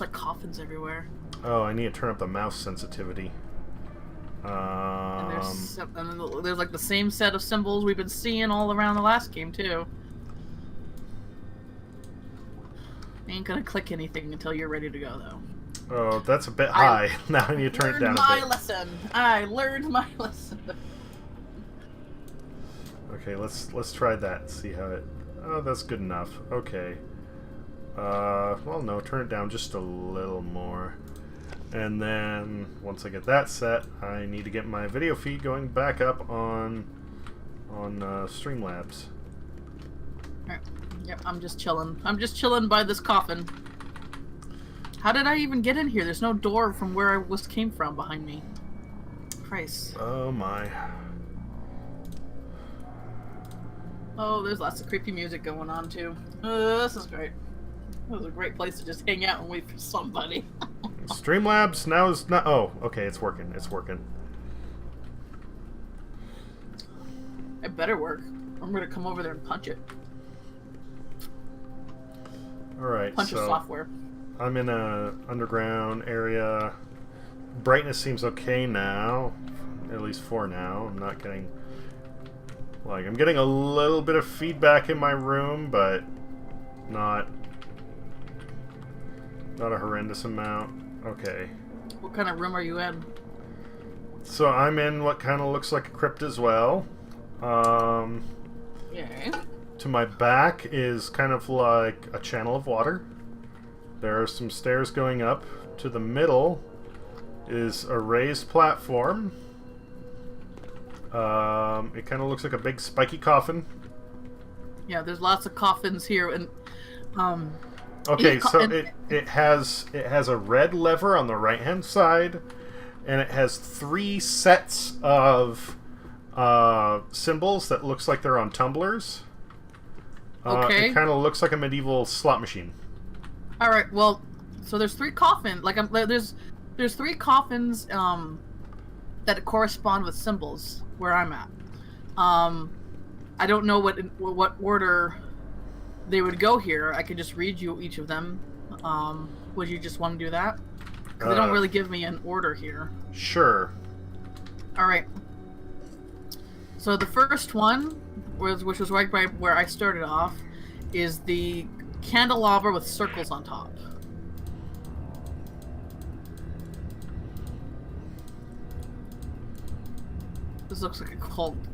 like coffins everywhere. Oh, I need to turn up the mouse sensitivity. And there's like the same set of symbols we've been seeing all around the last game too. I ain't gonna click anything until you're ready to go though. Oh, that's a bit high. Now I need to turn it down a bit. I learned my lesson. Okay, let's try that. See how it. Oh, that's good enough. Okay. Well, no, turn it down just a little more. And then once I get that set, I need to get my video feed going back up on Streamlabs. Alright. Yep, I'm just chilling. I'm just chilling by this coffin. How did I even get in here? There's no door from where I came from behind me. Christ. Oh my. Oh, there's lots of creepy music going on too. This is great. This is a great place to just hang out and wait for somebody. Streamlabs now is not. Oh, okay, it's working. It's working. It better work. I'm gonna come over there and punch it. All right. Punch the software. I'm in a underground area. Brightness seems okay now, at least for now. I'm not getting. Like, I'm getting a little bit of feedback in my room, but not a horrendous amount. Okay. What kind of room are you in? So I'm in what kind of looks like a crypt as well. Yeah. To my back is kind of like a channel of water. There are some stairs going up. To the middle is a raised platform. It kind of looks like a big spiky coffin. Yeah, there's lots of coffins here, and okay, so it has a red lever on the right hand side, and it has 3 sets of symbols that looks like they're on tumblers. Okay. It kind of looks like a medieval slot machine. All right. Well, so there's 3 coffins. Like there's 3 coffins that correspond with symbols where I'm at. I don't know what order they would go here. I could just read you each of them. Would you just want to do that? Because they don't really give me an order here. Sure. All right. So the first one, which was right by where I started off, is the candelabra with circles on top. This looks like a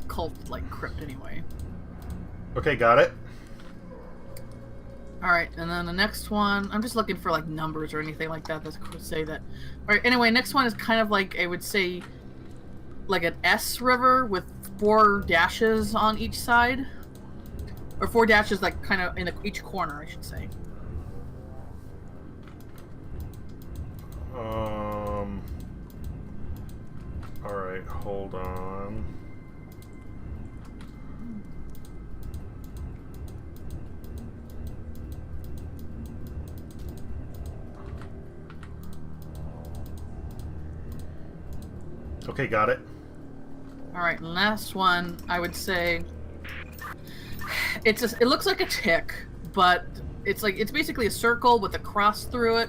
cult-like crypt anyway. Okay, got it. Alright, and then the next one, I'm just looking for like numbers or anything like that could say that. Alright, anyway, next one is kind of like, I would say, like an S river with 4 dashes on each side. Or 4 dashes like kind of in each corner, I should say. Alright, hold on. Okay, got it. Alright, last one, I would say it looks like a tick, but it's basically a circle with a cross through it,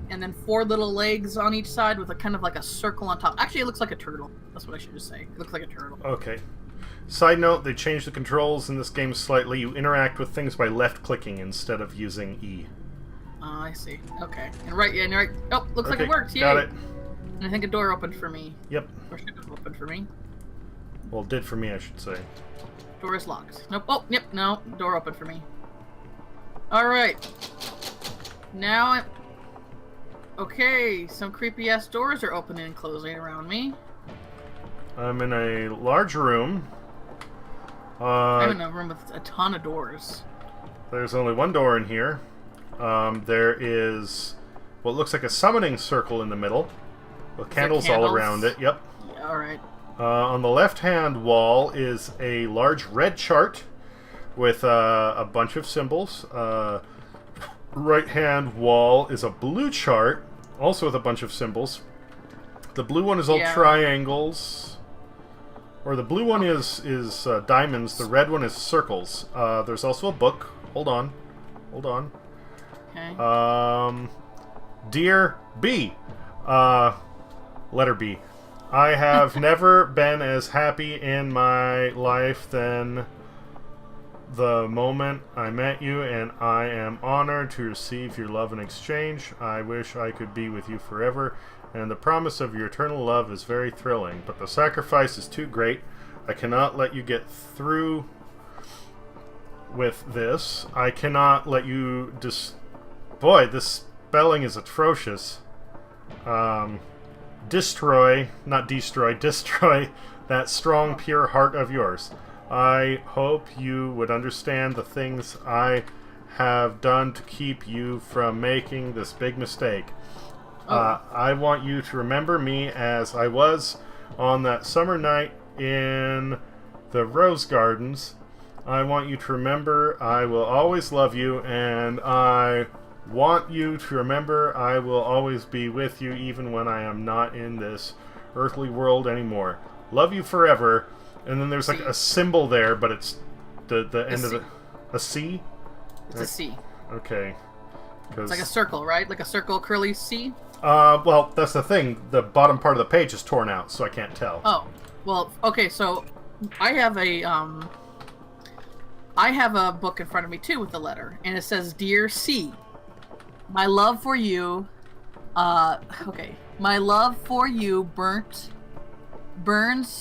and then 4 little legs on each side with a kind of like a circle on top. Actually, it looks like a turtle. That's what I should just say. It looks like a turtle. Okay. Side note, they changed the controls in this game slightly. You interact with things by left-clicking instead of using E. Oh, I see. Okay. And right. Oh, looks like it worked. Yay. Got it. And I think a door opened for me. Yep. Or should have opened for me. Well, it did for me, I should say. Door is locked. Nope. Oh, yep. No. Door opened for me. Alright. Now okay, some creepy-ass doors are opening and closing around me. I'm in a large room. I'm in a room with a ton of doors. There's only one door in here. There is what looks like a summoning circle in the middle, with candles all around it. Yep. Yeah, alright. On the left-hand wall is a large red chart with a bunch of symbols. Right-hand wall is a blue chart, also with a bunch of symbols. The blue one is all triangles. Or the blue one is diamonds. The red one is circles. There's also a book. Hold on. Okay. Dear B, letter B, I have never been as happy in my life than the moment I met you, and I am honored to receive your love in exchange. I wish I could be with you forever, and the promise of your eternal love is very thrilling, but the sacrifice is too great. I cannot let you get through with this. I cannot let you Boy, this spelling is atrocious. Destroy, not destroy, destroy that strong, pure heart of yours. I hope you would understand the things I have done to keep you from making this big mistake. I want you to remember me as I was on that summer night in the Rose Gardens. I want you to remember I will always love you, and I want you to remember I will always be with you even when I am not in this earthly world anymore. Love you forever. And then there's like a symbol there, but it's the end of a C? It's a C. Okay. It's like a circle, right? Like a circle curly C? Well, that's the thing. The bottom part of the page is torn out, so I can't tell. Oh. Well, okay, so I have a book in front of me too with the letter, and it says, "Dear C, my love for you, my love for you burns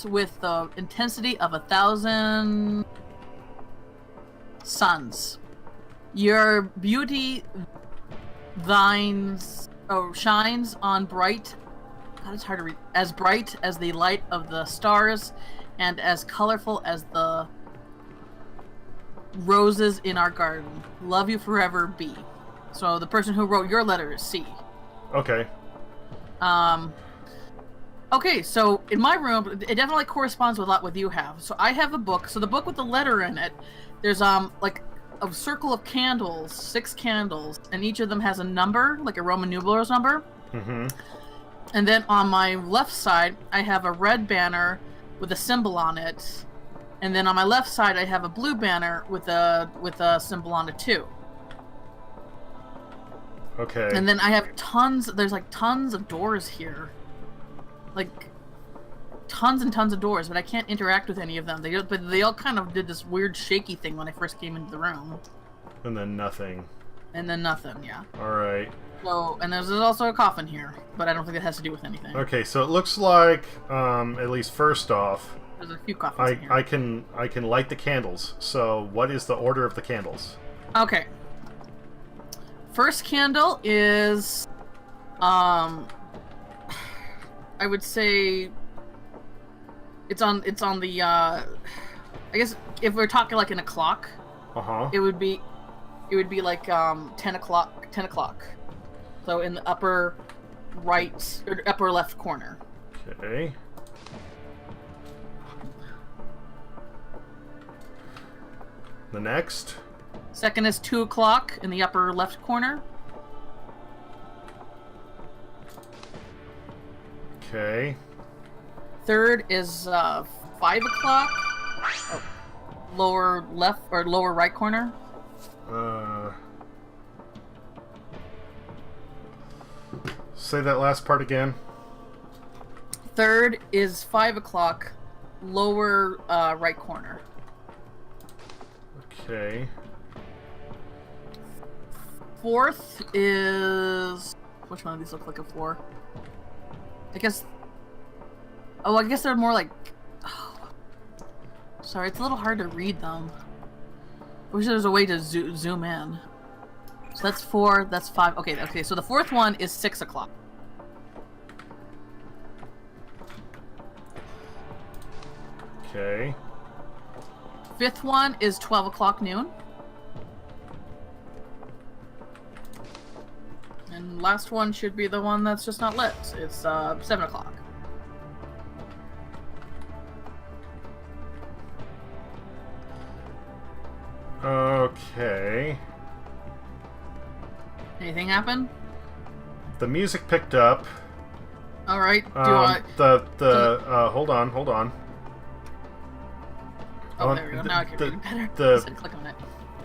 with the intensity of 1,000 suns. Your beauty shines on bright, God, it's hard to read, as bright as the light of the stars, and as colorful as the roses in our garden. Love you forever, B." So the person who wrote your letter is C. Okay. Okay, so in my room, it definitely corresponds with a lot what you have. So I have a book. So the book with the letter in it, there's like a circle of candles, 6 candles, and each of them has a number, like a Roman numerals number. Mm-hmm. And then on my left side, I have a red banner with a symbol on it. And then on my left side, I have a blue banner with a symbol on it too. Okay. And then I have there's like tons of doors here. Like tons and tons of doors, but I can't interact with any of them. But they all kind of did this weird shaky thing when I first came into the room. And then nothing. And then nothing, yeah. Alright. So, and there's also a coffin here, but I don't think it has to do with anything. Okay, so it looks like, at least first off, there's a few coffins in here. I can light the candles. So what is the order of the candles? Okay. First candle is, I would say it's on the, I guess if we're talking like in a clock, it would be like 10 o'clock. So in the upper right or upper left corner. Okay. The next. Second is 2 o'clock in the upper left corner. Okay. Third is 5 o'clock. Oh, lower left or lower right corner. Say that last part again. Third is 5 o'clock, lower right corner. Okay. Fourth is... Which one of these look like a 4? I guess... Oh, I guess they're more like... Oh. Sorry, it's a little hard to read them. I wish there was a way to zoom in. So that's 4, that's 5. Okay, so the fourth one is 6 o'clock. Okay. Fifth one is 12 o'clock noon. And last one should be the one that's just not lit. It's 7 o'clock. Okay. Anything happen? The music picked up. All right. Hold on. Oh, there we go. Now I can read it better. I said click on it.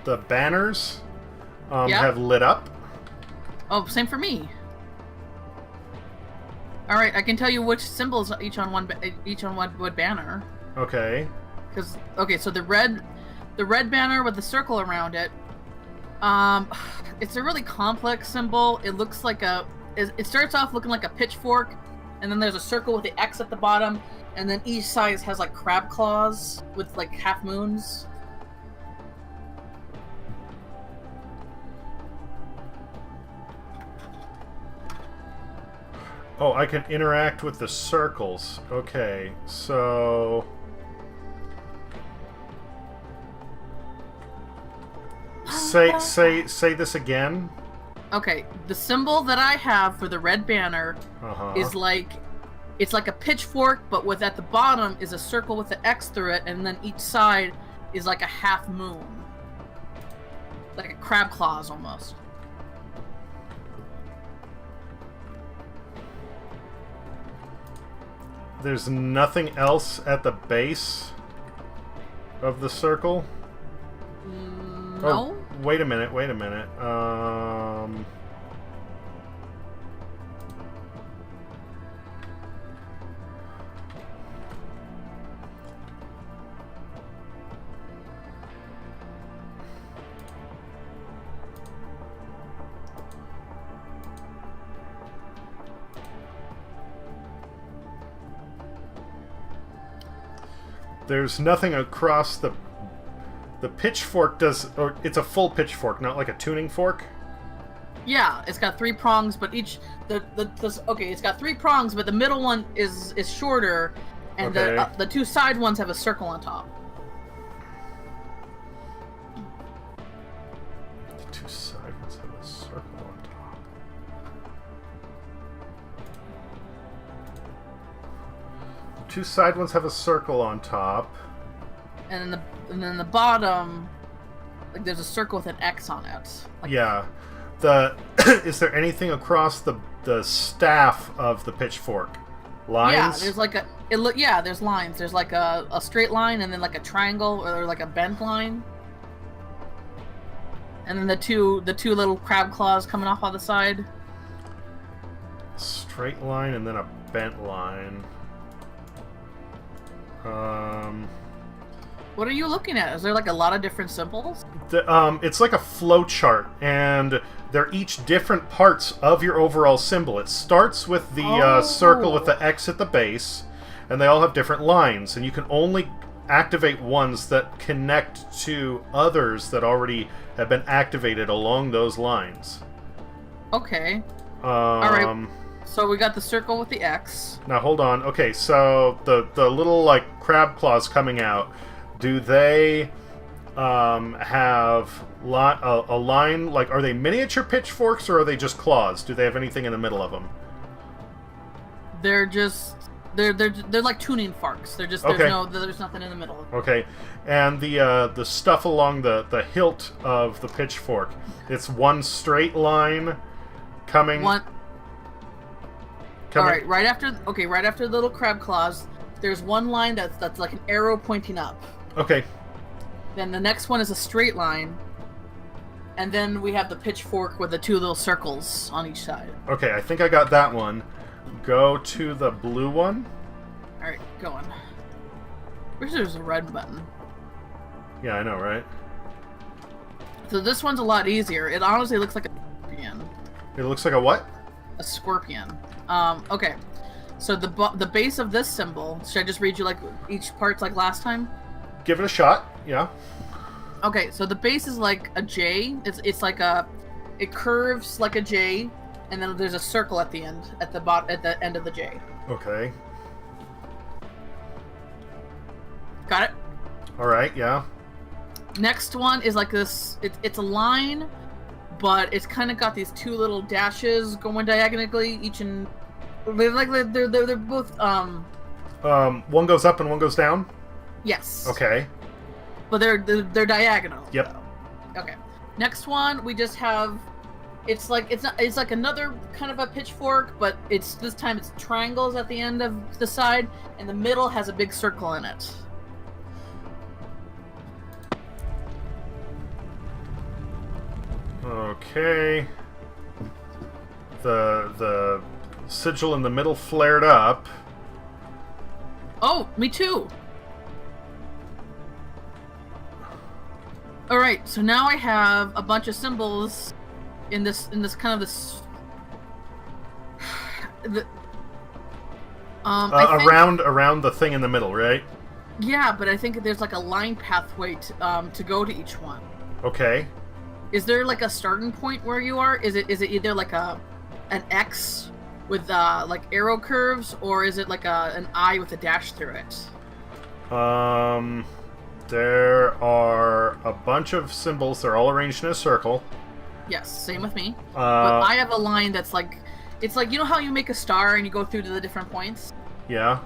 The banners have lit up. Oh, same for me. All right, I can tell you which symbols each on one banner. Okay. Because so the red banner with the circle around it. It's a really complex symbol. It looks like it starts off looking like a pitchfork, and then there's a circle with the X at the bottom, and then each side has like crab claws with like half moons. Oh, I can interact with the circles. Okay, so... Say this again. Okay, the symbol that I have for the red banner is like, it's like a pitchfork, but with at the bottom is a circle with the X through it, and then each side is like a half moon. Like a crab claws, almost. There's nothing else at the base of the circle? No. Oh, wait a minute. There's nothing across the pitchfork does, or it's a full pitchfork, not like a tuning fork. Yeah, it's got 3 prongs, but each it's got 3 prongs, but the middle one is shorter, and the 2 side ones have a circle on top. The 2 side ones have a circle on top. The 2 side ones have a circle on top. And then the bottom, like there's a circle with an X on it. Like, yeah. Is there anything across the staff of the pitchfork? Lines? Yeah, there's like there's lines. There's like a straight line, and then like a triangle or like a bent line. And then the two little crab claws coming off on the side. Straight line and then a bent line. What are you looking at? Is there like a lot of different symbols? It's like a flow chart, and they're each different parts of your overall symbol. It starts with the circle with the X at the base, and they all have different lines, and you can only activate ones that connect to others that already have been activated along those lines. Okay. Alright. So we got the circle with the X. Now hold on. Okay, so the little like crab claws coming out, do they have a line, like, are they miniature pitchforks or are they just claws? Do they have anything in the middle of them? They're just they're like tuning forks. They're just there's nothing in the middle. Okay. And the stuff along the hilt of the pitchfork, it's one straight line coming. All right, right after the little crab claws, there's one line that's like an arrow pointing up. Okay. Then the next one is a straight line, and then we have the pitchfork with the 2 little circles on each side. Okay, I think I got that one. Go to the blue one. All right, going. Wish there was a red button. Yeah, I know, right? So this one's a lot easier. It honestly looks like a scorpion. It looks like a what? A scorpion. Okay. So the base of this symbol, should I just read you like each part like last time? Give it a shot. Yeah. Okay, so the base is like a J. It's like it curves like a J, and then there's a circle at the end, at the end of the J. Okay. Got it? All right, yeah. Next one is like this. It's a line, but it's kind of got these 2 little dashes going diagonally, each in. They're both. One goes up and one goes down. Yes. Okay. But they're diagonal. Yep. Okay. Next one, we just have. It's like another kind of a pitchfork, but this time it's triangles at the end of the side, and the middle has a big circle in it. Okay. The sigil in the middle flared up. Oh, me too. All right, so now I have a bunch of symbols in this kind of this. I think, around the thing in the middle, right? Yeah, but I think there's like a line pathway to go to each one. Okay. Is there like a starting point where you are? Is it either like an X with like arrow curves, or is it like an I with a dash through it? There are a bunch of symbols. They're all arranged in a circle. Yes, same with me. But I have a line that's like, it's like, you know how you make a star and you go through to the different points? Yeah.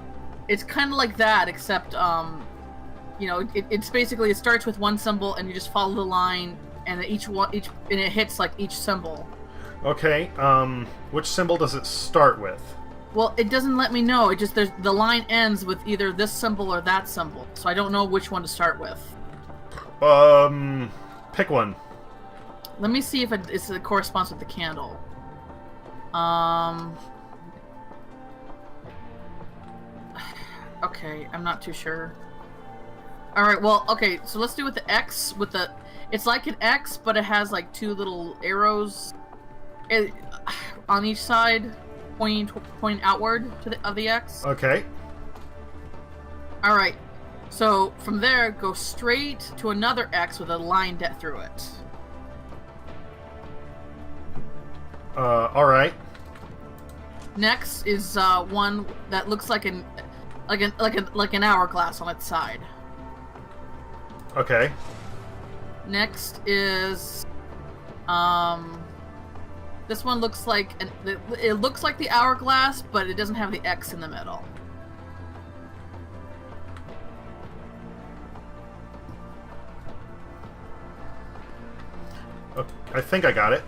It's kind of like that, except, you know, it's basically, it starts with one symbol and you just follow the line, and and it hits like each symbol. Okay. Which symbol does it start with? Well, it doesn't let me know. It just, the line ends with either this symbol or that symbol, so I don't know which one to start with. Pick one. Let me see if it corresponds with the candle. Okay, I'm not too sure. Alright, well, okay, so let's do with the X, with the... It's like an X, but it has like two little arrows on each side, pointing outward of the X. Okay. Alright, so from there, go straight to another X with a line through it. Alright. Next is one that looks like an hourglass on its side. Okay. Next is this one looks like it looks like the hourglass, but it doesn't have the X in the middle. Okay, I think I got it.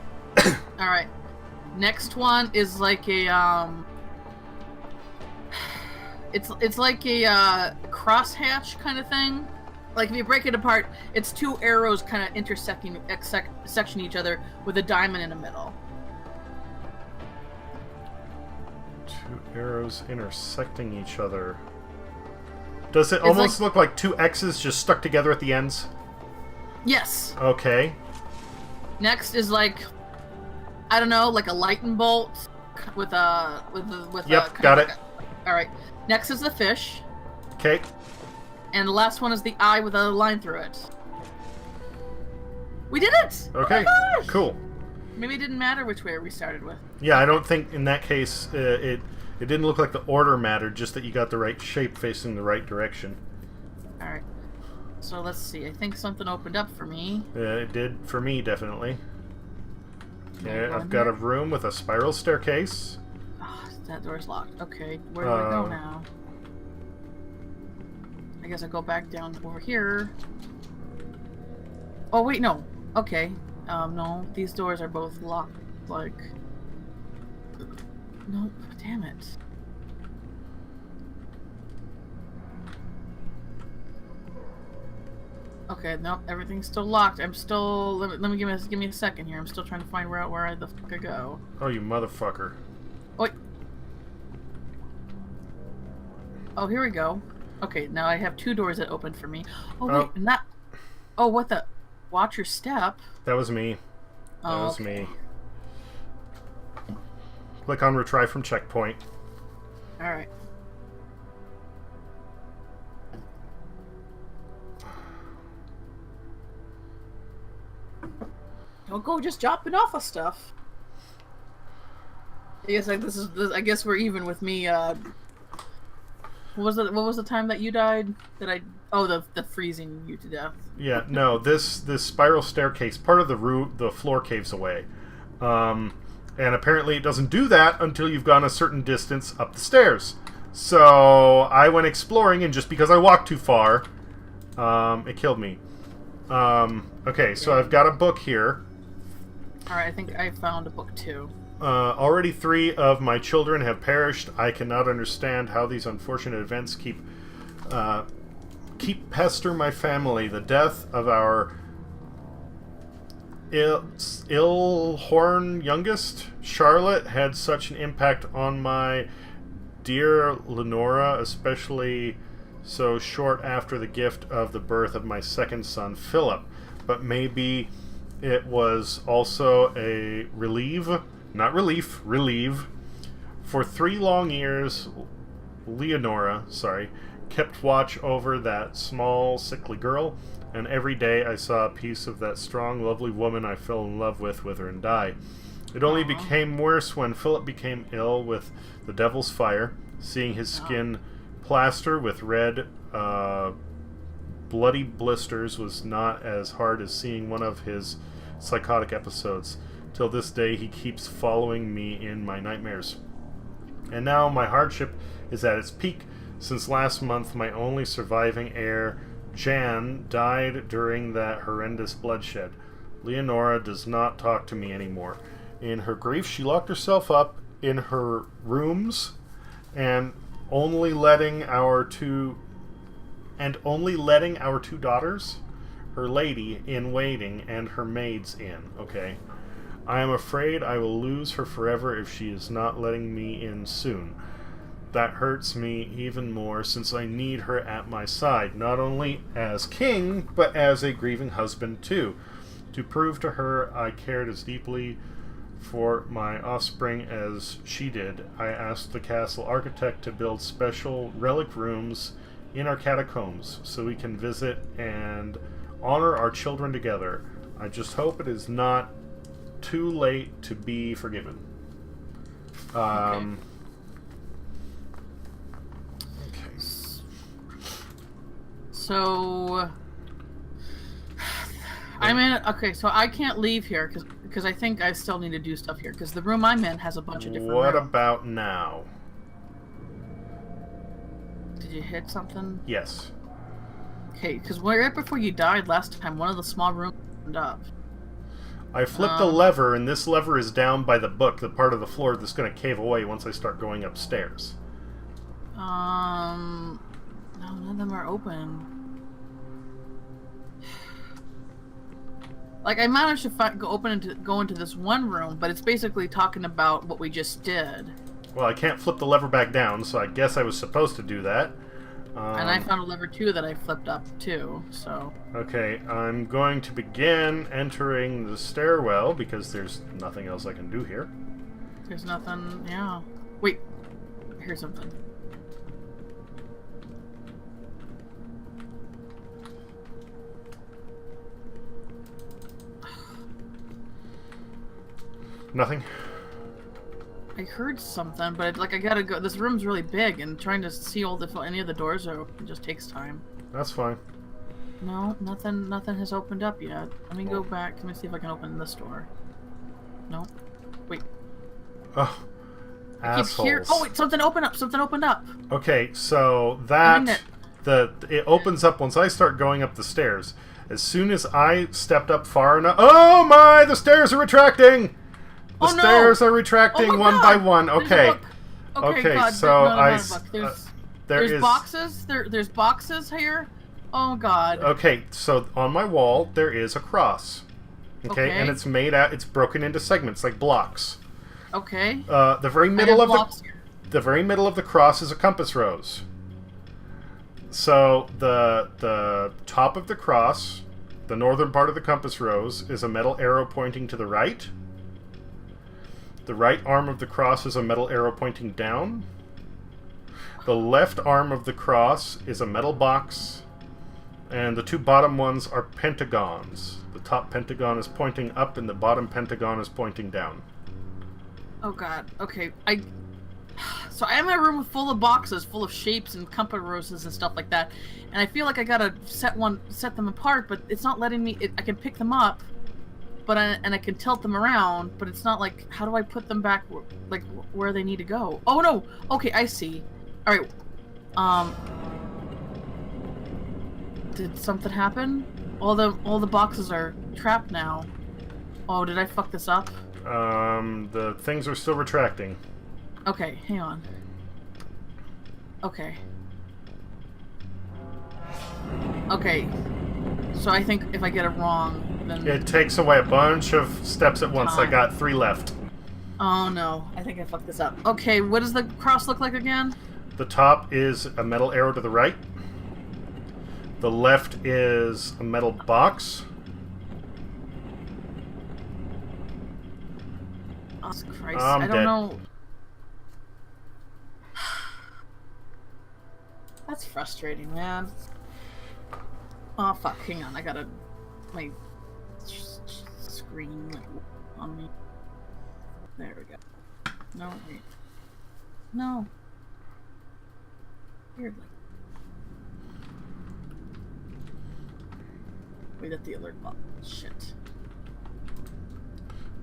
All right. Next one is like a it's like a crosshatch kind of thing. Like if you break it apart, it's two arrows kind of intersecting each other with a diamond in the middle. Two arrows intersecting each other. Does it almost look like two X's just stuck together at the ends? Yes. Okay. Next is like, I don't know, like a lightning bolt with Yep, got it. All right. Next is the fish. Okay. And the last one is the eye with a line through it. We did it! Okay. Oh my gosh! Cool. Maybe it didn't matter which way we started with. Yeah, I don't think in that case it didn't look like the order mattered, just that you got the right shape facing the right direction. All right. So let's see. I think something opened up for me. It did for me, definitely. Okay, Yeah, I've got a room with a spiral staircase. Oh, that door's locked. Okay, where do I go now? I guess I go back down over here. Oh wait, no. Okay. No, these doors are both locked. Like, nope. Damn it. Okay, nope. Everything's still locked. I'm still. Let me give me a second here. I'm still trying to find where the fuck I go. Oh, you motherfucker! Wait. Oh, here we go. Okay, now I have two doors that open for me. Oh, wait, and that... Oh, what the... Watch your step. That was me. That was okay. me. Click on retry from checkpoint. Alright. Don't go just dropping off of stuff. I guess like I guess we're even with me, What was the time that you died? The freezing you to death. Yeah, no, this spiral staircase, part of the floor caves away. And apparently it doesn't do that until you've gone a certain distance up the stairs. So I went exploring, and just because I walked too far, it killed me. Okay, so I've got a book here. Alright, I think I found a book too. Already 3 of my children have perished. I cannot understand how these unfortunate events keep pester my family. The death of our Horn youngest, Charlotte, had such an impact on my dear Lenora, especially so short after the gift of the birth of my second son, Philip. But maybe it was also a relief. For 3 long years, Leonora, kept watch over that small, sickly girl, and every day I saw a piece of that strong, lovely woman I fell in love with wither and die. It only became worse when Philip became ill with the devil's fire. Seeing his skin plaster with red, bloody blisters was not as hard as seeing one of his psychotic episodes. Till this day, he keeps following me in my nightmares. And now my hardship is at its peak. Since last month, my only surviving heir, Jan, died during that horrendous bloodshed. Leonora does not talk to me anymore. In her grief, she locked herself up in her rooms and only letting our two daughters, her lady in waiting, and her maids in. Okay. I am afraid I will lose her forever if she is not letting me in soon. That hurts me even more since I need her at my side, not only as king, but as a grieving husband too. To prove to her I cared as deeply for my offspring as she did, I asked the castle architect to build special relic rooms in our catacombs so we can visit and honor our children together. I just hope it is not too late to be forgiven. Okay. So I'm in. Okay, so I can't leave here because I think I still need to do stuff here because the room I'm in has a bunch of different. What rooms. About now? Did you hit something? Yes. Okay, because right before you died last time, one of the small rooms opened up. I flipped a lever, and this lever is down by the book, the part of the floor that's going to cave away once I start going upstairs. No, none of them are open. Like, I managed to go into this one room, but it's basically talking about what we just did. Well, I can't flip the lever back down, so I guess I was supposed to do that. And I found a lever, too, that I flipped up, too, so... Okay, I'm going to begin entering the stairwell, because there's nothing else I can do here. There's nothing... yeah. Wait. Here's something. Nothing? I heard something, but I gotta go. This room's really big, and trying to see any of the doors are open just takes time. That's fine. No, nothing has opened up yet. Let me go back. Let me see if I can open this door. No. Wait. Oh, assholes. Oh, wait, something opened up. Something opened up. Okay, so that it opens up once I start going up the stairs. As soon as I stepped up far enough. Oh my! The stairs are retracting. The stairs are retracting one by one. Okay. Okay, God, so there's boxes. There's boxes here. Oh God. Okay, so on my wall there is a cross. Okay, and it's made out. It's broken into segments like blocks. Okay. The very middle of the cross is a compass rose. So the top of the cross, the northern part of the compass rose, is a metal arrow pointing to the right. The right arm of the cross is a metal arrow pointing down. The left arm of the cross is a metal box. And the two bottom ones are pentagons. The top pentagon is pointing up and the bottom pentagon is pointing down. Oh God. Okay. So I am in a room full of boxes, full of shapes and compass roses and stuff like that. And I feel like I gotta set them apart, but it's not letting me. I can pick them up. But I can tilt them around, but it's not like, how do I put them back, like, where they need to go? Oh, no! Okay, I see. Alright, did something happen? All the boxes are trapped now. Oh, did I fuck this up? The things are still retracting. Okay, hang on. Okay. Okay. So I think if I get it wrong... than... It takes away a bunch of steps at once. Time. I got 3 left. Oh no, I think I fucked this up. Okay, what does the cross look like again? The top is a metal arrow to the right. The left is a metal box. Oh Christ, I'm I don't dead. know. That's frustrating, man. Oh fuck, hang on, I gotta... my screen on me. There we go. No, wait. No. Weirdly. Wait at the alert button. Shit.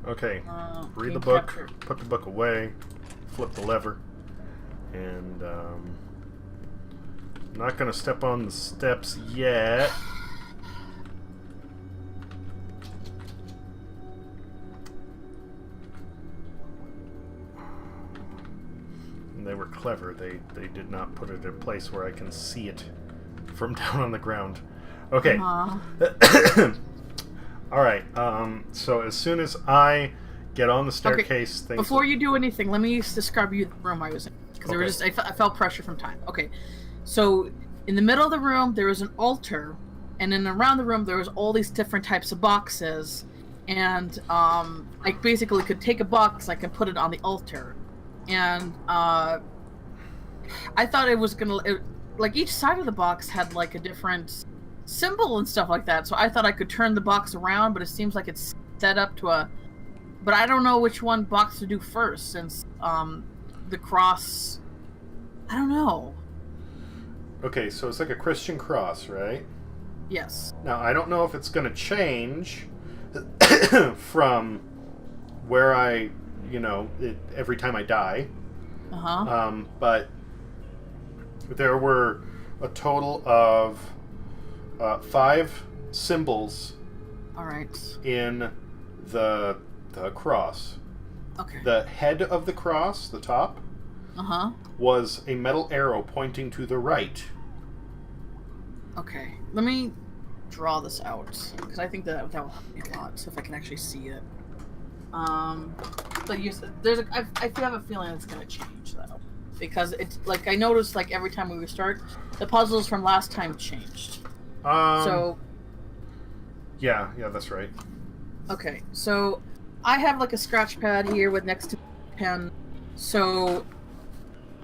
Okay. Read game the book, capture. put the book away, flip the lever, and I'm not going to step on the steps yet. And they were clever. They did not put it in a place where I can see it from down on the ground. Okay. Alright, so as soon as I get on the staircase, okay. Before you do anything, let me describe you the room I was in. Because I felt pressure from time. Okay, so in the middle of the room, there was an altar, and then around the room, there was all these different types of boxes, and I basically could take a box, I can put it on the altar, and I thought it was gonna... like, each side of the box had, like, a different symbol and stuff like that, so I thought I could turn the box around, but it seems like it's set up to a... But I don't know which one box to do first, since the cross... I don't know. Okay, so it's like a Christian cross, right? Yes. Now, I don't know if it's going to change from where I, every time I die. But there were a total of 5 symbols. All right. In the cross. Okay. The head of the cross, the top, was a metal arrow pointing to the right. Okay. Let me draw this out, because I think that will help me a lot, so if I can actually see it. But I have a feeling it's going to change, though. Because it's, like, I noticed, like, every time we restart, the puzzles from last time changed. So... Yeah, that's right. Okay, so I have, like, a scratch pad here with next to pen, so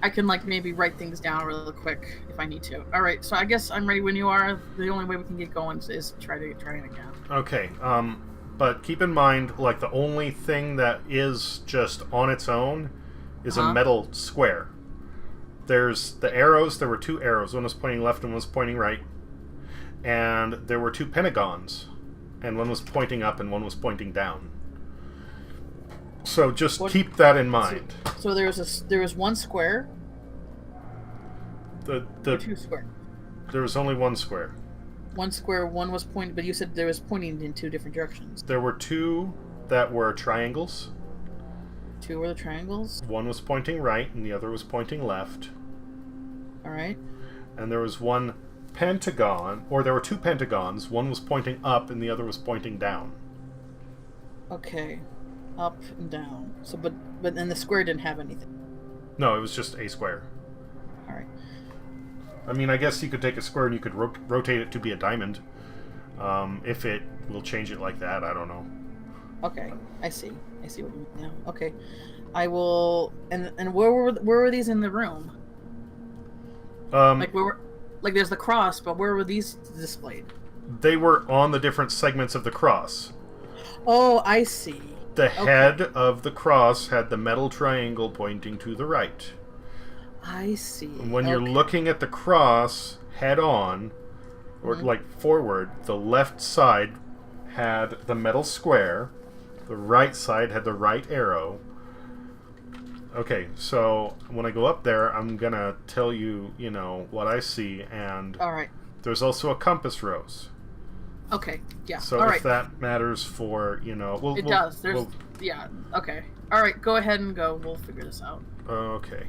I can, like, maybe write things down really quick if I need to. Alright, so I guess I'm ready when you are. The only way we can get going is try it again. Okay, but keep in mind, like, the only thing that is just on its own is a metal square. There's the arrows. There were 2 arrows. One was pointing left and one was pointing right. And there were 2 pentagons. And one was pointing up and one was pointing down. So just keep that in mind. So there was one square? Or 2 square? There was only 1 square. 1 square, one was pointing, but you said there was pointing in 2 different directions. There were 2 that were triangles. 2 were the triangles? One was pointing right and the other was pointing left. Alright. And there was 1 pentagon, or there were 2 pentagons. One was pointing up and the other was pointing down. Okay. Up and down. So, but then the square didn't have anything. No, it was just a square. Alright. I mean, I guess you could take a square and you could rotate it to be a diamond. If it will change it like that, I don't know. Okay, I see what you mean now. Okay. I will... And where were these in the room? Like, like, there's the cross, but where were these displayed? They were on the different segments of the cross. Oh, I see. The head of the cross had the metal triangle pointing to the right. I see. When you're looking at the cross head on, or like forward, the left side had the metal square, the right side had the right arrow. Okay, so when I go up there, I'm gonna tell you, what I see, and there's also a compass rose. Okay, yeah. So if that matters for, it does. Yeah, okay. Alright, go ahead and go. We'll figure this out. Okay.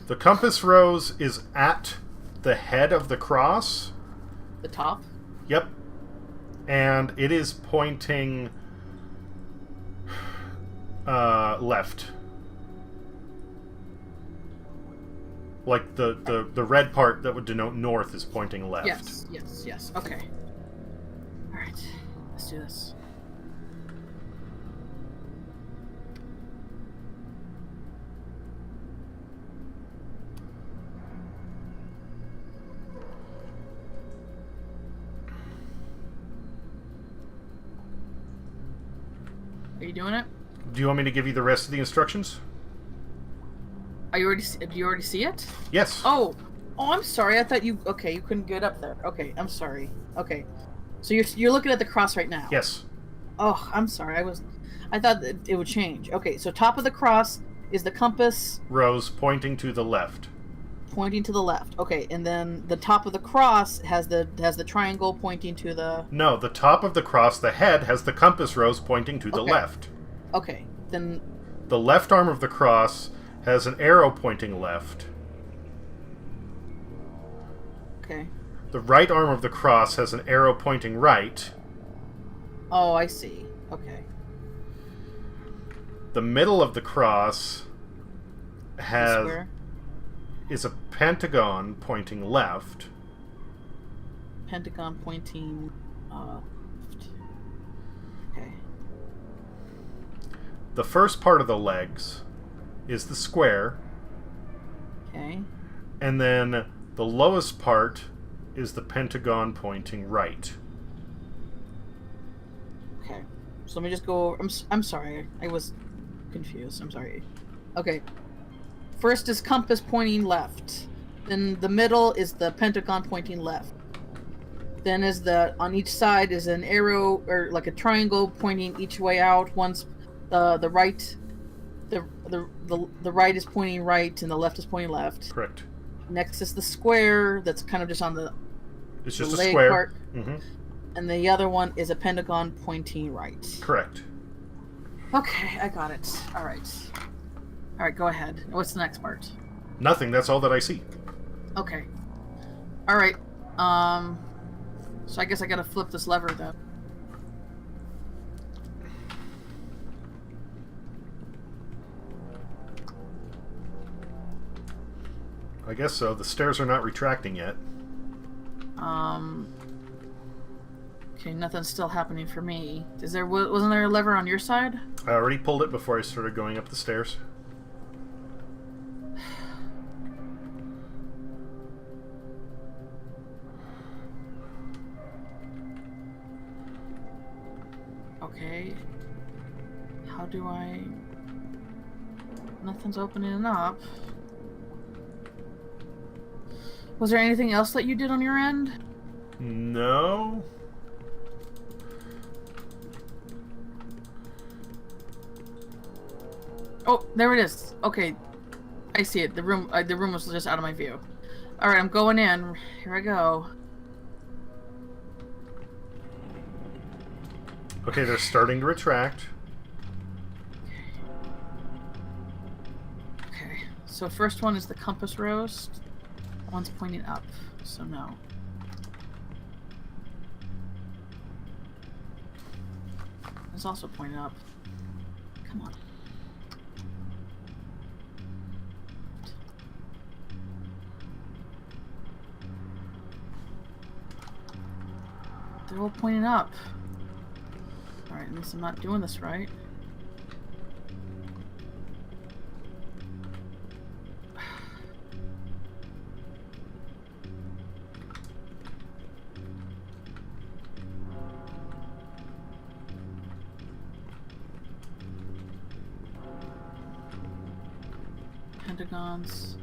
The compass rose is at the head of the cross. The top? Yep. and it is pointing left. Like the red part that would denote north is pointing left. Yes. Okay. Alright. Let's do this. Are you doing it? Do you want me to give you the rest of the instructions? Are you already? Do you already see it? Yes. Oh, I'm sorry. I thought you. Okay, you couldn't get up there. Okay, I'm sorry. Okay, so you're looking at the cross right now. Yes. Oh, I'm sorry. I thought that it would change. Okay, so top of the cross is the compass. Rose pointing to the left. Pointing to the left. Okay, and then the top of the cross has the triangle pointing to the. No, the top of the cross, the head, has the compass rose pointing to the left. Okay, then. The left arm of the cross has an arrow pointing left. Okay. The right arm of the cross has an arrow pointing right. Oh, I see. Okay. The middle of the cross is a pentagon pointing left. Pentagon pointing left. Okay. The first part of the legs is the square. Okay. And then the lowest part is the pentagon pointing right. Okay. So let me just go. I'm sorry. I was confused. I'm sorry. Okay. First is compass pointing left. Then the middle is the pentagon pointing left. Then is on each side is an arrow or like a triangle pointing each way out. One's the right. The right is pointing right and the left is pointing left. Correct. Next is the square that's kind of just on the. It's just the a leg square. Part. Mm-hmm. And the other one is a pentagon pointing right. Correct. Okay, I got it. All right. All right, go ahead. What's the next part? Nothing. That's all that I see. Okay. All right. So I guess I gotta flip this lever then. I guess so. The stairs are not retracting yet. Okay, nothing's still happening for me. Wasn't there a lever on your side? I already pulled it before I started going up the stairs. Okay. How do I... Nothing's opening up. Was there anything else that you did on your end? No. Oh, there it is. Okay. I see it. The room was just out of my view. Alright, I'm going in. Here I go. Okay, they're starting to retract. Okay. So first one is the compass rose. One's pointing up, so no. It's also pointing up. Come on. They're all pointing up. Alright, at least I'm not doing this right. Pentagons.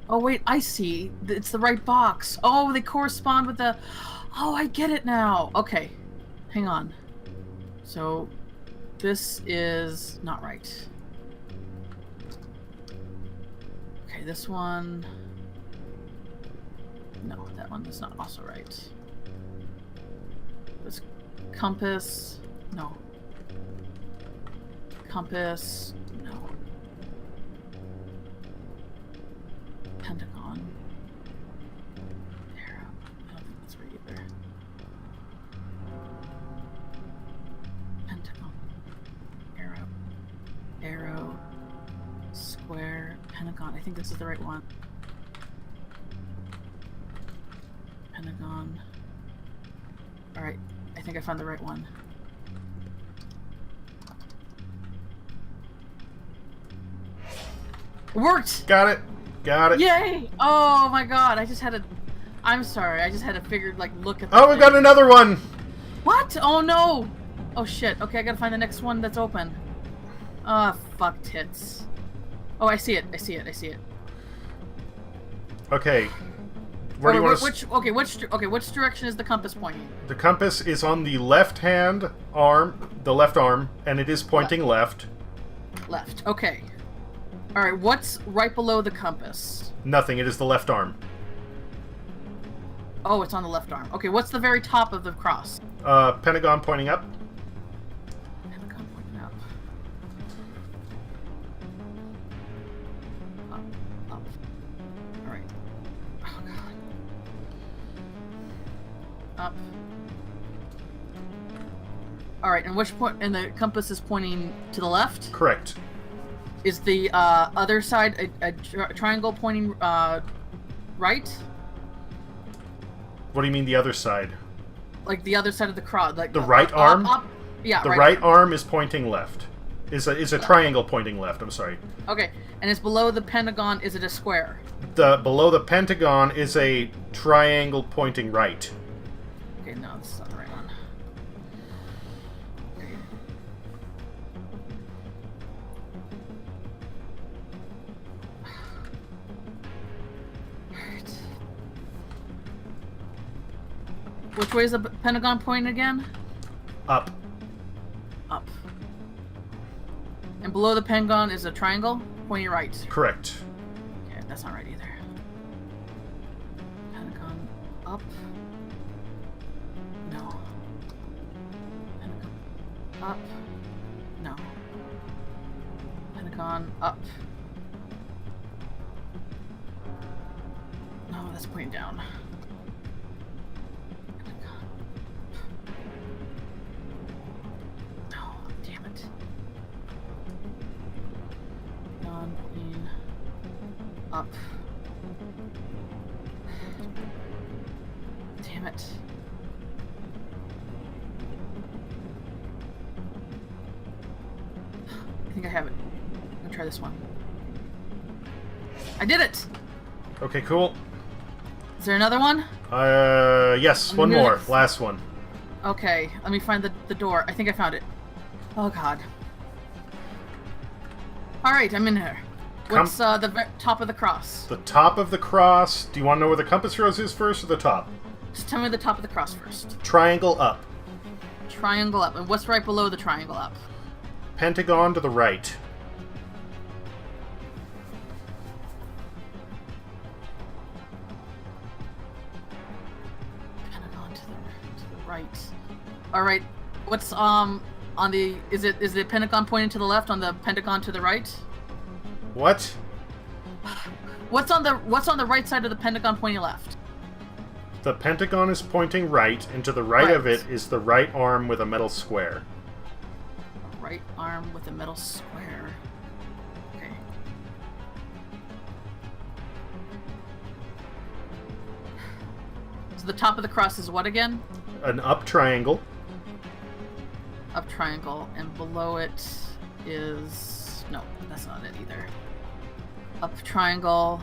Oh wait, I see. It's the right box. Oh, they correspond with the... Oh, I get it now. Okay. Hang on. So, this is not right. Okay, this one... No, that one is not also right. This compass... No. Compass... No. Pentagon. Arrow. I don't think that's right either. arrow, square, pentagon. I think this is the right one. Pentagon. Alright, I think I found the right one. It worked! Got it. Got it. Yay! Oh my god, I just had to... I'm sorry, I just had to figure, like, look at the Oh, we've got another one! What? Oh no! Oh shit, okay, I gotta find the next one that's open. Ah, fuck tits. Oh, I see it, I see it, I see it. Okay. Where do you want to... Which direction is the compass pointing? The compass is on the left-hand arm, the left arm, and it is pointing left. Left, okay. Alright, what's right below the compass? Nothing, it is the left arm. Oh, it's on the left arm. Okay, what's the very top of the cross? Pentagon pointing up. Pentagon pointing up. Up. Alright. Oh, God. Up. Alright, and which point... And the compass is pointing to the left? Correct. Is the other side a triangle pointing right? What do you mean the other side? Like the other side of the cross, like the right arm? Up. Yeah, the right arm is pointing left. Is a triangle pointing left. I'm sorry. Okay, and it's below the pentagon. Is it a square? Below the pentagon is a triangle pointing right. Okay, no, this is not the right one. Okay. Alright. Which way is the pentagon pointing again? Up. Up. And below the pentagon is a triangle pointing right. Correct. Okay, that's not right either. Pentagon up. No. Pentagon up. No. Pentagon up. No, that's pointing down. Pentagon. No, damn it. Pentagon pointing up. Damn it. I think I have it. I'm gonna try this one. I did it! Okay, cool. Is there another one? Yes, one more. Last one. Okay, let me find the door. I think I found it. Oh god. Alright, I'm in here. What's the top of the cross? The top of the cross. Do you want to know where the compass rose is first or the top? Just tell me the top of the cross first. Triangle up. Triangle up. And what's right below the triangle up? Pentagon to the right. Pentagon to the right. Alright. What's on the is the pentagon pointing to the left on the pentagon to the right? What? What's on the right side of the pentagon pointing left? The pentagon is pointing right, and to the right of it is the right arm with a metal square. Right arm with a metal square. Okay. So the top of the cross is what again? An up triangle. Up triangle, and below it is... No, that's not it either. Up triangle.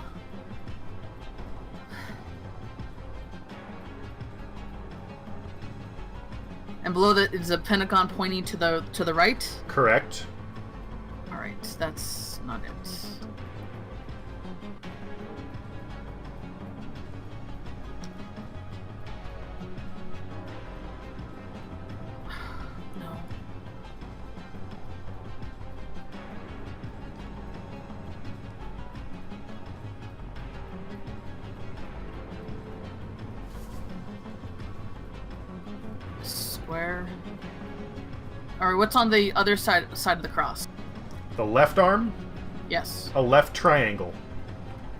And below that is a pentagon pointing to the right? Correct. Alright, that's not it. No. Square. Alright, what's on the other side of the cross? The left arm, Yes. a left triangle.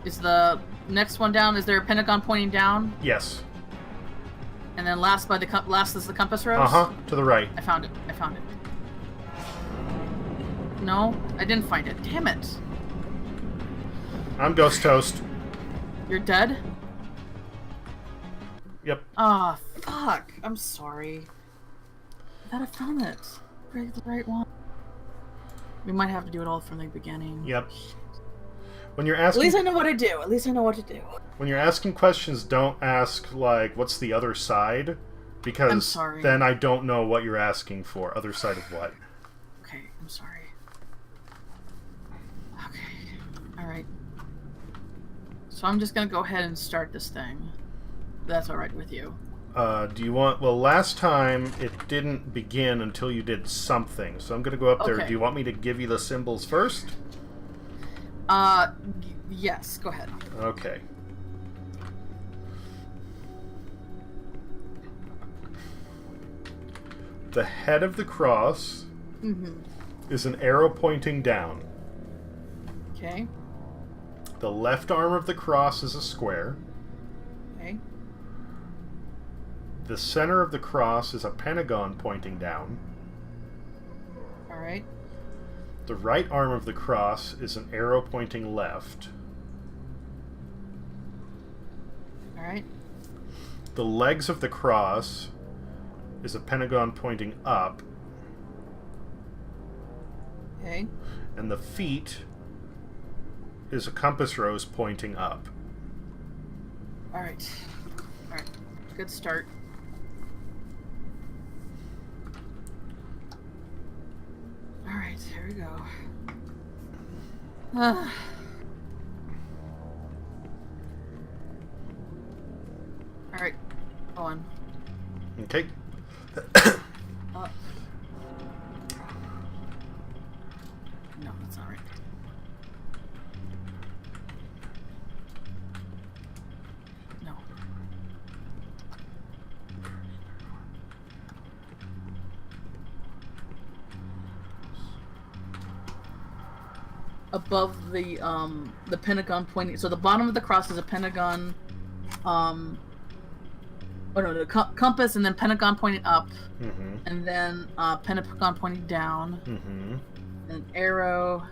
Is the next one down? Is there a pentagon pointing down? Yes. And then last is the compass rose? Uh-huh, to the right. I found it. No, I didn't find it. Damn it. I'm Ghost Toast. You're dead? Yep. Ah, fuck. I'm sorry. I thought I found it. The right one. We might have to do it all from the beginning. Yep. When you're asking, at least I know what to do. At least I know what to do. When you're asking questions, don't ask like, "What's the other side?" Because I'm sorry. then I don't know what you're asking for. Other side of what? Okay, I'm sorry. Okay, all right. So I'm just gonna go ahead and start this thing. That's all right with you. Do you want... Well, last time it didn't begin until you did something. So I'm going to go up there. Okay. Do you want me to give you the symbols first? Yes, go ahead. Okay. The head of the cross is an arrow pointing down. Okay. The left arm of the cross is a square. Okay. The center of the cross is a pentagon pointing down. All right. The right arm of the cross is an arrow pointing left. All right. The legs of the cross is a pentagon pointing up. Okay. And the feet is a compass rose pointing up. All right. All right. Good start. All right, here we go. All right, go on. Okay. No, that's not right. No. Above the pentagon pointing, so the bottom of the cross is a pentagon, the compass, and then pentagon pointing up, and then pentagon pointing down, and an arrow.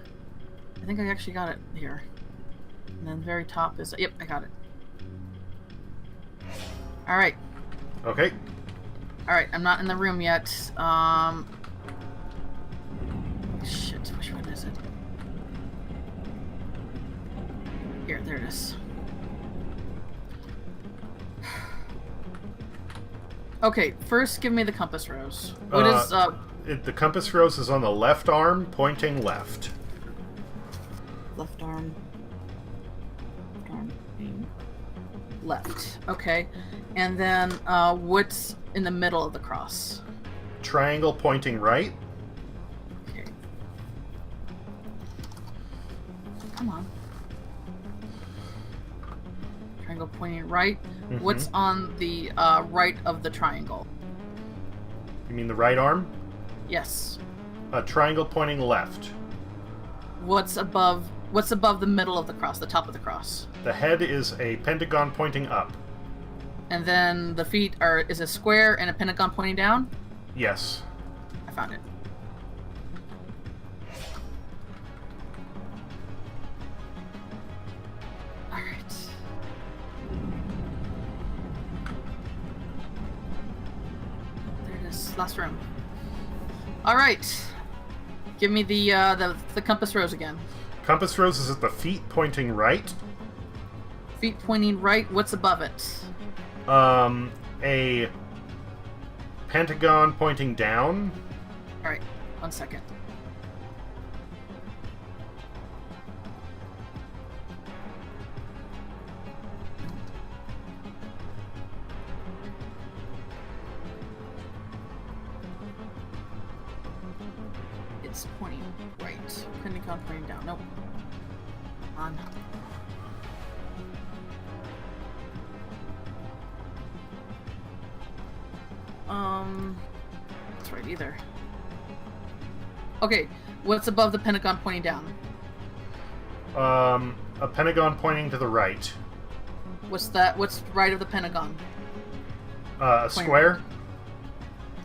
I think I actually got it here. And then very top is, yep, I got it. All right. Okay. All right, I'm not in the room yet. Shit, which one is it? Here, there it is. Okay, first give me the compass rose. What is the compass rose is on the left arm, pointing left. Left arm. Left arm. Left. Okay. And then what's in the middle of the cross? Triangle pointing right. Okay. Come on. Triangle pointing right. What's on the right of the triangle? You mean the right arm? Yes. A triangle pointing left. What's above the middle of the cross, the top of the cross? The head is a pentagon pointing up. And then the feet is a square and a pentagon pointing down? Yes. I found it. Alright. There it is. Last room. Alright. Give me the compass rose again. Compass rose is at the feet pointing right. Feet pointing right. What's above it? A pentagon pointing down. Alright, 1 second. It's pointing right. Pentagon pointing down. Nope. On. That's right either. Okay, what's above the pentagon pointing down? A pentagon pointing to the right. What's that? What's right of the pentagon? A square. Right.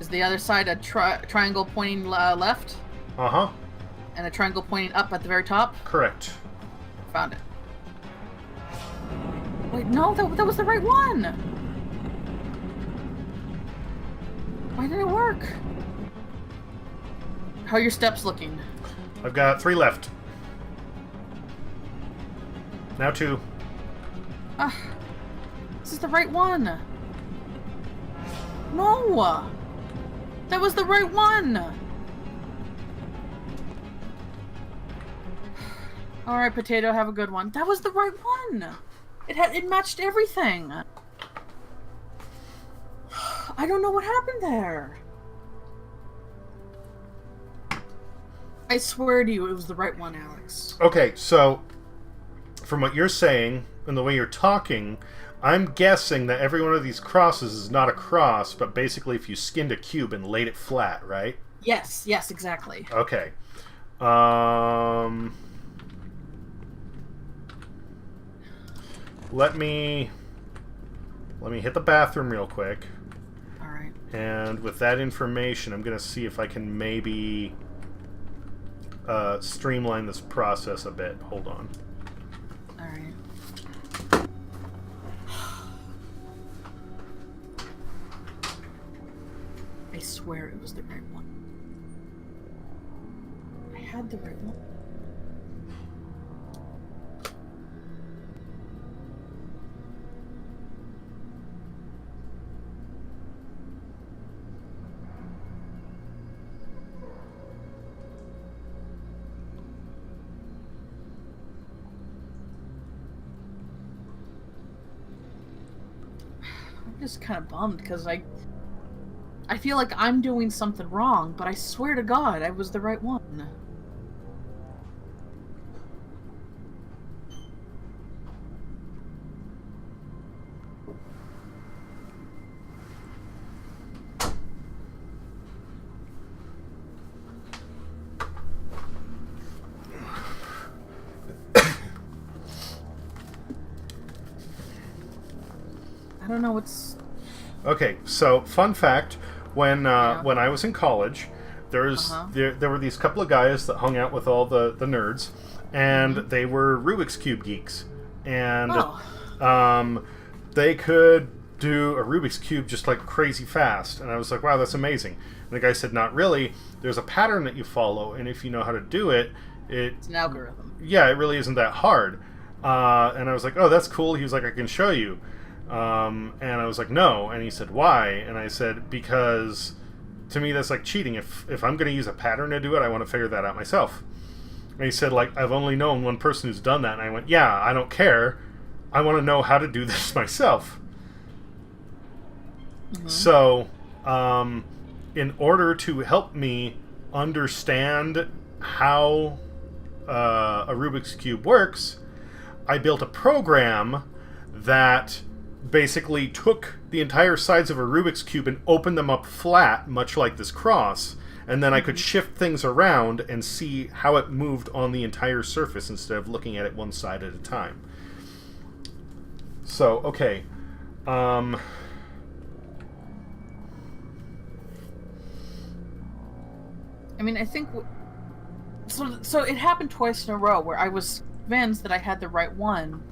Is the other side a triangle pointing left? Uh-huh. And a triangle pointing up at the very top? Correct. Found it. Wait, no, that was the right one! Why didn't it work? How are your steps looking? I've got 3 left. Now 2. This is the right one. No! That was the right one! Alright, Potato, have a good one. That was the right one! It matched everything! I don't know what happened there. I swear to you, it was the right one, Alex. Okay, so from what you're saying and the way you're talking, I'm guessing that every one of these crosses is not a cross, but basically if you skinned a cube and laid it flat, right? Yes, exactly. Okay. Let me hit the bathroom real quick. All right. And with that information, I'm going to see if I can maybe streamline this process a bit. Hold on. All right. I swear it was the right one. I had the right one. I'm just kind of bummed because I feel like I'm doing something wrong, but I swear to God, I was the right one. I don't know what's... Okay, so fun fact, when I was in college, there were these couple of guys that hung out with all the nerds, and they were Rubik's Cube geeks. And they could do a Rubik's Cube just like crazy fast. And I was like, wow, that's amazing. And the guy said, not really. There's a pattern that you follow, and if you know how to do it, it's an algorithm. Yeah, it really isn't that hard. And I was like, oh, that's cool. He was like, I can show you. And I was like, no. And he said, why? And I said, because to me that's like cheating. If I'm going to use a pattern to do it, I want to figure that out myself. And he said, like, I've only known one person who's done that. And I went, yeah, I don't care. I want to know how to do this myself. So, in order to help me understand how a Rubik's Cube works, I built a program that basically took the entire sides of a Rubik's Cube and opened them up flat, much like this cross, and then I could shift things around and see how it moved on the entire surface instead of looking at it one side at a time. So, okay. I mean, I think... So it happened twice in a row where I was convinced that I had the right one,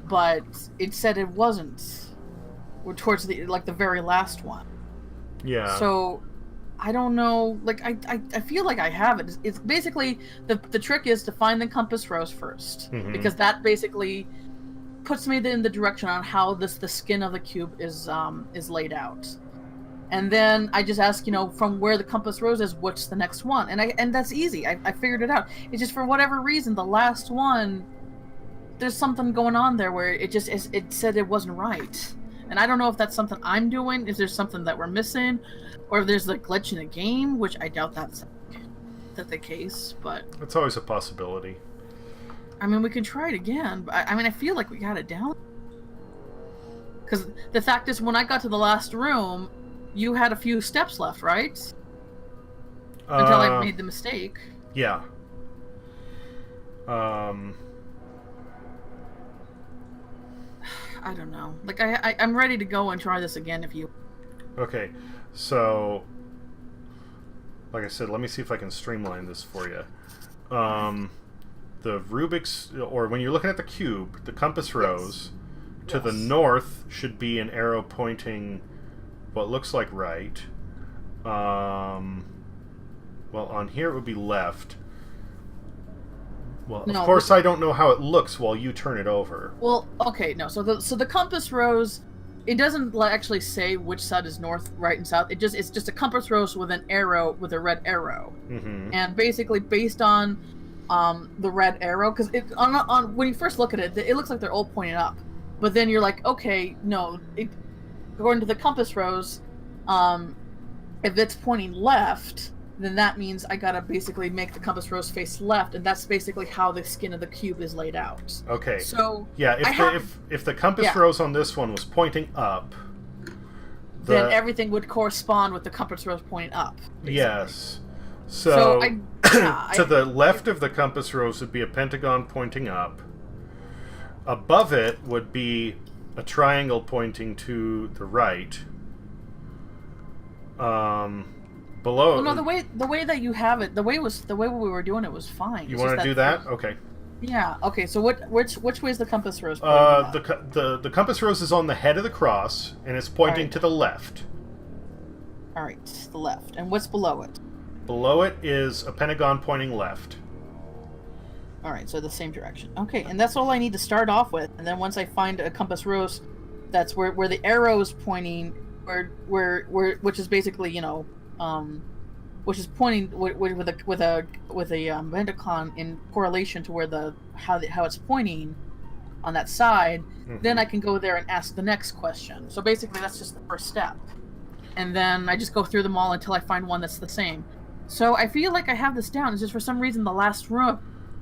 but it said it wasn't. Or towards the very last one. Yeah. So I don't know. Like I feel like I have it. It's basically the trick is to find the compass rose first, because that basically puts me in the direction on how the skin of the cube is laid out. And then I just ask, from where the compass rose is, what's the next one? And that's easy. I figured it out. It's just for whatever reason, the last one, there's something going on there where it said it wasn't right. And I don't know if that's something I'm doing, if there's something that we're missing, or if there's a glitch in the game, which I doubt that's the case, but... It's always a possibility. I mean, we could try it again, but I feel like we got it down. Because the fact is, when I got to the last room, you had a few steps left, right? Until I made the mistake. Yeah. I don't know. Like, I'm ready to go and try this again if you... Okay, so... like I said, let me see if I can streamline this for you. The Rubik's, or when you're looking at the cube, the compass rose to the north should be an arrow pointing what looks like right. Well, on here it would be left. Well, of course, I don't know how it looks while you turn it over. Well, okay, no. So the compass rose, it doesn't actually say which side is north, right, and south. It's just a compass rose with an arrow, with a red arrow. Mm-hmm. And basically, based on the red arrow, because when you first look at it, it looks like they're all pointing up. But then you're like, okay, no. According to the compass rose, if it's pointing left, then that means I gotta basically make the compass rose face left, and that's basically how the skin of the cube is laid out. Okay. So yeah, if the compass rose on this one was pointing up, then everything would correspond with the compass rose pointing up. Basically. Yes. So to the left of the compass rose would be a pentagon pointing up. Above it would be a triangle pointing to the right. Below. Well, no, the way that you have it, the way we were doing it was fine. You want to do that? Okay. Yeah. Okay. So which way is the compass rose? The compass rose is on the head of the cross, and it's pointing to the left. All right, the left. And what's below it? Below it is a pentagon pointing left. All right, so the same direction. Okay, and that's all I need to start off with. And then once I find a compass rose, that's where the arrow is pointing, which is basically, you know, which is pointing with a pentagon in correlation to where how it's pointing on that side. Mm-hmm. Then I can go there and ask the next question. So basically, that's just the first step, and then I just go through them all until I find one that's the same. So I feel like I have this down. It's just for some reason the last room,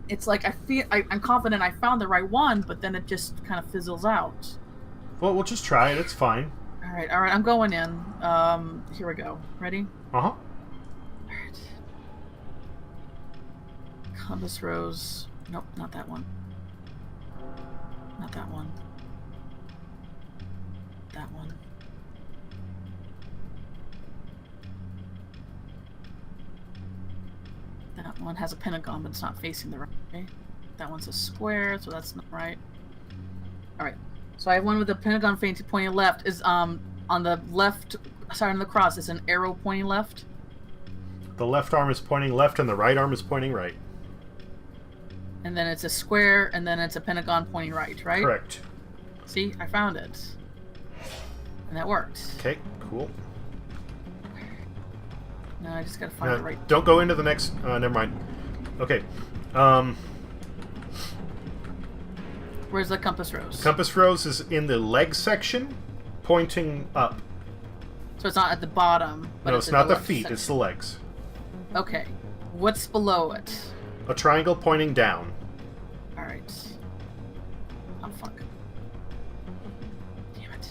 it's like I'm confident I found the right one, but then it just kind of fizzles out. Well, we'll just try it. It's fine. All right. I'm going in. Here we go. Ready? Uh-huh. All right. Compass rose. Nope, not that one. Not that one. That one. That one has a pentagon, but it's not facing the right way. That one's a square, so that's not right. Alright. So I have one with the pentagon pointing left. Is on the left side of the cross is an arrow pointing left. The left arm is pointing left and the right arm is pointing right. And then it's a square, and then it's a pentagon pointing right, right? Correct. See, I found it. And that worked. Okay, cool. Now I just gotta find the right... Don't go into the next... never mind. Okay. Where's the compass rose? Compass rose is in the leg section, pointing up. So it's not at the bottom, but no, it's not the feet, it's the legs. Okay. What's below it? A triangle pointing down. Alright. Oh, fuck. Damn it.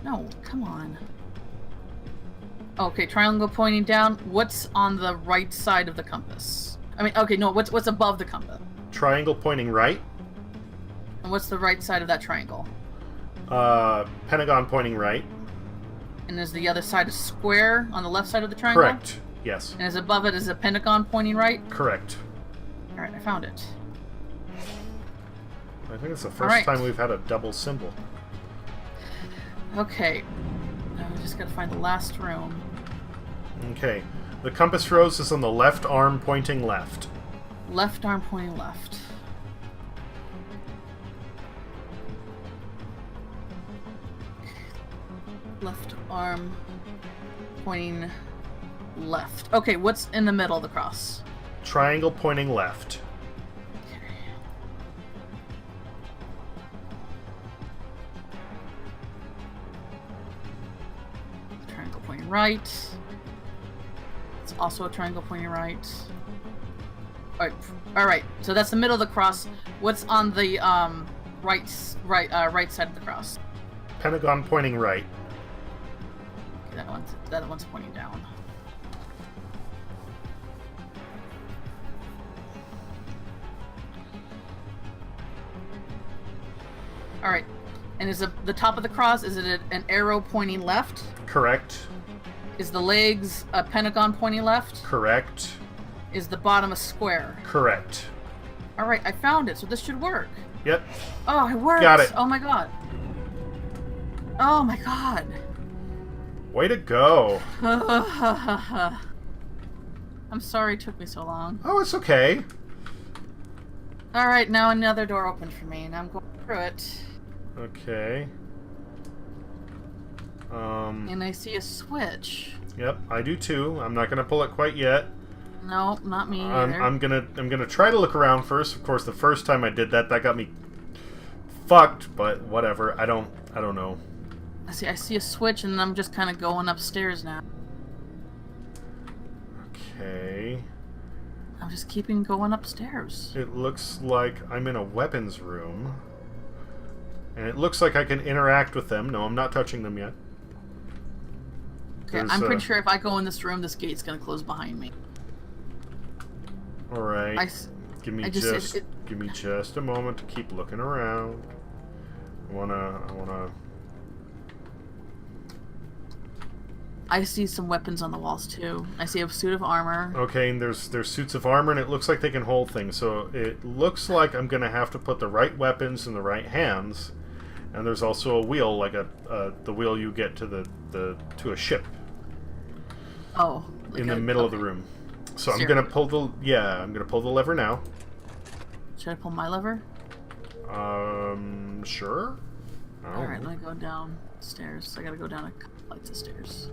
No, come on. Okay, triangle pointing down. What's on the right side of the compass? I mean, okay, no, what's above the compass? Triangle pointing right. And what's the right side of that triangle? Pentagon pointing right. And is the other side a square on the left side of the triangle? Correct. Yes. And is above it is a pentagon pointing right? Correct. Alright, I found it. I think it's the first time we've had a double symbol. Okay. Now we just gotta find the last room. Okay. The compass rose is on the left arm pointing left. Left arm pointing left. Left arm pointing left. Okay, what's in the middle of the cross? Triangle pointing left. Okay. Triangle pointing right. It's also a triangle pointing right. Alright, so that's the middle of the cross. What's on the right side of the cross? Pentagon pointing right. Okay, that one's pointing down. Alright. And is the top of the cross, is it an arrow pointing left? Correct. Is the legs a pentagon pointing left? Correct. Is the bottom a square? Correct. Alright, I found it, so this should work. Yep. Oh, it works! Got it. Oh my god. Oh my god. Way to go. I'm sorry it took me so long. Oh, it's okay. Alright, now another door opened for me, and I'm going through it. Okay. And I see a switch. Yep, I do too. I'm not gonna pull it quite yet. No, not me either. I'm gonna try to look around first. Of course, the first time I did that got me fucked. But whatever. I don't know. I see a switch, and I'm just kind of going upstairs now. Okay. I'm just keeping going upstairs. It looks like I'm in a weapons room. And it looks like I can interact with them. No, I'm not touching them yet. Okay, I'm pretty sure if I go in this room, this gate's gonna close behind me. Alright. Give me just a moment to keep looking around. I wanna... I see some weapons on the walls too. I see a suit of armor. Okay, and there's suits of armor, and it looks like they can hold things. So it looks like I'm gonna have to put the right weapons in the right hands. And there's also a wheel, like the wheel you get to to a ship. Oh. Like in the middle of the room. So I'm gonna pull the lever now. Should I pull my lever? Sure. All right, let me go downstairs. I gotta go down a couple flights of stairs.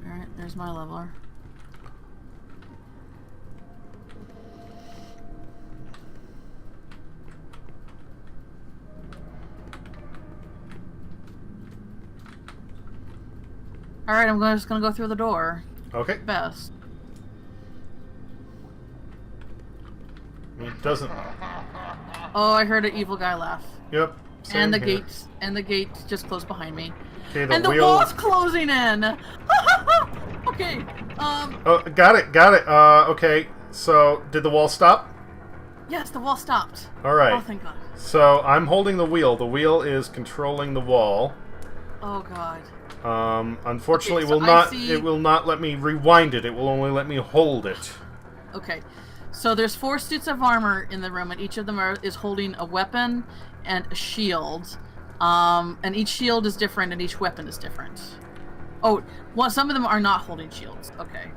Alright, there's my leveler. Alright, I'm just gonna go through the door. Okay. Best. It doesn't... Oh, I heard an evil guy laugh. Yep. And the gate just closed behind me. Okay, and the wall's closing in! Okay, Oh, got it. Okay, so, did the wall stop? Yes, the wall stopped. Alright. Oh, thank God. So, I'm holding the wheel. The wheel is controlling the wall. Oh, God. Unfortunately, okay, it will not let me rewind it. It will only let me hold it. Okay. So there's 4 suits of armor in the room, and each of them is holding a weapon and a shield. And each shield is different, and each weapon is different. Oh, well, some of them are not holding shields. Okay.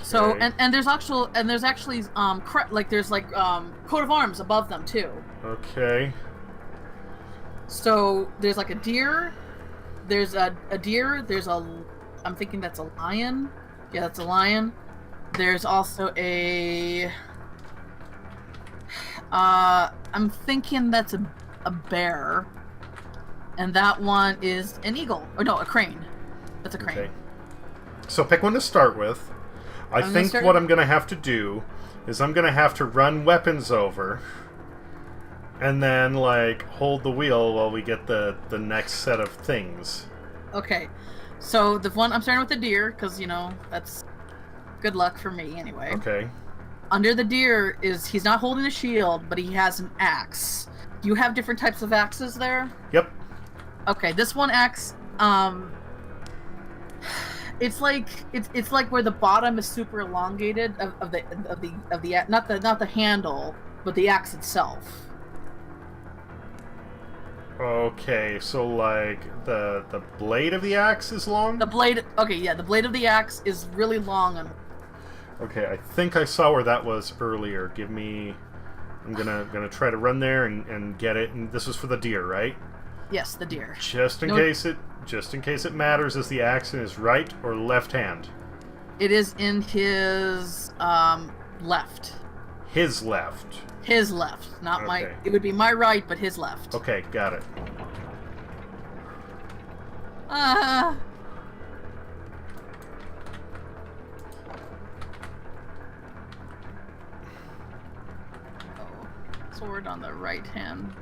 So and there's actually coat of arms above them too. Okay. So there's like a deer. There's a deer. There's a. I'm thinking that's a lion. Yeah, that's a lion. There's also a. I'm thinking that's a bear. And that one is an eagle. Or no, a crane. That's a crane. Okay. So pick one to start with. I think what I'm going to have to do is I'm going to have to run weapons over. And then, like, hold the wheel while we get the next set of things. Okay. So the one I'm starting with the deer, because, you know, that's good luck for me anyway. Okay. Under the deer he's not holding a shield, but he has an axe. Do you have different types of axes there? Yep. Okay, this one axe, it's like where the bottom is super elongated of the not the handle, but the axe itself. Okay, so like the blade of the axe is long? The blade, okay, yeah, the blade of the axe is really long and. Okay, I think I saw where that was earlier. Give me, I'm gonna try to run there and get it. And this is for the deer, right? Yes, the deer. Just in case it matters, is the axe in his right or left hand? It is in his left. His left. His left, not okay. my. It would be my right, but his left. Okay, got it. Oh, sword on the right hand.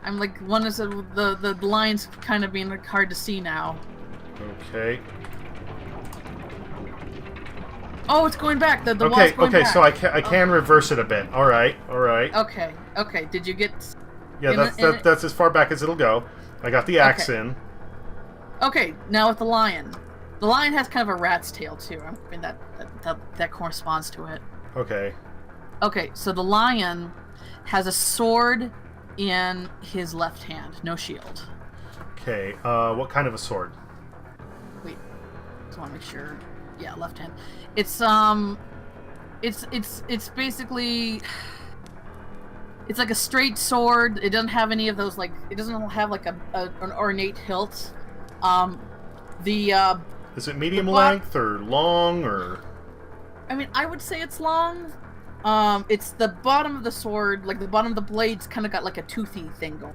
I'm like, one is the lines kind of being hard to see now. Okay. Oh, it's going back. The wall's going okay, back. so I can reverse it a bit. All right. Okay. Did you get? Yeah, that's as far back as it'll go. I got the axe in. Okay, now with the lion. The lion has kind of a rat's tail too. I mean that corresponds to it. Okay. Okay, so the lion has a sword in his left hand, no shield. Okay. What kind of a sword? Wait, just want to make sure. Yeah, left hand. It's basically. It's like a straight sword. It doesn't have any of those, like, it doesn't have like an ornate hilt. Is it medium length or long or? I mean, I would say it's long. It's the bottom of the sword, like the bottom of the blade's kind of got like a toothy thing going.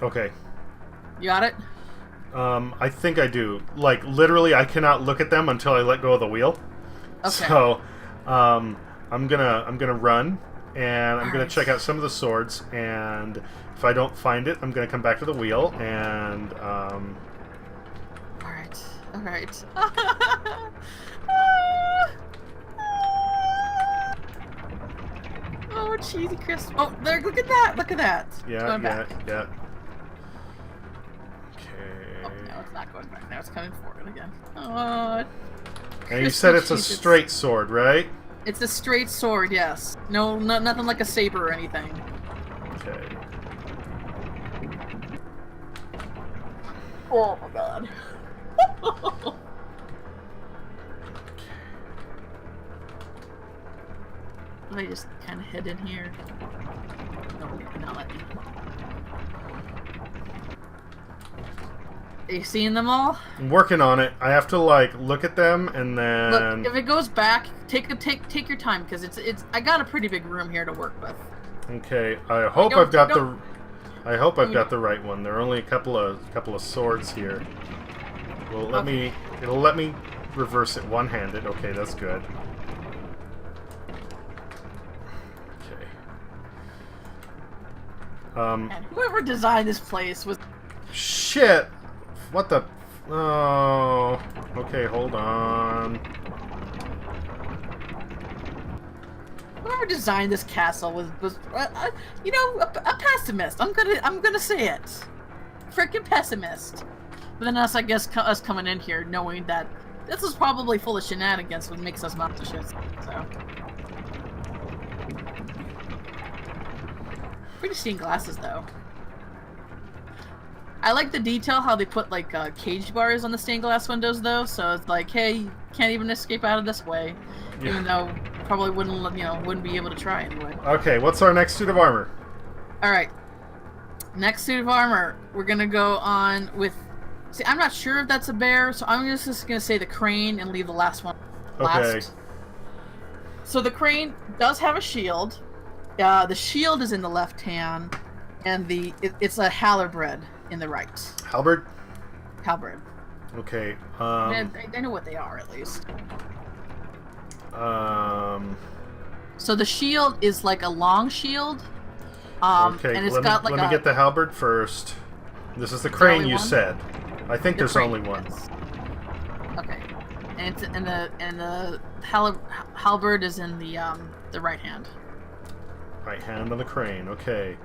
Okay. You got it? I think I do. Like, literally, I cannot look at them until I let go of the wheel. Okay. So, I'm gonna run. And I'm going to check out some of the swords, and if I don't find it, I'm going to come back to the wheel, and, Alright. Oh, cheesy crisp. Oh, there, look at that. Yeah. Okay. Oh, no, it's not going back. Now it's coming forward again. And you said it's a straight sword, right? It's a straight sword, yes. No, nothing like a saber or anything. Okay. Oh my god. Let me just kind of head in here. No, not let me. Are you seeing them all? I'm working on it. I have to like look at them and then. Look, if it goes back, take your time because it's. I got a pretty big room here to work with. Okay, I hope I've got the. I hope I've got the right one. There are only a couple of swords here. Well, let me. It'll let me reverse it one-handed. Okay, that's good. Okay. And whoever designed this place was. Shit. What the? Oh. Okay, hold on. Whoever designed this castle was you know, a pessimist. I'm gonna say it. Freaking pessimist. But then us, I guess, us coming in here knowing that this is probably full of shenanigans, what makes us not the shit. So. Pretty stained glasses, though. I like the detail how they put like cage bars on the stained glass windows, though. So it's like, hey, you can't even escape out of this way, even though probably wouldn't be able to try anyway. Okay, what's our next suit of armor? All right, next suit of armor, we're gonna go on with. See, I'm not sure if that's a bear, so I'm just gonna say the crane and leave the last one last. Okay. So the crane does have a shield. The shield is in the left hand, and it's a halberd in the right. Halberd? Halberd. Okay. I know what they are, at least. So the shield is like a long shield. Okay, and it's got like let me get the halberd first. This is the crane you said. I think there's only one. Yes. Okay. And the halberd is in the right hand. Right hand on the crane. Okay.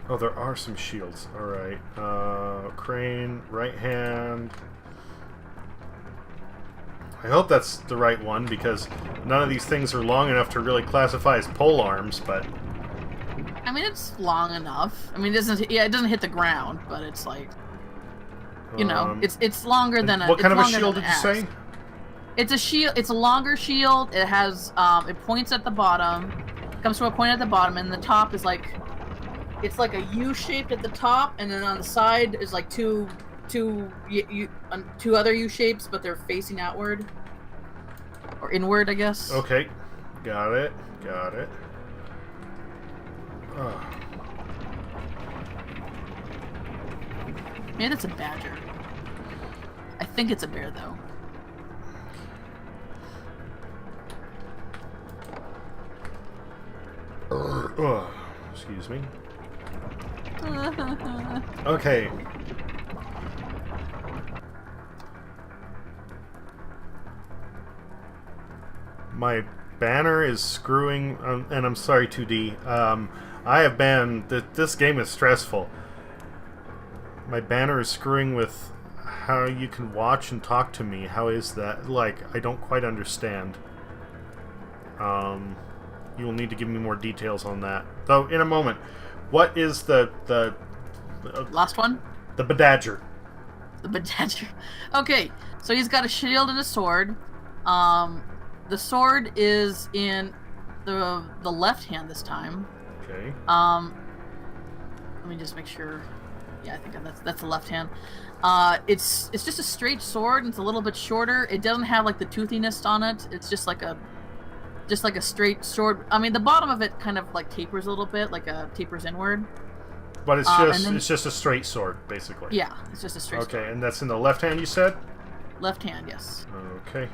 Oh, there are some shields. All right. Crane, right hand. I hope that's the right one because none of these things are long enough to really classify as pole arms, but. I mean, it's long enough. I mean, it doesn't hit the ground, but it's like, you know, it's longer than a. What kind of a shield did you say? It's a shield. It's a longer shield. It has it points at the bottom. Comes from a point at the bottom, and the top is like, it's like a U shaped at the top, and then on the side is like two other U shapes, but they're facing outward or inward, I guess. Okay, got it. Maybe that's a badger. I think it's a bear, though. Excuse me. Okay. my banner is screwing, and I'm sorry, 2D. I have been... This game is stressful. My banner is screwing with how you can watch and talk to me. How is that? Like, I don't quite understand. You will need to give me more details on that. Though, in a moment. What is the Last one? The Bedadger. The Bedadger. Okay, so he's got a shield and a sword. The sword is in the left hand this time. Okay. Let me just make sure. Yeah, I think that's the left hand. It's just a straight sword, and it's a little bit shorter. It doesn't have like the toothiness on it. It's just like a straight sword. I mean, the bottom of it kind of like tapers a little bit, like tapers inward. But it's just a straight sword, basically. Yeah, it's just a straight sword. Okay, and that's in the left hand, you said? Left hand, yes. Okay.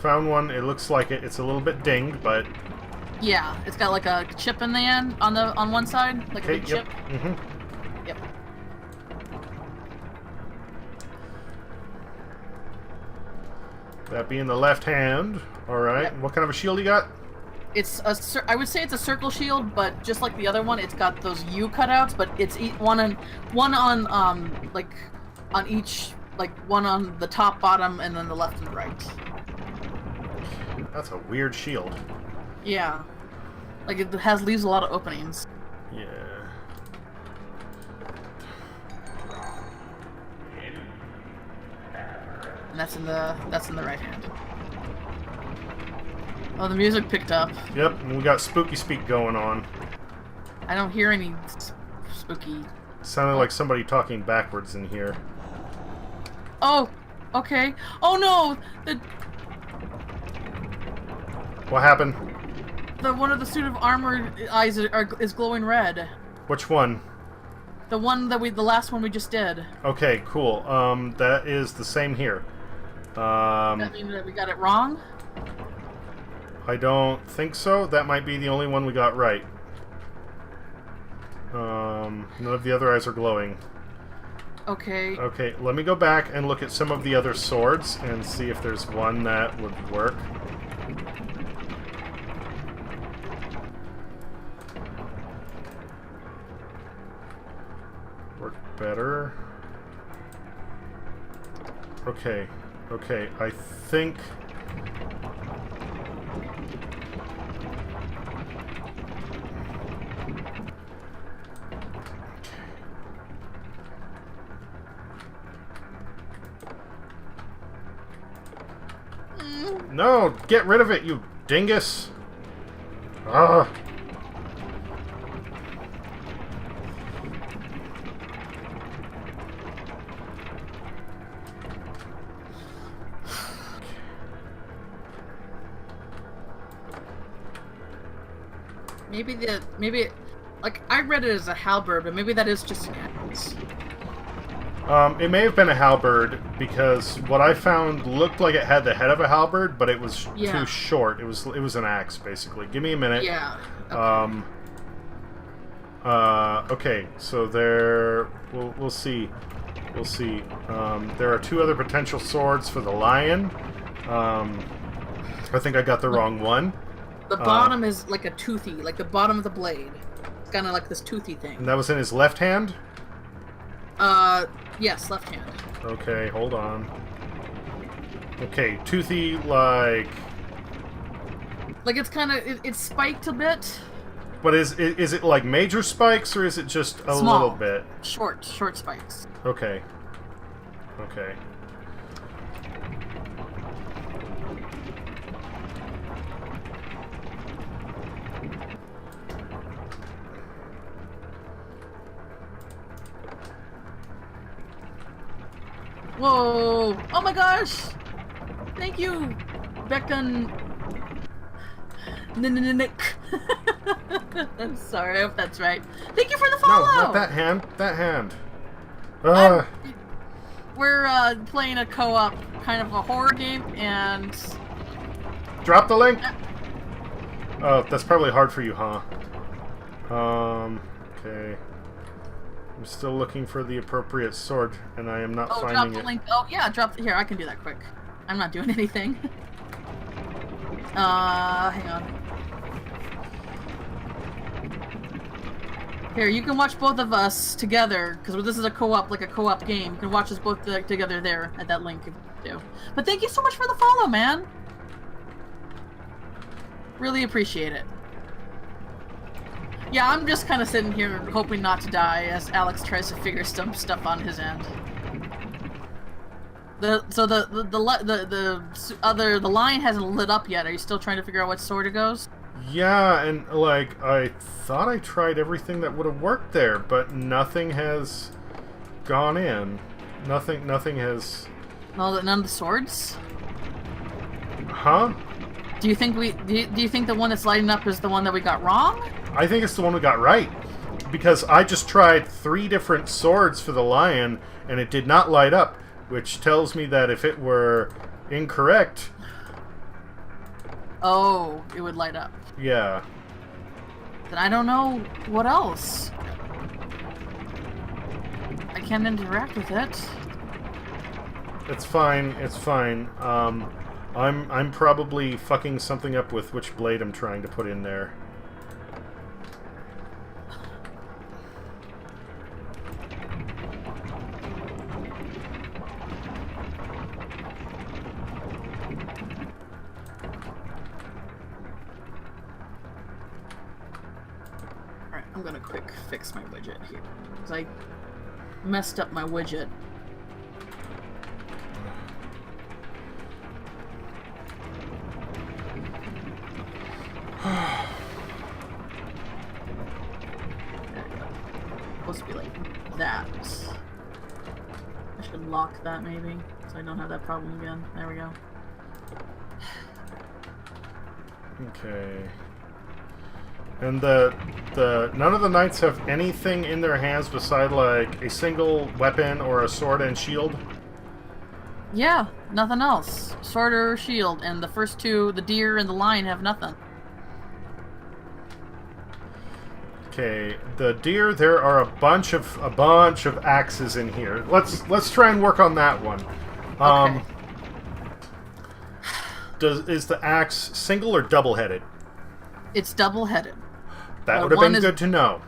Found one. It looks like it's a little bit dinged, but... Yeah, it's got like a chip in the end, on one side, like a big chip. Mm-hmm. Yep. That being the left hand. Alright, Yep. What kind of a shield you got? It's I would say it's a circle shield, but just like the other one, it's got those U cutouts, but it's one on like on each, like one on the top, bottom, and then the left and right. That's a weird shield. Yeah, like it leaves a lot of openings. Yeah. And that's in the right hand. Oh, the music picked up. Yep, and we got spooky speak going on. I don't hear any spooky. Sounded like somebody talking backwards in here. Oh, okay. Oh no, What happened? one of the suit of armor eyes is glowing red. Which one? The last one we just did. Okay, cool. That is the same here. That mean that we got it wrong? I don't think so. That might be the only one we got right. None of the other eyes are glowing. Okay. Okay, let me go back and look at some of the other swords and see if there's one that would work. Work better. Okay, I think... No! Get rid of it, you dingus! Ugh! Maybe like I read it as a halberd, but maybe that is just an axe. It may have been a halberd, because what I found looked like it had the head of a halberd, but it was too short. It was an axe, basically. Give me a minute. Yeah. Okay. Okay, so there... We'll see. We'll see. There are two other potential swords for the lion. I think I got the wrong one. The bottom is like a toothy, like the bottom of the blade. It's kind of like this toothy thing. And that was in his left hand? Yes, left hand. Okay, hold on. Okay, toothy, like... Like it's kind of, it's spiked a bit. But is it like major spikes, or is it just a Small. little bit? Short spikes. Okay. Okay. Whoa! Oh my gosh! Thank you, Becton. Nick. I'm sorry, I hope that's right. Thank you for the follow! No, not that hand. That hand. We're playing a co-op kind of a horror game, and... Drop the link! Oh, that's probably hard for you, huh? Okay. I'm still looking for the appropriate sword, and I am not drop finding the it. link. Oh, yeah, here, I can do that quick. I'm not doing anything. Hang on. Here, you can watch both of us together, because this is a co-op game. You can watch us both together there at that link if you do. But thank you so much for the follow, man. Really appreciate it. Yeah, I'm just kind of sitting here hoping not to die as Alex tries to figure some stuff on his end. The line hasn't lit up yet. Are you still trying to figure out what sword it goes? Yeah, and like I thought I tried everything that would have worked there, but nothing has gone in. Nothing has. No, none of the swords. Huh? Do you think do you think the one that's lighting up is the one that we got wrong? I think it's the one we got right, because I just tried 3 different swords for the lion, and it did not light up, which tells me that if it were incorrect. Oh, it would light up. Yeah. Then I don't know what else. I can't interact with it. It's fine. It's fine. I'm probably fucking something up with which blade I'm trying to put in there. I'm gonna quick fix my widget here, because I messed up my widget. Supposed to be like that. I should lock that maybe, so I don't have that problem again. There we go. Okay. And none of the knights have anything in their hands beside like a single weapon or a sword and shield? Yeah, nothing else. Sword or shield, and the first 2, the deer and the lion, have nothing. Okay, the deer, there are a bunch of axes in here. Let's try and work on that one. Okay. Is the axe single or double-headed? It's double-headed. That would have been good to know.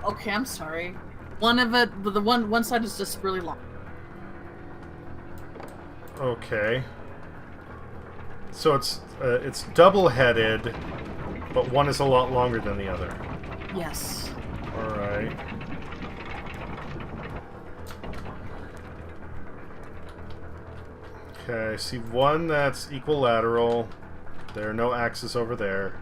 Okay, I'm sorry. One of it, the one side is just really long. Okay. So it's double-headed, but one is a lot longer than the other. Yes. All right. Okay, I see one that's equilateral. There are no axes over there.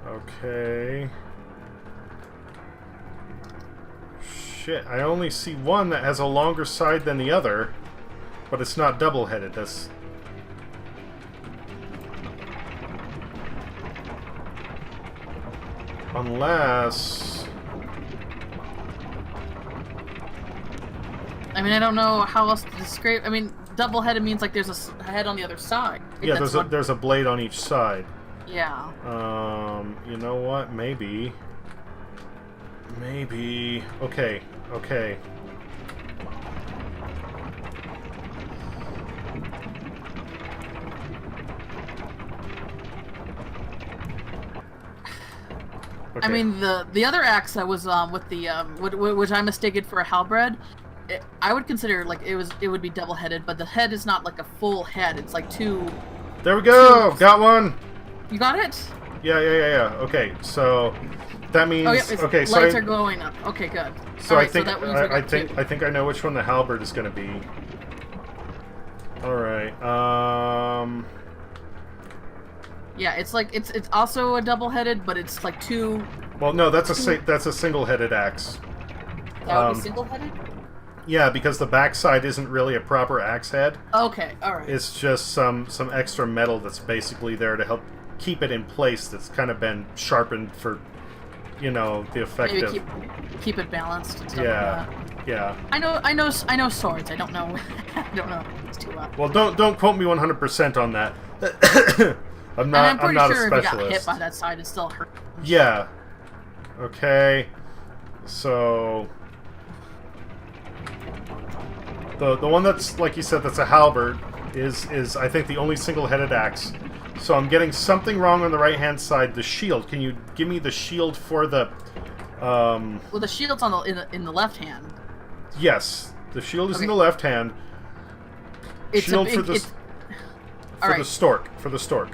Okay. Shit, I only see one that has a longer side than the other, but it's not double-headed. That's... Unless... I mean, I don't know how else to describe... I mean, double-headed means like there's a head on the other side. Yeah, there's a blade on each side. Yeah. You know what? Maybe. Okay. Okay. I mean, the other axe that was with the which I mistaken for a halberd, I would consider like it would be double-headed, but the head is not like a full head. It's like 2. There we go. Got one. You got it? Yeah. Okay, so that means okay. So lights are glowing up. Okay, good. So right, I think so that means we got 2. I think I know which one the halberd is going to be. All right. Yeah, it's like it's also a double-headed, but it's like 2. Well, no, that's a single-headed axe. That would be single-headed? Yeah, because the backside isn't really a proper axe head. Okay, all right. It's just some extra metal that's basically there to help keep it in place. That's kind of been sharpened for, you know, the effect Maybe of keep it balanced and stuff yeah. like that. Yeah. I know swords. I don't know. I don't know. It's too well. Well, don't quote me 100% on that. I'm And I'm pretty not sure a if you specialist. got hit by that side, it still hurt. Yeah. Okay. So the one that's, like you said, that's a halberd is I think the only single-headed axe. So I'm getting something wrong on the right-hand side. The shield. Can you give me the shield for the? Well, the shield's on in the left hand. Yes, the shield is in Okay. the left hand. It's Shield a big, for the it's, for right. the stork. For the stork.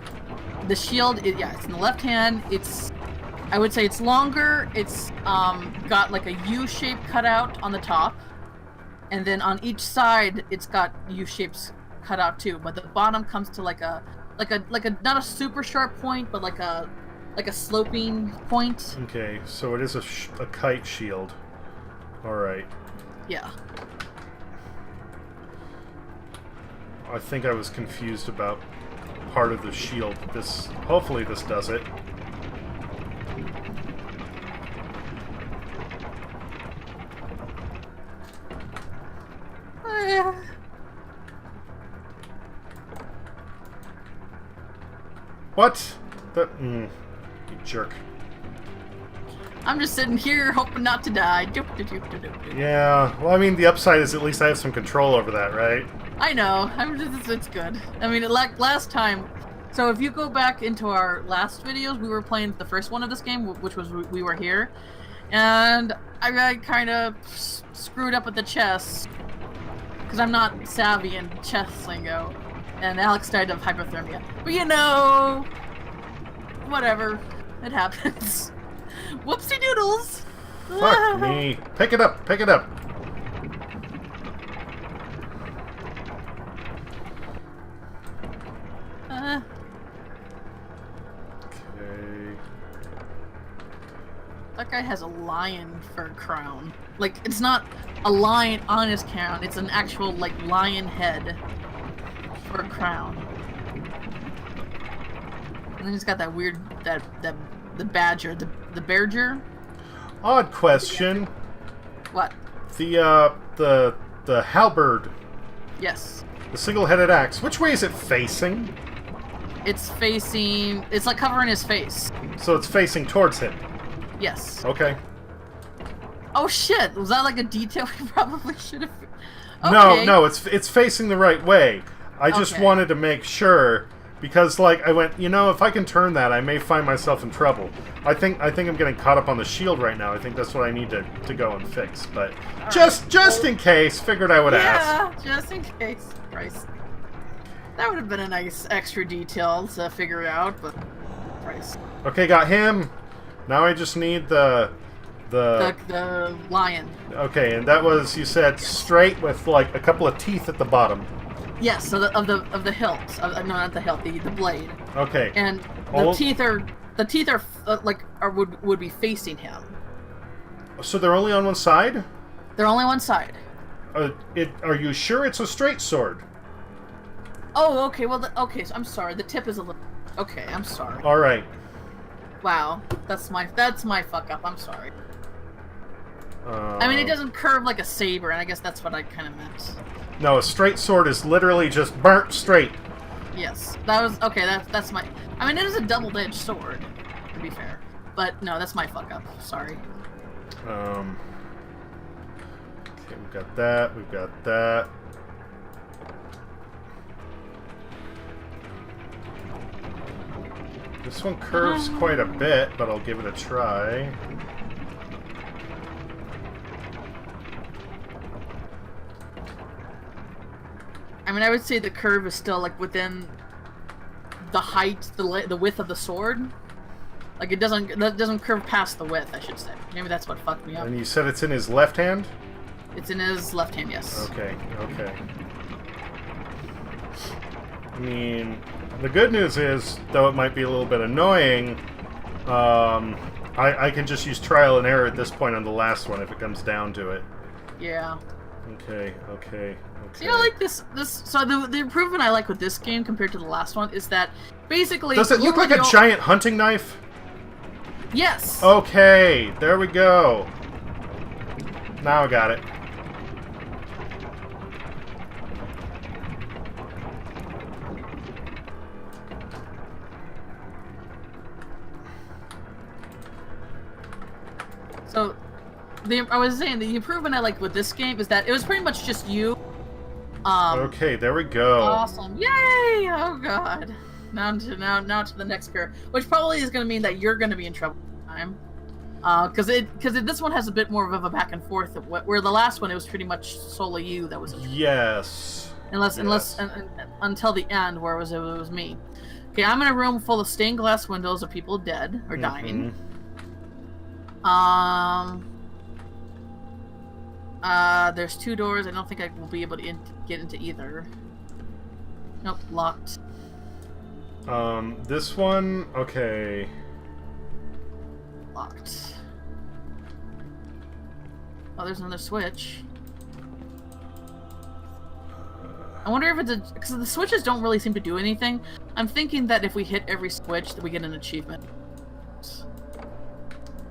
The shield, yeah, it's in the left hand. It's, I would say it's longer. It's got like a U shape cut out on the top, and then on each side it's got U shapes cut out too. But the bottom comes to like a not a super sharp point, but like a sloping point. Okay, so it is a kite shield. All right. Yeah. I think I was confused about part of the shield. Hopefully this does it. What? You jerk. I'm just sitting here hoping not to die. Yeah, well, I mean, the upside is at least I have some control over that, right? I know. It's good. I mean, like last time. So if you go back into our last videos, we were playing the first one of this game, which was We Were Here, and I kind of screwed up with the chess because I'm not savvy in chess lingo, and Alex died of hypothermia. But you know, whatever, it happens. Whoopsie doodles. Fuck me. Pick it up. Pick it up. Okay. That guy has a lion for a crown. Like, it's not a lion on his crown, it's an actual, like, lion head for a crown. And then he's got that weird, the badger, the badger? Odd question. What? The halberd, Yes. the single-headed axe. Which way is it facing? It's facing, it's like covering his face. So it's facing towards him. Yes. Okay. Oh shit, was that like a detail we probably should have... No, it's facing the right way. I just Okay. wanted to make sure, because like I went, you know, if I can turn that, I may find myself in trouble. I think I'm getting caught up on the shield right now. I think that's what I need to go and fix. But just in case, figured I would ask. Yeah, just in case. Christ. That would have been a nice extra detail to figure out, but Christ. Okay, got him. Now I just need the lion. Okay, and that was, you said, straight with like a couple of teeth at the bottom. Yes, so of the hilt. No, not the hilt. The blade. Okay. And All- the teeth are would be facing him. So they're only on one side? They're only one side. Are you sure it's a straight sword? Oh, okay. Well, okay. So I'm sorry. The tip is a little. Okay, I'm sorry. All right. Wow, that's my fuck up. I'm sorry. I mean, it doesn't curve like a saber, and I guess that's what I kind of meant. No, a straight sword is literally just burnt straight. Yes, that was okay. That's my. I mean, it is a double-edged sword, to be fair. But no, that's my fuck up. Sorry. Okay, we've got that. We've got that. This one curves quite a bit, but I'll give it a try. I mean, I would say the curve is still like within the height, the width of the sword. Like it doesn't curve past the width, I should say. Maybe that's what fucked me up. And you said it's in his left hand? It's in his left hand, yes. Okay, okay. I mean, the good news is, though it might be a little bit annoying, I can just use trial and error at this point on the last one if it comes down to it. Yeah. Okay, okay, okay. So, you know, like this. So the improvement I like with this game compared to the last one is that basically. Does it look like a giant hunting knife? Yes. Okay, there we go. Now I got it. So, I was saying the improvement I like with this game is that it was pretty much just you. Okay, there we go. Awesome! Yay! Oh god. Now to the next pair, which probably is going to mean that you're going to be in trouble this time. Because this one has a bit more of a back and forth, where the last one it was pretty much solely you that was. Yes. Until the end, where it was me. Okay, I'm in a room full of stained glass windows of people dead or dying. There's 2 doors. I don't think I will be able to get into either. Nope, locked. This one, okay. Locked. Oh, there's another switch. I wonder if it's because the switches don't really seem to do anything. I'm thinking that if we hit every switch, that we get an achievement.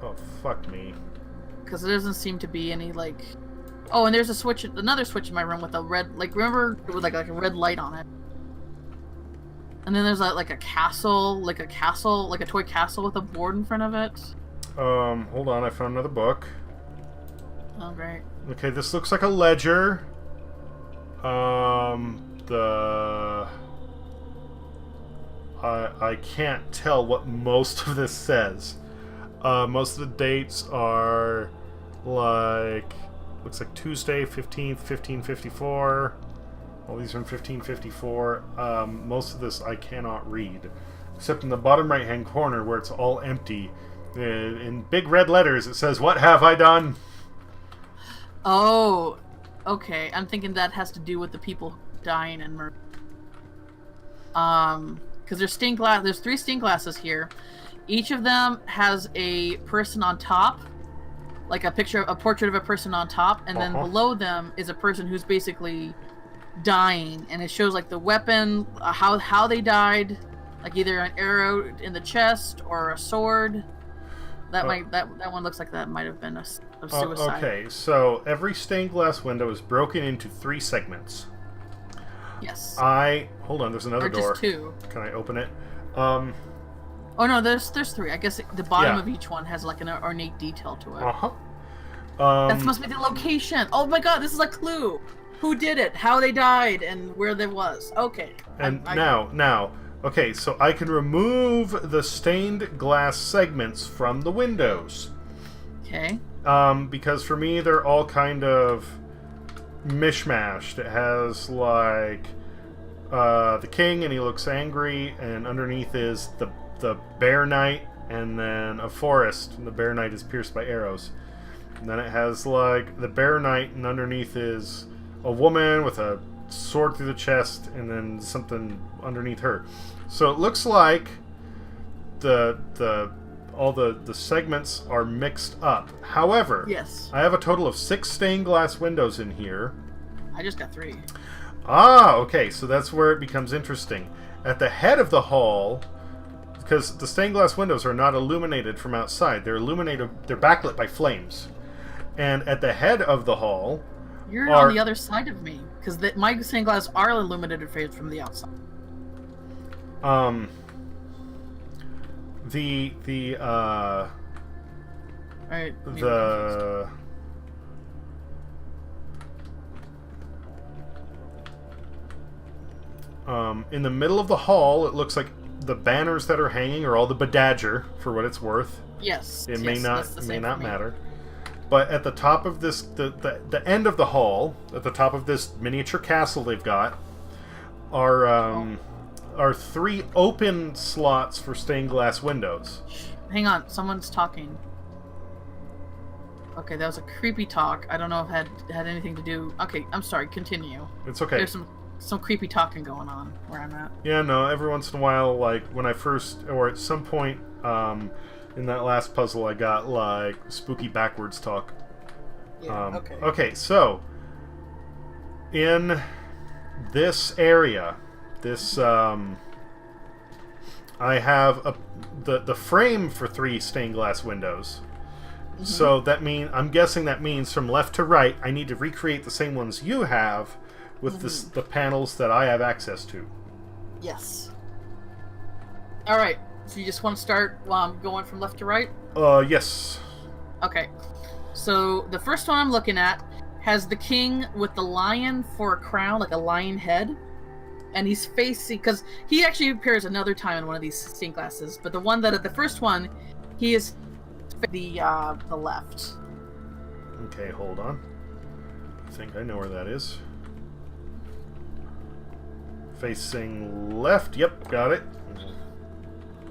Oh, fuck me. Because there doesn't seem to be any, like... Oh, and there's another switch in my room with a red, like, remember? With, like a red light on it. And then there's, like a castle, like a toy castle with a board in front of it. Hold on, I found another book. Oh, great. Okay, this looks like a ledger. I can't tell what most of this says. Most of the dates are like, looks like Tuesday, 15th, 1554. All these are in 1554. Most of this I cannot read, except in the bottom right hand corner where it's all empty. In big red letters it says, "What have I done?" Oh, okay. I'm thinking that has to do with the people dying and murder. Because there's stained glass. There's 3 stained glasses here. Each of them has a person on top, like a portrait of a person on top, and then below them is a person who's basically dying, and it shows like the weapon, how they died, like either an arrow in the chest or a sword. That one looks like that might have been a suicide. Okay, so every stained glass window is broken into 3 segments. Yes. Hold on. There's another door. Just 2. Can I open it? Oh no, there's 3. I guess the bottom of each one has like an ornate detail to it. That must be the location. Oh my god, this is a clue. Who did it? How they died? And where they was. Okay. And now. Okay, so I can remove the stained glass segments from the windows. Okay. Because for me, they're all kind of mishmashed. It has, like, the king, and he looks angry, and underneath is the bear knight, and then a forest, and the bear knight is pierced by arrows. And then it has, like, the bear knight, and underneath is a woman with a sword through the chest, and then something underneath her. So it looks like all the segments are mixed up. However, yes, I have a total of 6 stained glass windows in here. I just got 3. Ah, okay, so that's where it becomes interesting. At the head of the hall, because the stained glass windows are not illuminated from outside, they're backlit by flames. And at the head of the hall, you're on the other side of me, because my stained glass are illuminated from the outside. In the middle of the hall, it looks like the banners that are hanging are all the Bedadger, for what it's worth. Yes. It may not matter. But at the top of this, the end of the hall, at the top of this miniature castle they've got, are 3 open slots for stained glass windows. Hang on, someone's talking. Okay, that was a creepy talk. I don't know if it had anything to do... Okay, I'm sorry, continue. It's okay. There's some creepy talking going on where I'm at. Yeah, no, every once in a while, like, when I first... Or at some point, in that last puzzle, I got, like, spooky backwards talk. Yeah, okay. Okay, so... In this area... I have the frame for 3 stained glass windows. Mm-hmm. So I'm guessing that means from left to right, I need to recreate the same ones you have with the panels that I have access to. Yes. All right. So you just want to start going from left to right? Yes. Okay. So the first one I'm looking at has the king with the lion for a crown, like a lion head. And he's facing, because he actually appears another time in one of these stained glasses, but the first one, he is the left. Okay, hold on. I think I know where that is. Facing left. Yep, got it.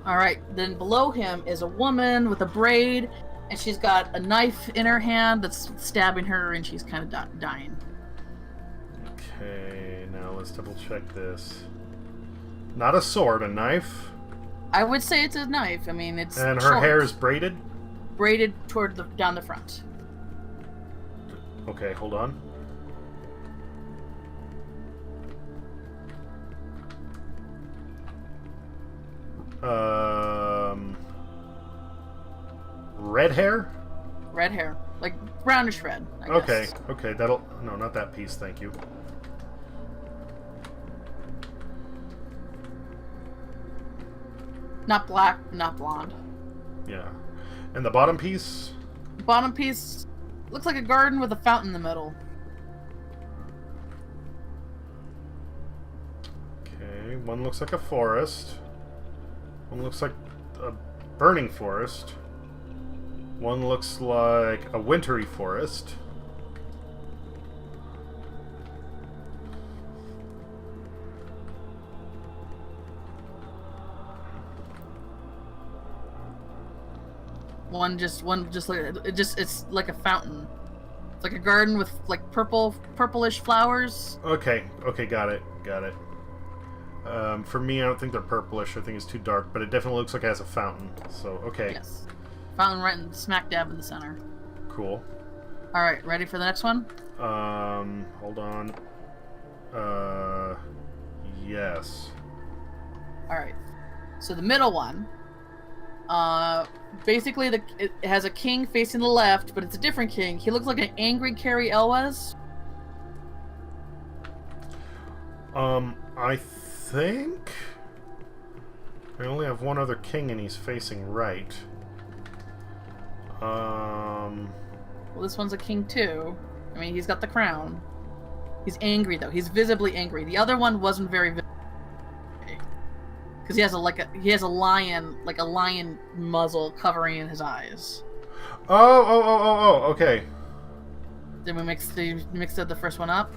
All right. Then below him is a woman with a braid, and she's got a knife in her hand that's stabbing her, and she's kind of dying. Okay, now let's double check this. Not a sword, a knife. I would say it's a knife. I mean, it's and her short. hair is braided. Braided down the front. Okay, hold on. Red hair? Red hair. Like brownish red, I okay, guess. Okay, that'll... No, not that piece, thank you. Not black, not blonde. Yeah. And the bottom piece? Bottom piece looks like a garden with a fountain in the middle. Okay, one looks like a forest. One looks like a burning forest. One looks like a wintry forest. One just like it's like a fountain. It's like a garden with like purplish flowers. Okay, got it. For me, I don't think they're purplish. I think it's too dark, but it definitely looks like it has a fountain. So, okay. Yes. Fountain right in smack dab in the center. Cool. All right, ready for the next one? Hold on. Yes. All right. So the middle one, basically it has a king facing the left, but it's a different king. He looks like an angry Carrie Elwes. I think I only have one other king, and he's facing right. Well, this one's a king too. I mean, he's got the crown. He's angry though. He's visibly angry. The other one wasn't very visible because he has a lion muzzle covering his eyes. Oh, okay. Then we mixed the first one up.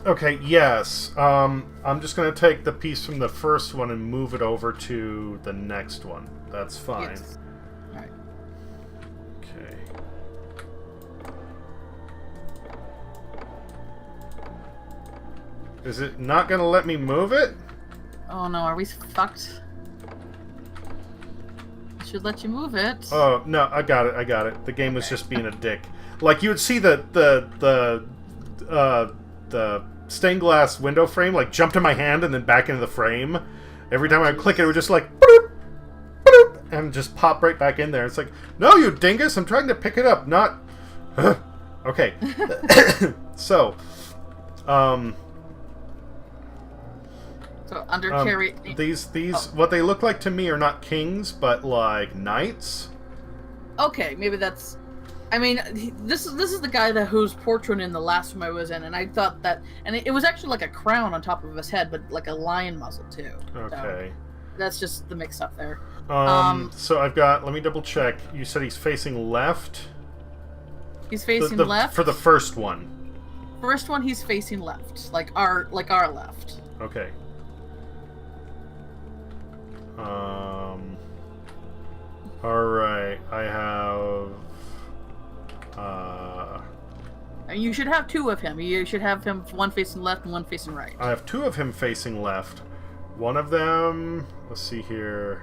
Okay, yes. I'm just gonna take the piece from the first one and move it over to the next one. That's fine. Yes. All right. Okay. Is it not gonna let me move it? Oh no, are we fucked? It should let you move it. Oh no, I got it. The game was just being a dick. Like you would see the stained glass window frame like jump to my hand and then back into the frame. Every time I click it, it would just like boop, boop, and just pop right back in there. It's like, no, you dingus! I'm trying to pick it up, not. Okay. So, So under carry these what they look like to me are not kings, but like knights. Okay, maybe that's. I mean, this is the guy whose portrait in the last one I was in, and I thought that, and it was actually like a crown on top of his head, but like a lion muzzle too. Okay. So that's just the mix-up there. So I've got. Let me double check. You said he's facing left. He's facing left for the first one. First one, he's facing left, like our left. Okay. All right. I have. You should have two of him. You should have him one facing left and one facing right. I have two of him facing left. One of them... Let's see here.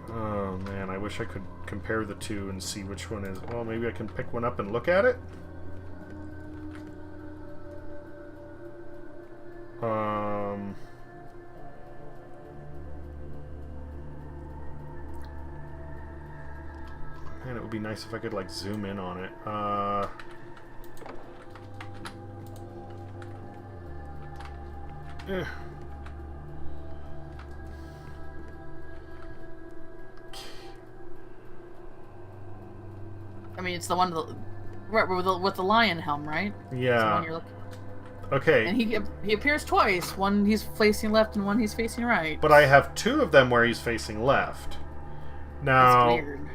Oh, man. I wish I could compare the two and see which one is... Well, maybe I can pick one up and look at it? Man, it would be nice if I could, like, zoom in on it. Eh. mean, it's the one with the lion helm, right? Yeah. It's the one you're looking. Okay. And he appears twice. One he's facing left, and one he's facing right. But I have 2 of them where he's facing left. Now, that's weird.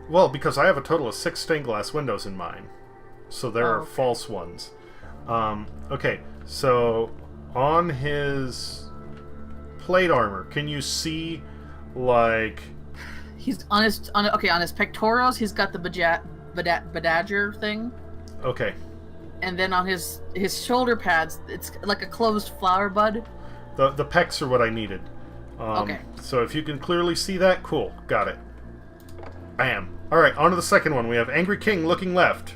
Well, because I have a total of 6 stained glass windows in mine, so there are okay. false ones. Okay, so on his plate armor, can you see like? He's on his pectorals. He's got the badger thing. Okay. And then on his shoulder pads, it's like a closed flower bud. The pecs are what I needed. Okay. So if you can clearly see that, cool. Got it. Bam. Alright, on to the second one. We have Angry King looking left.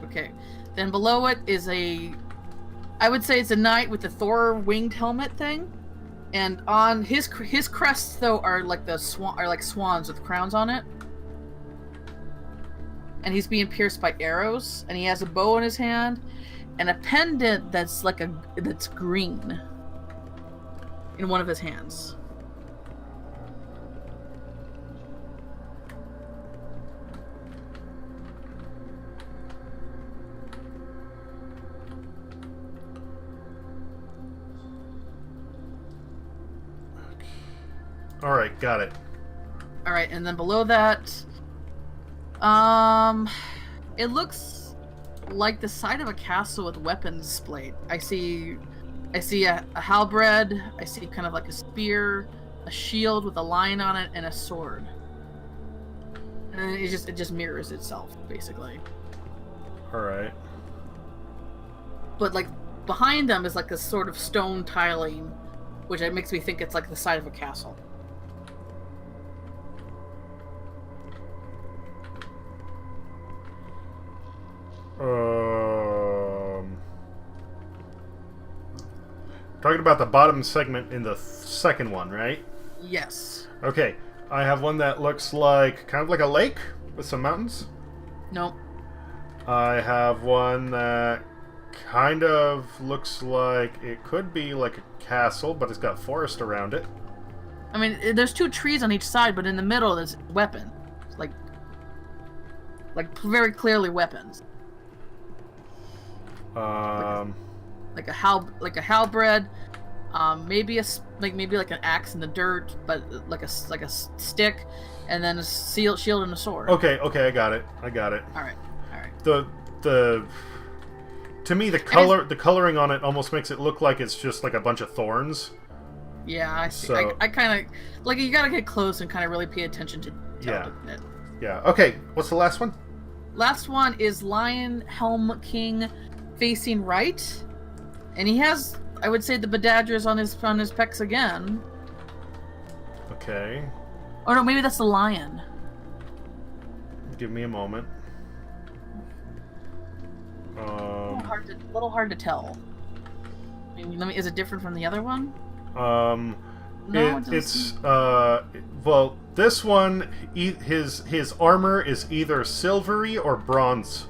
Okay. Then below it is I would say it's a knight with the Thor winged helmet thing. And on his crests though are like swans with crowns on it. And he's being pierced by arrows, and he has a bow in his hand, and a pendant that's that's green in one of his hands. All right, got it. All right, and then below that, it looks like the side of a castle with weapons displayed. I see a halberd. I see kind of like a spear, a shield with a lion on it, and a sword. And it just mirrors itself, basically. All right. But like behind them is like a sort of stone tiling, which makes me think it's like the side of a castle. Talking about the bottom segment in the second one, right? Yes. Okay, I have one that looks like kind of like a lake with some mountains. Nope. I have one that kind of looks like it could be like a castle, but it's got forest around it. I mean, there's 2 trees on each side, but in the middle there's weapon, like very clearly weapons. Like a halberd, maybe like an axe in the dirt, but like a stick, and then a shield and a sword. Okay, I got it. All right. To me, the coloring on it almost makes it look like it's just like a bunch of thorns. Yeah, I see. So, I kind of like you gotta get close and kind of really pay attention to it. Yeah. Okay, what's the last one? Last one is Lion Helm King facing right, and he has, I would say, the badgers on his pecs again. Okay. Oh no, maybe that's the lion. Give me a moment. A little hard to tell. I mean, is it different from the other one? No, it's well, this one, his armor is either silvery or bronze.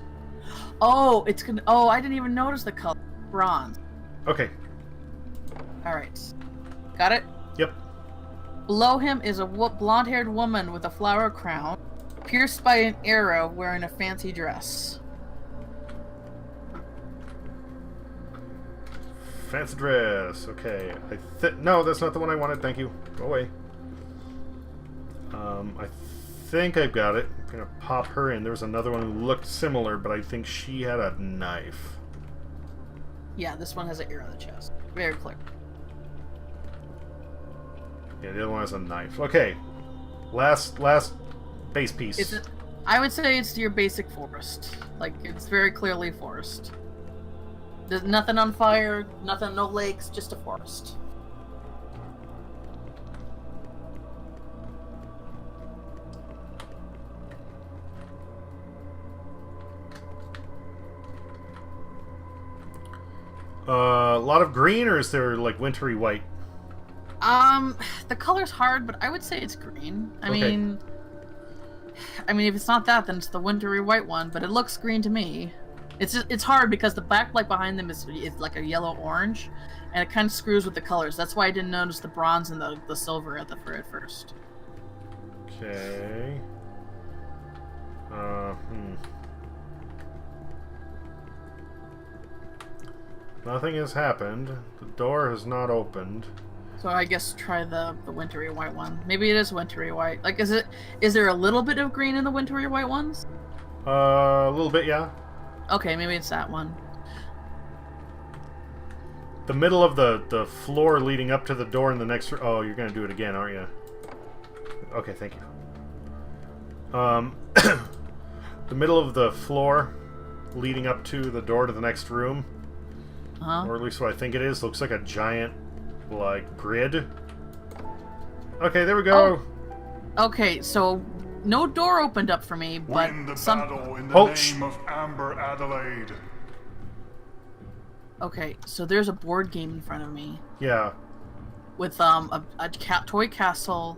Oh, I didn't even notice the color. Bronze. Okay. All right. Got it? Yep. Below him is a blonde-haired woman with a flower crown, pierced by an arrow, wearing a fancy dress. Fancy dress. Okay. No, that's not the one I wanted. Thank you. Go away. I think I've got it. I'm gonna pop her in. There was another one who looked similar, but I think she had a knife. Yeah, this one has an arrow in the chest. Very clear. Yeah, the other one has a knife. Okay. Last base piece. I would say it's your basic forest. Like, it's very clearly forest. There's nothing on fire, no lakes, just a forest. A lot of green, or is there like wintry white? The color's hard, but I would say it's green. I Okay. mean, if it's not that, then it's the wintry white one. But it looks green to me. It's hard because the backlight behind them is like a yellow-orange, and it kind of screws with the colors. That's why I didn't notice the bronze and the silver at first. Okay. Nothing has happened. The door has not opened. So I guess try the wintry white one. Maybe it is wintry white. Like, is there a little bit of green in the wintry white ones? A little bit, yeah. Okay, maybe it's that one. The middle of the floor leading up to the door in the next... Oh, you're going to do it again, aren't you? Okay, thank you. The middle of the floor leading up to the door to the next room, or at least what I think it is, looks like a giant, like, grid. Okay, there we go. Oh. Okay, so no door opened up for me, but Win the some... battle in the Halt. name of Amber Adelaide. Okay, so there's a board game in front of me Yeah. with a toy castle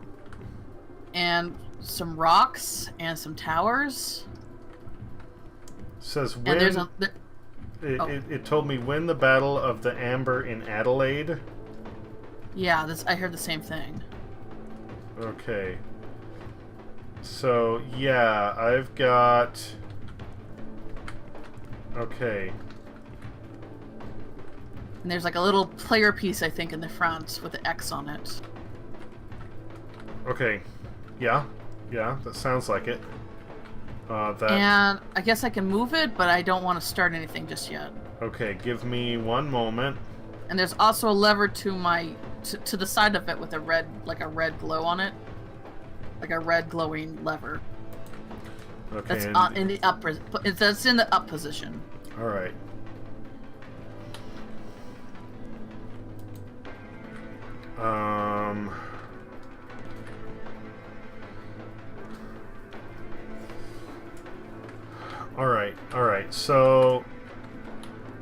and some rocks and some towers. Says And win... there's It told me win the battle of the Amber in Adelaide. Yeah, I heard the same thing. Okay. So, yeah, I've got... Okay. And there's like a little player piece, I think, in the front with the X on it. Okay. Yeah. Yeah, that sounds like it. And I guess I can move it, but I don't want to start anything just yet. Okay, give me one moment. And there's also a lever to my to the side of it with a red glow on it, like a red glowing lever. Okay. That's in the up. That's in the up position. All right. All right. So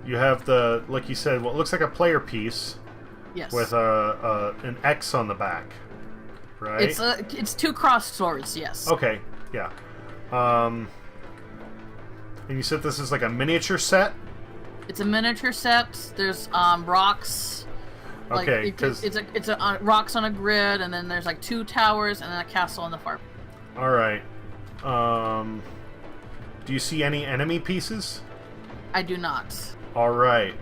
you have the, like you said, what looks like a player piece. Yes. With an X on the back, right? It's two crossed swords. Yes. Okay. Yeah. And you said this is like a miniature set? It's a miniature set. There's rocks. Like, Okay, it's a rocks on a grid, and then there's like two towers, and then a castle on the far. All right. Do you see any enemy pieces? I do not. All right.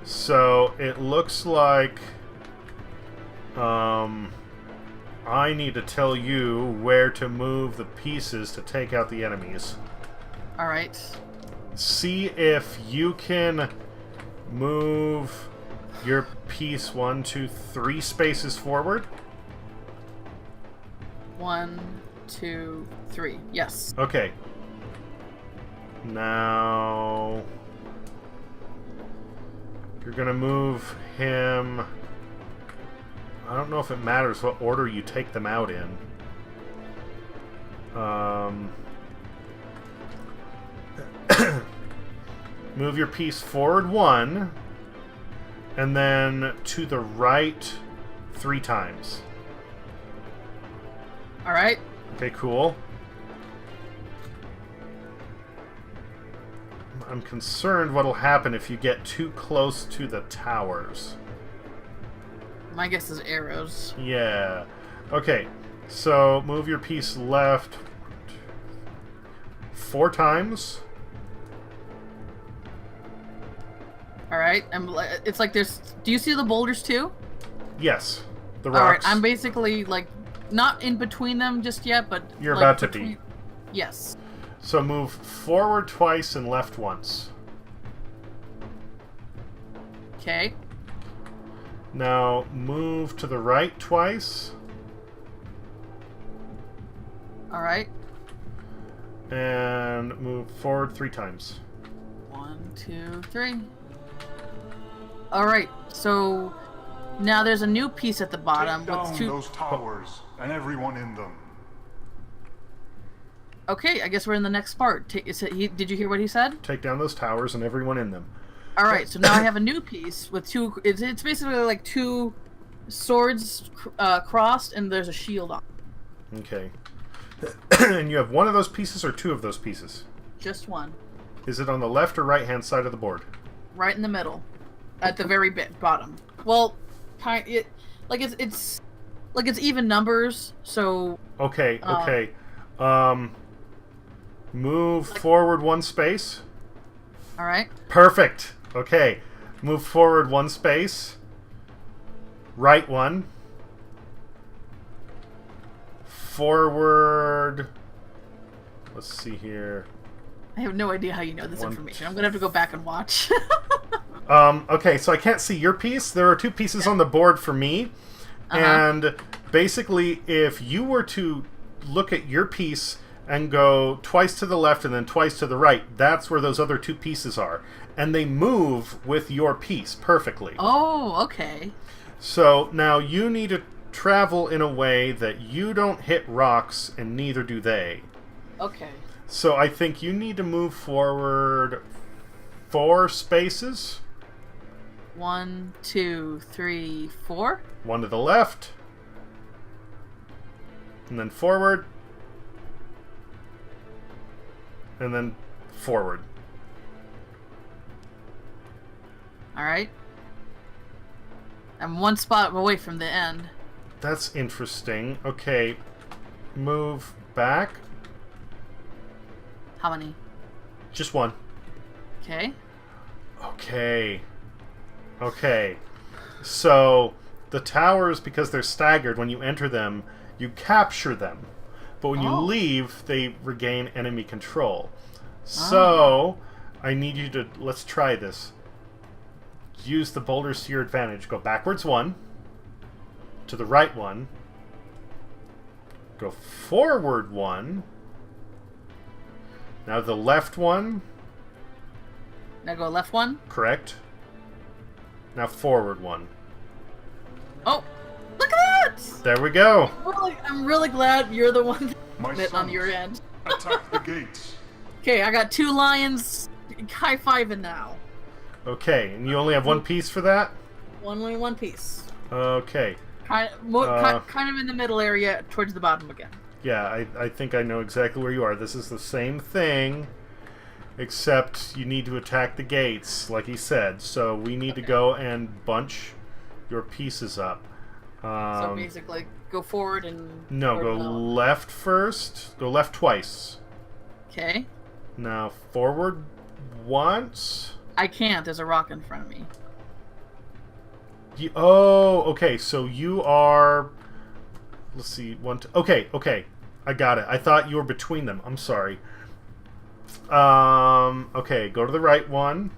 So it looks like I need to tell you where to move the pieces to take out the enemies. All right. See if you can move your piece 1, 2, 3 spaces forward. 1, 2, 3. Yes. Okay. Now you're gonna move him. I don't know if it matters what order you take them out in. Move your piece forward 1, and then to the right 3 times. All right. Okay, cool. I'm concerned what'll happen if you get too close to the towers. My guess is arrows. Yeah. Okay, so move your piece left 4 times. All right. It's like there's. Do you see the boulders too? Yes, the All right. rocks. I'm basically like not in between them just yet, but You're like, about to be. Yes. So move forward twice and left once. Okay. Now move to the right twice. All right. And move forward 3 times. 1, 2, 3. All right. So now there's a new piece at the bottom Take down with 2. those towers and everyone in them. Okay, I guess we're in the next part. Did you hear what he said? Take down those towers and everyone in them. All right, so now I have a new piece with 2. It's basically like 2 swords crossed, and there's a shield on. Okay. And you have 1 of those pieces or 2 of those pieces? Just 1. Is it on the left or right hand side of the board? Right in the middle, at the very bottom. Well, it's even numbers. So. Okay. Okay. Move forward 1 space. All right. Perfect. Okay. Move forward 1 space. Right 1. Forward... Let's see here. I have no idea how you know this information. I'm gonna have to go back and watch. Okay, so I can't see your piece. There are 2 pieces on the board for me. And basically, if you were to look at your piece and go twice to the left and then twice to the right, that's where those other 2 pieces are. And they move with your piece perfectly. Oh, okay. So now you need to travel in a way that you don't hit rocks and neither do they. Okay. So I think you need to move forward 4 spaces. 1, 2, 3, 4. 1 to the left. And then forward. And then forward. Alright. I'm 1 spot away from the end. That's interesting. Okay. Move back. How many? Just 1. Okay. Okay. Okay. So, the towers, because they're staggered, when you enter them, you capture them. But when you leave, they regain enemy control. So, I need you to... Let's try this. Use the boulders to your advantage. Go backwards 1. To the right 1. Go forward 1. Now the left 1. Now go left 1. Correct. Now forward 1. Oh! Look at that! There we go. I'm really glad you're the one My that on sons, your end. attack the gates. Okay, I got 2 lions high-fiving now. Okay, and you only have 1 piece for that? Only 1 piece. Okay. Kind of in the middle area, towards the bottom again. Yeah, I think I know exactly where you are. This is the same thing, except you need to attack the gates, like he said. So we need to go and bunch your pieces up. So basically, go forward and... No, go left first. Go left twice. Okay. Now forward once. I can't. There's a rock in front of me. Oh, okay. So you are... Let's see. Okay, okay. I got it. I thought you were between them. I'm sorry. Okay, go to the right one.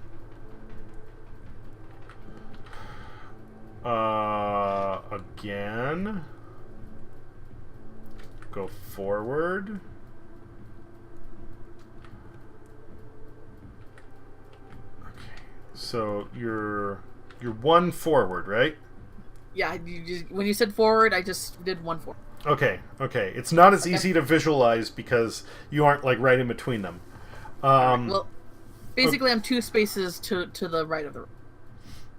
Again. Go forward. Okay. So you're 1 forward, right? Yeah, when you said forward, I just did 1 forward. Okay, okay. It's not as easy to visualize because you aren't like right in between them. Well, basically, I'm 2 spaces to the right of the room.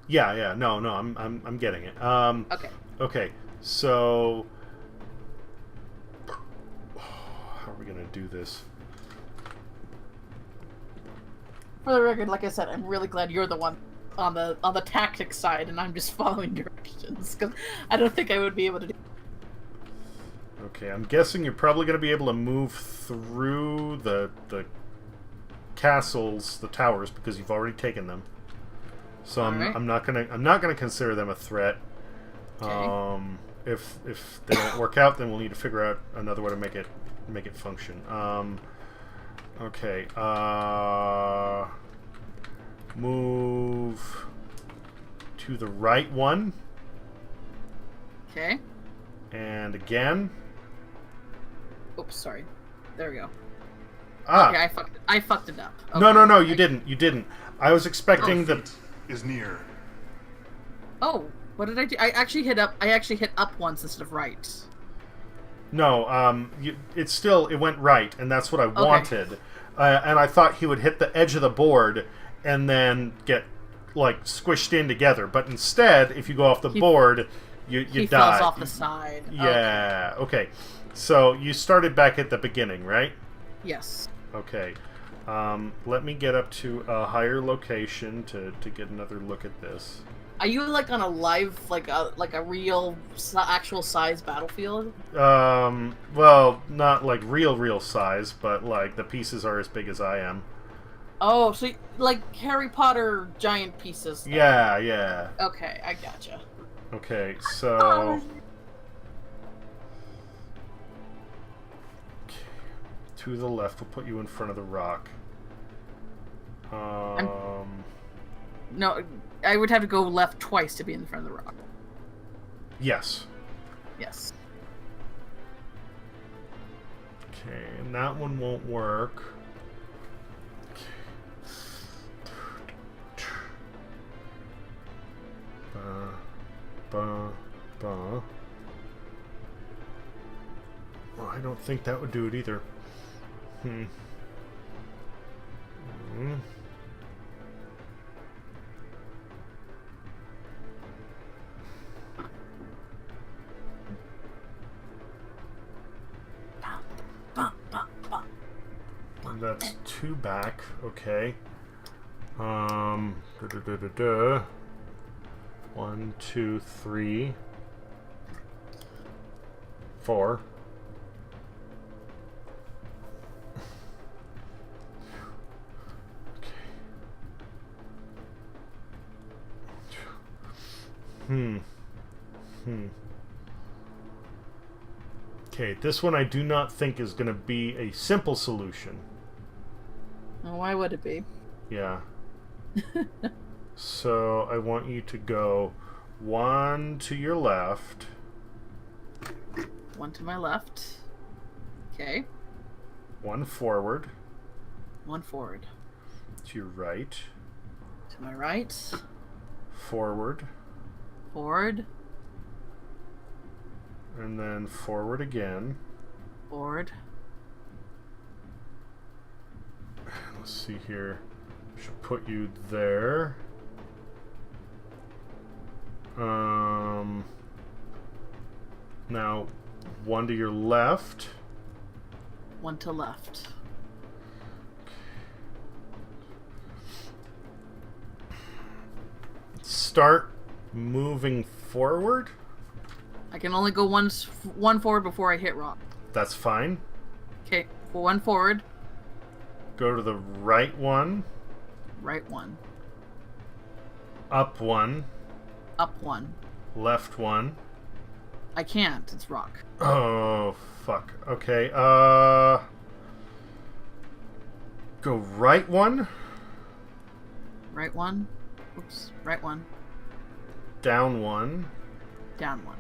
Yeah, yeah. No, I'm getting it. Okay. Okay. So how are we gonna do this? For the record, like I said, I'm really glad you're the one on the tactics side, and I'm just following directions because I don't think I would be able to do. Okay, I'm guessing you're probably going to be able to move through the castles, the towers, because you've already taken them. So I'm not gonna consider them a threat. Okay. If they don't work out, then we'll need to figure out another way to make it function. Okay. Move to the right one. Okay. And again. Oops, sorry. There we go. Ah. Okay, I fucked it up. Okay. No, you didn't. You didn't. I was expecting that. Is near. Oh, what did I do? I actually hit up. I actually hit up once instead of right. No, it went right, and that's what I wanted. And I thought he would hit the edge of the board and then get like squished in together. But instead, if you go off the board, you die. He falls off the side. Yeah. Okay. So you started back at the beginning, right? Yes. Okay. Let me get up to a higher location to get another look at this. Are you like on a live, like a real, actual size battlefield? Well, not like real size, but like the pieces are as big as I am. Oh, so like Harry Potter giant pieces. Then. Yeah, yeah. Okay, I gotcha. Okay, so... To the left will put you in front of the rock. No, I would have to go left twice to be in front of the rock. Yes. Yes. Okay, and that one won't work. Well, I don't think that would do it either. Hmm. And that's 2 back. Okay. 1, 2, 3, 4. Okay, this one I do not think is going to be a simple solution. Well, why would it be? Yeah. So I want you to go 1 to your left. 1 to my left. Okay. 1 forward. 1 forward. To your right. To my right. Forward. Forward. And then forward again. Forward. Let's see here. Should put you there. Now 1 to your left. 1 to left. Start moving forward. I can only go one forward before I hit rock. That's fine. Okay, 1 forward. Go to the right one. Right 1. Up 1. Up 1. Left 1. I can't. It's rock. Oh, fuck. Okay, go right 1. Right 1. Oops. Right 1. Down 1. Down 1.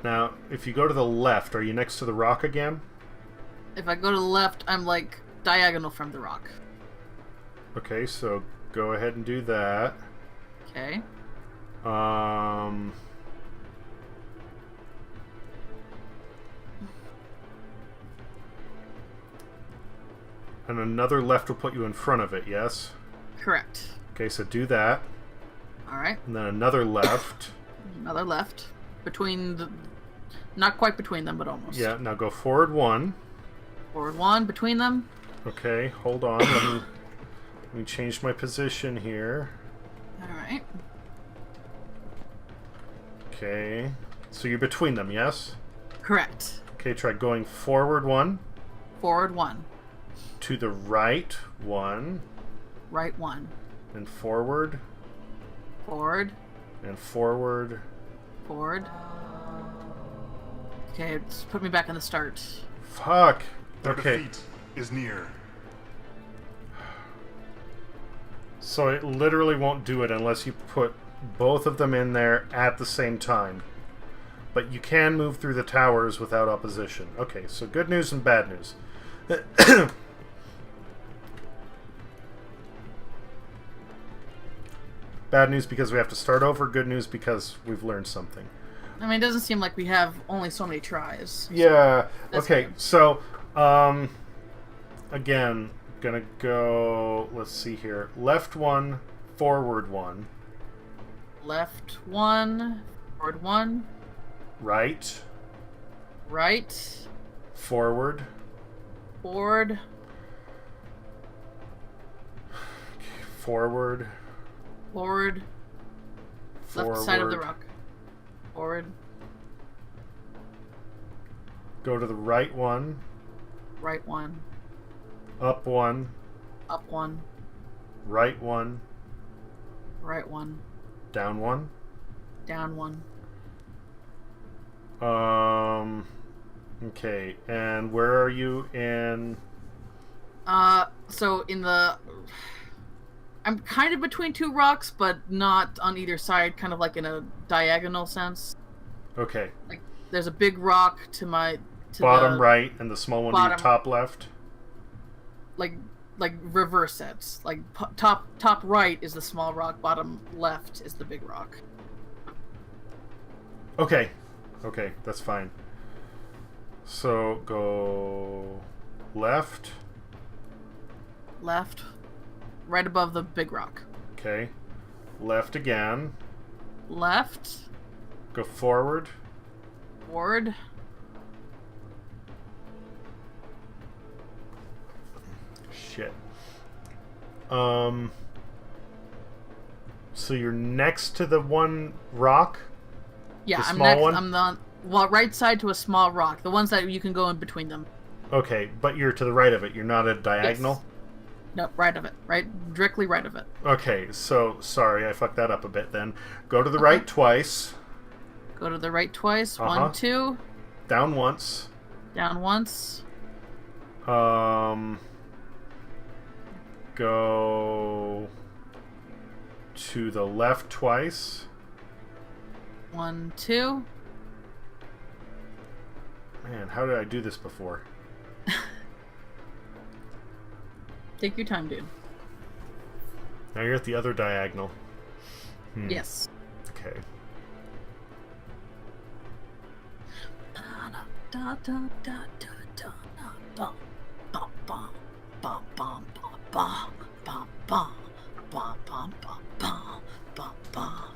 Now, if you go to the left, are you next to the rock again? If I go to the left, I'm like diagonal from the rock. Okay, so go ahead and do that. Okay. And another left will put you in front of it, yes? Correct. Okay, so do that. Alright. And then another left. Another left. Between the... Not quite between them, but almost. Yeah, now go forward 1. Forward 1, between them. Okay, hold on. Let me change my position here. Alright. Okay. So you're between them, yes? Correct. Okay, try going forward 1. Forward 1. To the right 1. Right 1. And forward. Forward. And forward. Forward. Okay, just put me back in the start. Fuck. Their Okay. defeat is near. So it literally won't do it unless you put both of them in there at the same time. But you can move through the towers without opposition. Okay, so good news and bad news. Bad news because we have to start over. Good news because we've learned something. I mean, it doesn't seem like we have only so many tries. Yeah. That's Okay, good. so, again, gonna go, let's see here. Left 1, forward 1. Left 1. Forward 1. Right. Right. Forward. Forward. Forward. Forward. Forward. Left side of the rock. Forward. Go to the right one. Right one. Up one. Up one. Right one. Right one. Down one. Down one. Okay, and where are you in? So in the... I'm kind of between two rocks, but not on either side, kind of like in a diagonal sense. Okay. Like, there's a big rock to my... bottom right, and the small one to your top left? Like reverse it. Like, top right is the small rock, bottom left is the big rock. Okay. Okay, that's fine. So, go... left. Left. Right above the big rock. Okay. Left again. Left. Go forward. Forward. Shit. So you're next to the one rock? Yeah, the I'm small next. one? I'm the right side to a small rock. The ones that you can go in between them. Okay, but you're to the right of it. You're not a diagonal? Yes. No, right of it. Right, directly right of it. Okay, so sorry, I fucked that up a bit then. Go to the right twice. Go to the right twice. 1, 2. Down once. Down once. Go to the left twice. 1, 2. Man, how did I do this before? Take your time, dude. Now you're at the other diagonal. Yes. Okay.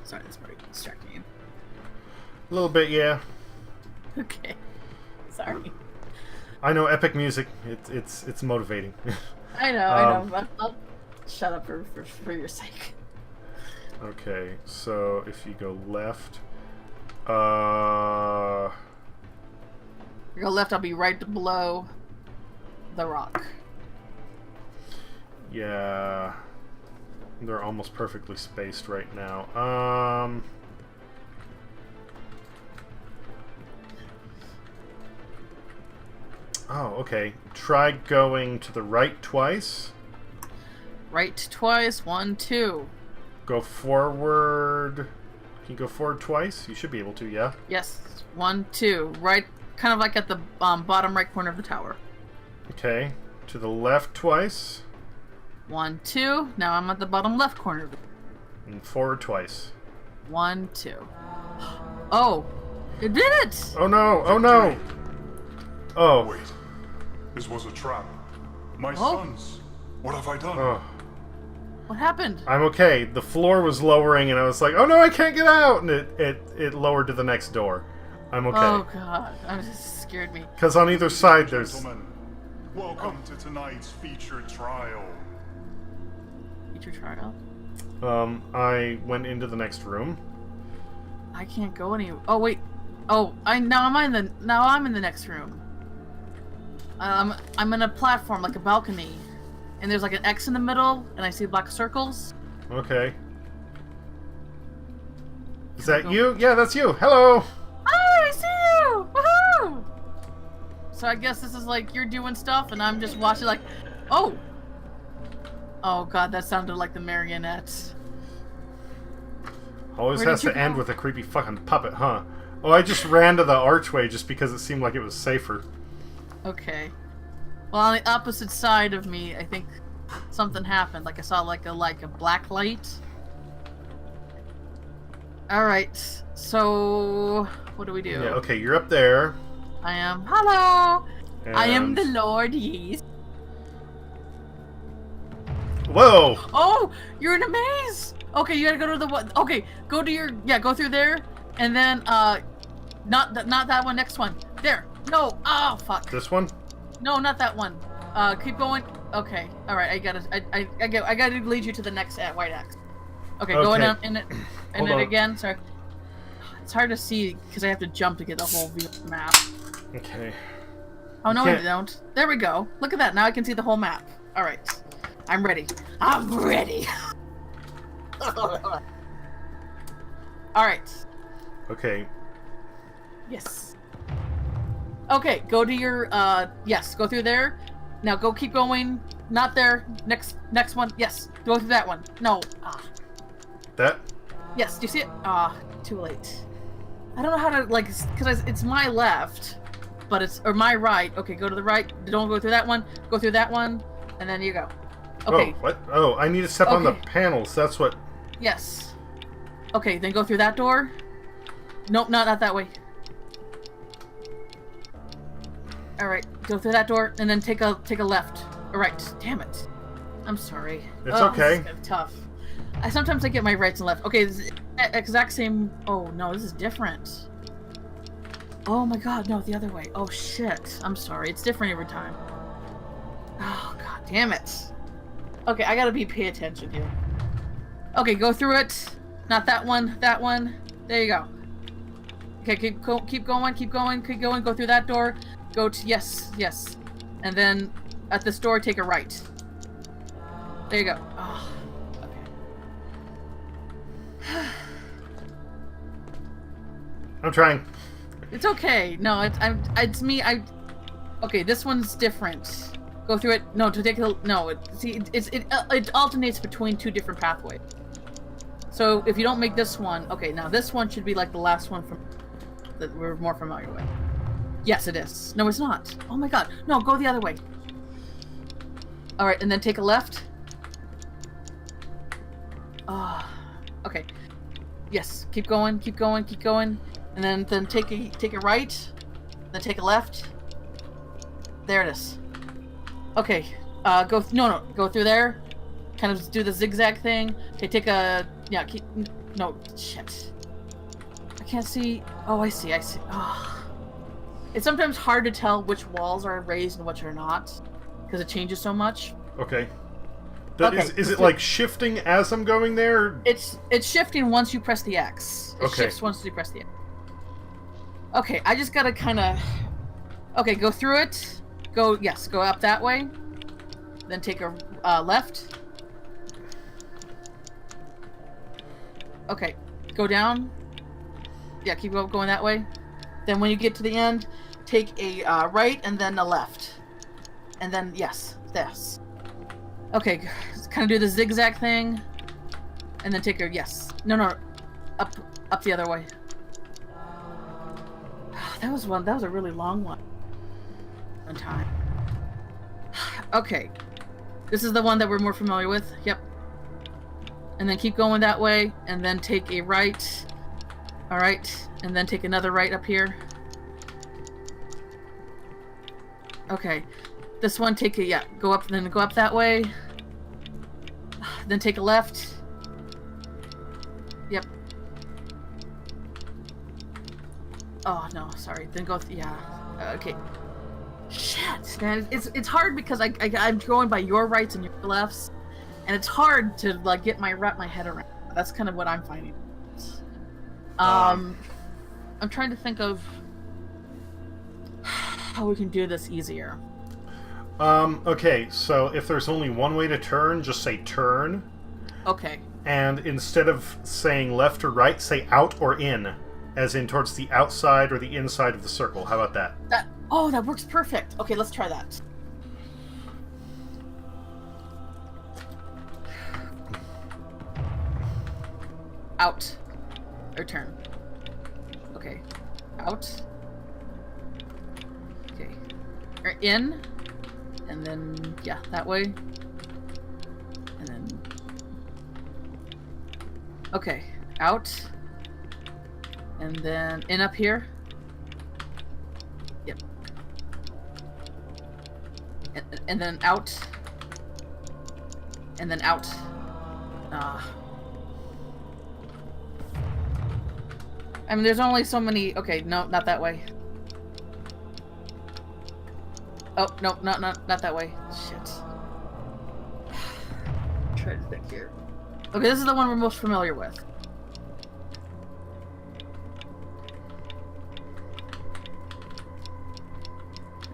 Sorry, that's very distracting you. A little bit, yeah. Okay. Sorry. I know epic music. It's motivating. I know. I'll shut up for your sake. Okay, so if you go left, You go left, I'll be right below the rock. yeah, they're almost perfectly spaced right now. Oh, okay. Try going to the right twice. Right twice. 1, 2. Go forward. Can you go forward twice? You should be able to, yeah? Yes. 1, 2. Right, kind of like at the bottom right corner of the tower. Okay. To the left twice. 1, 2. Now I'm at the bottom left corner of the... And forward twice. 1, 2. Oh! It did it! Oh no! Oh no! Oh. Wait. This was a trap. My Oh. sons. What have I done? Oh. What happened? I'm okay. The floor was lowering and I was like, oh no, I can't get out! And it lowered to the next door. I'm okay. Oh god. That just scared me. Because on either side there's... Gentlemen, welcome to tonight's featured trial. Feature trial? I went into the next room. I can't go any... Oh, wait. Oh, now I'm in the next room. I'm in a platform, like a balcony. And there's like an X in the middle, and I see black circles. Okay. Is that you? Yeah, that's you. Hello! Oh, I see you! Woohoo! So I guess this is like you're doing stuff, and I'm just watching like... Oh! Oh god, that sounded like the marionette. Always Where has did you to end go? with a creepy fucking puppet, huh? Oh, I just ran to the archway just because it seemed like it was safer. Okay. Well, on the opposite side of me, I think something happened. Like I saw like a black light. All right. So what do we do? Yeah, okay, you're up there. I am. Hello. I am and- the Lord Yeast. Whoa! Oh, you're in a maze. Okay, you gotta go to the one. Okay, go to your go through there, and then not that one. Next one. There. No. Oh fuck. This one? No, not that one. Keep going. Okay. All right. I gotta lead you to the next white axe. Okay, Okay. going down in it, Hold on. again. Sorry. It's hard to see because I have to jump to get the whole view of the map. Okay. Oh, no, can't- I don't. There we go. Look at that. Now I can see the whole map. All right. I'm ready. I'm ready. All right. Okay. Yes. Okay, go to your, yes, go through there. Now go keep going. Not there. Next one. Yes. Go through that one. No. Ah. That? Yes, do you see it? Ah, too late. I don't know how to, like, because it's my left, but it's, or my right. Okay, go to the right. Don't go through that one. Go through that one, and then you go. Okay. Oh, what? Oh, I need to step on the Okay. panels. That's what... Yes. Okay, then go through that door. Nope, not that way. Alright, go through that door, and then take a left. Alright, damn it. I'm sorry. It's Oh, okay. This is kind of tough. Sometimes I get my rights and left. Okay, this is the exact same... Oh, no, this is different. Oh my god, no, the other way. Oh, shit. I'm sorry. It's different every time. Oh, god damn it. Okay, I gotta pay attention here. Okay, go through it. Not that one. That one. There you go. Okay, keep going. Go through that door. Go to... Yes. And then at this door, take a right. There you go. Oh, okay. I'm trying. It's okay. No, it's me. Okay, this one's different. Go through it. No, to take a... No, it alternates between two different pathways. So if you don't make this one... Okay, now this one should be like the last one from that we're more familiar with. Yes, it is. No, it's not. Oh my god. No, go the other way. Alright, and then take a left. Ah, okay. Yes, keep going. And then take a right. Then take a left. There it is. Okay. Go through there. Kind of do the zigzag thing. Okay, take a... Yeah, no, shit. I can't see... Oh, I see. Oh. It's sometimes hard to tell which walls are raised and which are not. Because it changes so much. Okay. Okay. Is it like shifting as I'm going there? It's shifting once you press the X. It Okay. shifts once you press the X. Okay, I just gotta kind of... Okay, go through it. Go up that way. Then take a left. Okay, go down. Yeah, keep going that way. Then when you get to the end, take a right and then a left. And then, yes, this. Okay, kind of do the zigzag thing. And then take a, yes. No, up the other way. That was a really long one. One time. Okay. This is the one that we're more familiar with. Yep. And then keep going that way, and then take a right. Alright, and then take another right up here. Okay. This one, take a, yeah, go up that way. Then take a left. Yep. Oh, no, sorry. Then go, yeah. Okay. Shit, man. It's hard because I'm going by your rights and your lefts. And it's hard to, like, wrap my head around. That's kind of what I'm finding. I'm trying to think of how we can do this easier. Okay, so if there's only one way to turn, just say turn. Okay. And instead of saying left or right, say out or in. As in towards the outside or the inside of the circle. How about that? That works perfect. Okay, let's try that. Out. Or turn. Okay. Out. Okay. Or in. And then, yeah, that way. And then... Okay. Out. And then in up here. Yep. And then out. And then out. I mean, there's only so many... Okay, no, not that way. Oh, no, not that way. Shit. Try to think here. Okay, this is the one we're most familiar with.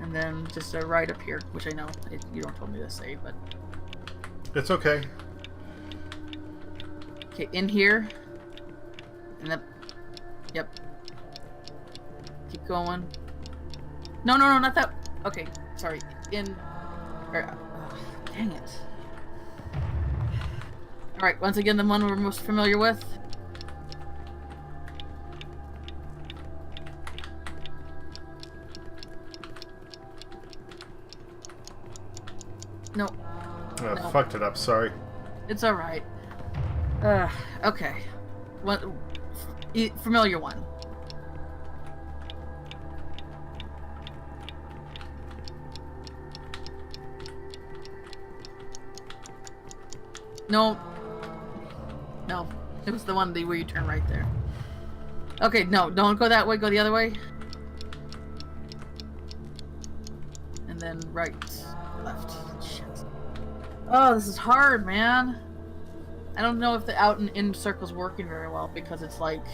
And And then just a right up here, which I know you don't told me to say, but... It's okay. Okay, in here. And then... Yep. Keep going. No, not that... Okay, sorry. In... dang it. Alright, once again, the one we're most familiar with. No. Oh, No. fucked it up, sorry. It's alright. Okay. What? Familiar one. No. No. It was the one where you turn right there. Okay, no, don't go that way, go the other way. And then right, left. Shit. Oh, this is hard, man. I don't know if the out and in circle's working very well because it's like,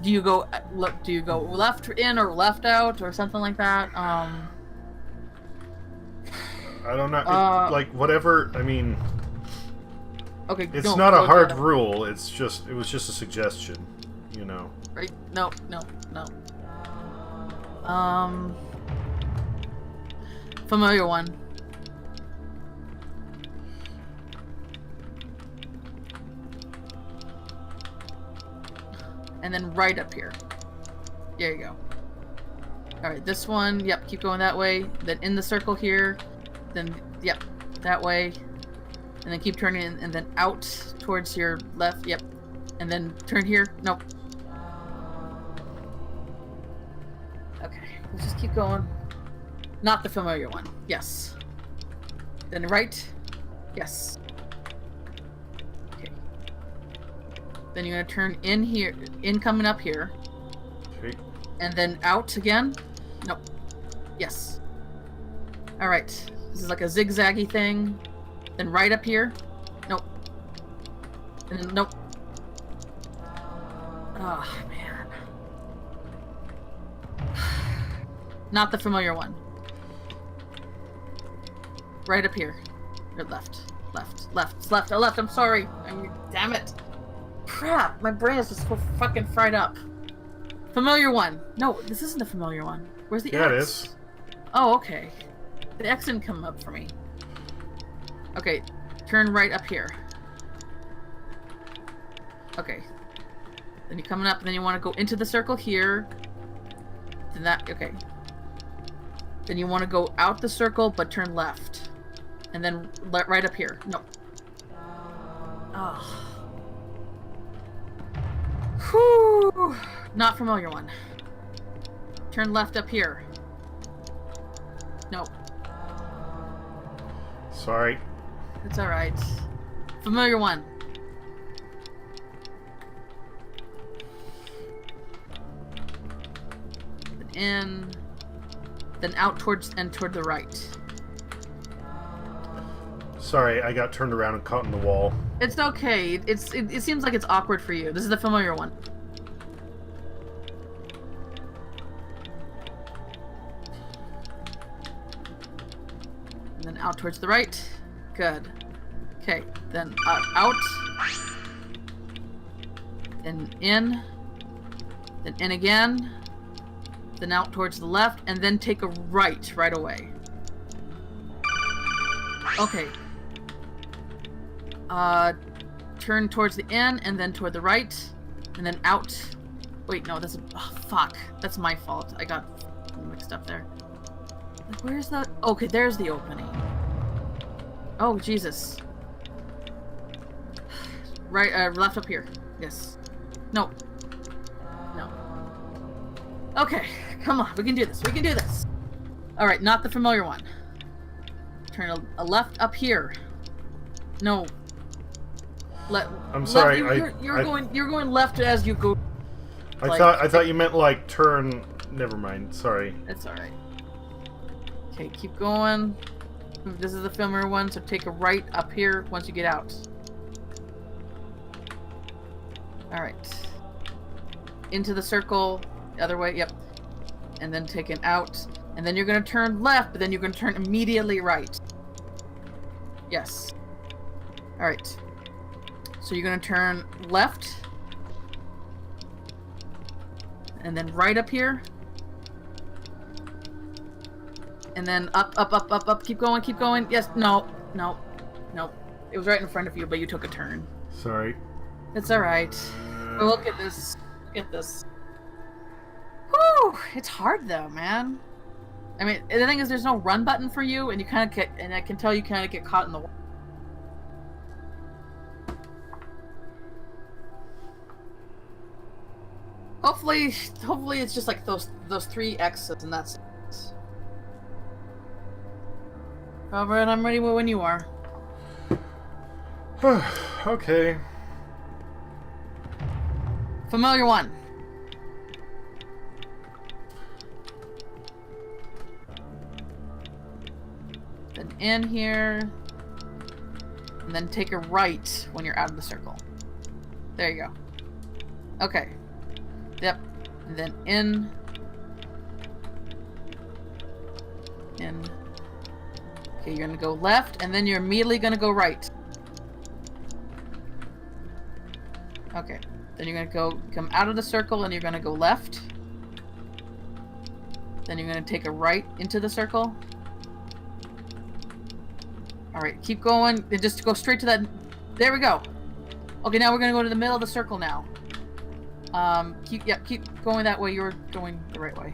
do you go left in or left out or something like that? I don't know. Like whatever. I mean, okay, it's not a hard rule. It was just a suggestion, you know. Right? No. Familiar one. And then right up here. There you go. Alright, this one, yep, keep going that way. Then in the circle here. Then, yep, that way. And then keep turning and then out towards your left, yep. And then turn here. Nope. Okay, let's just keep going. Not the familiar one. Yes. Then right. Yes. Then you're gonna turn in here, coming up here. Okay. And then out again. Nope. Yes. Alright. This is like a zigzaggy thing. Then right up here. Nope. And then nope. Oh, man. Not the familiar one. Right up here. Or left. Left. I'm sorry. Damn it. Crap, my brain is just so fucking fried up. Familiar one. No, this isn't the familiar one. Where's the X? Yeah, it is. Oh, okay. The X didn't come up for me. Okay, turn right up here. Okay. Then you're coming up, and then you want to go into the circle here. Then that, okay. Then you want to go out the circle, but turn left. And then right up here. No. Oh. Whew. Not familiar one. Turn left up here. No. Sorry. It's alright. Familiar one. Then in. Then out toward the right. Sorry, I got turned around and caught in the wall. It's okay. It seems like it's awkward for you. This is the familiar one. And then out towards the right. Good. Okay, then out. Then in. Then in again. Then out towards the left, and then take a right away. Okay. Turn towards the in, and then toward the right, and then out. Wait, no, that's... Oh, fuck. That's my fault. I got mixed up there. Like, where's that? Okay, there's the opening. Oh, Jesus. Right, left up here. Yes. No. No. Okay, come on. We can do this. We can do this. Alright, not the familiar one. Turn a left up here. No. I'm sorry. You're going left as you go. I thought you meant like turn. Never mind. Sorry. It's all right. Okay, keep going. This is the familiar one, so take a right up here once you get out. All right. Into the circle, the other way. Yep. And then take an out, And then you're going to turn left, but then you're going to turn immediately right. Yes. Alright. So you're going to turn left. And then right up here. And then up, up, up, up, up. Keep going, keep going. Yes, no, no, no. It was right in front of you, but you took a turn. Sorry. It's alright. Oh, look at this. Look at this. Whew! It's hard though, man. I mean, the thing is, there's no run button for you, and you kind of get, and I can tell you kind of get caught in the. Hopefully it's just like those 3 X's, and that's it. Alright, I'm ready when you are. Okay. Familiar one. Then in here. And then take a right when you're out of the circle. There you go. Okay. Yep. And then in. In. Okay, you're gonna go left, and then you're immediately gonna go right. Okay. Then you're gonna come out of the circle, and you're gonna go left. Then you're gonna take a right into the circle. Alright, keep going. And just go straight to that. There we go. Okay, now we're gonna go to the middle of the circle now. Keep going that way. You're going the right way.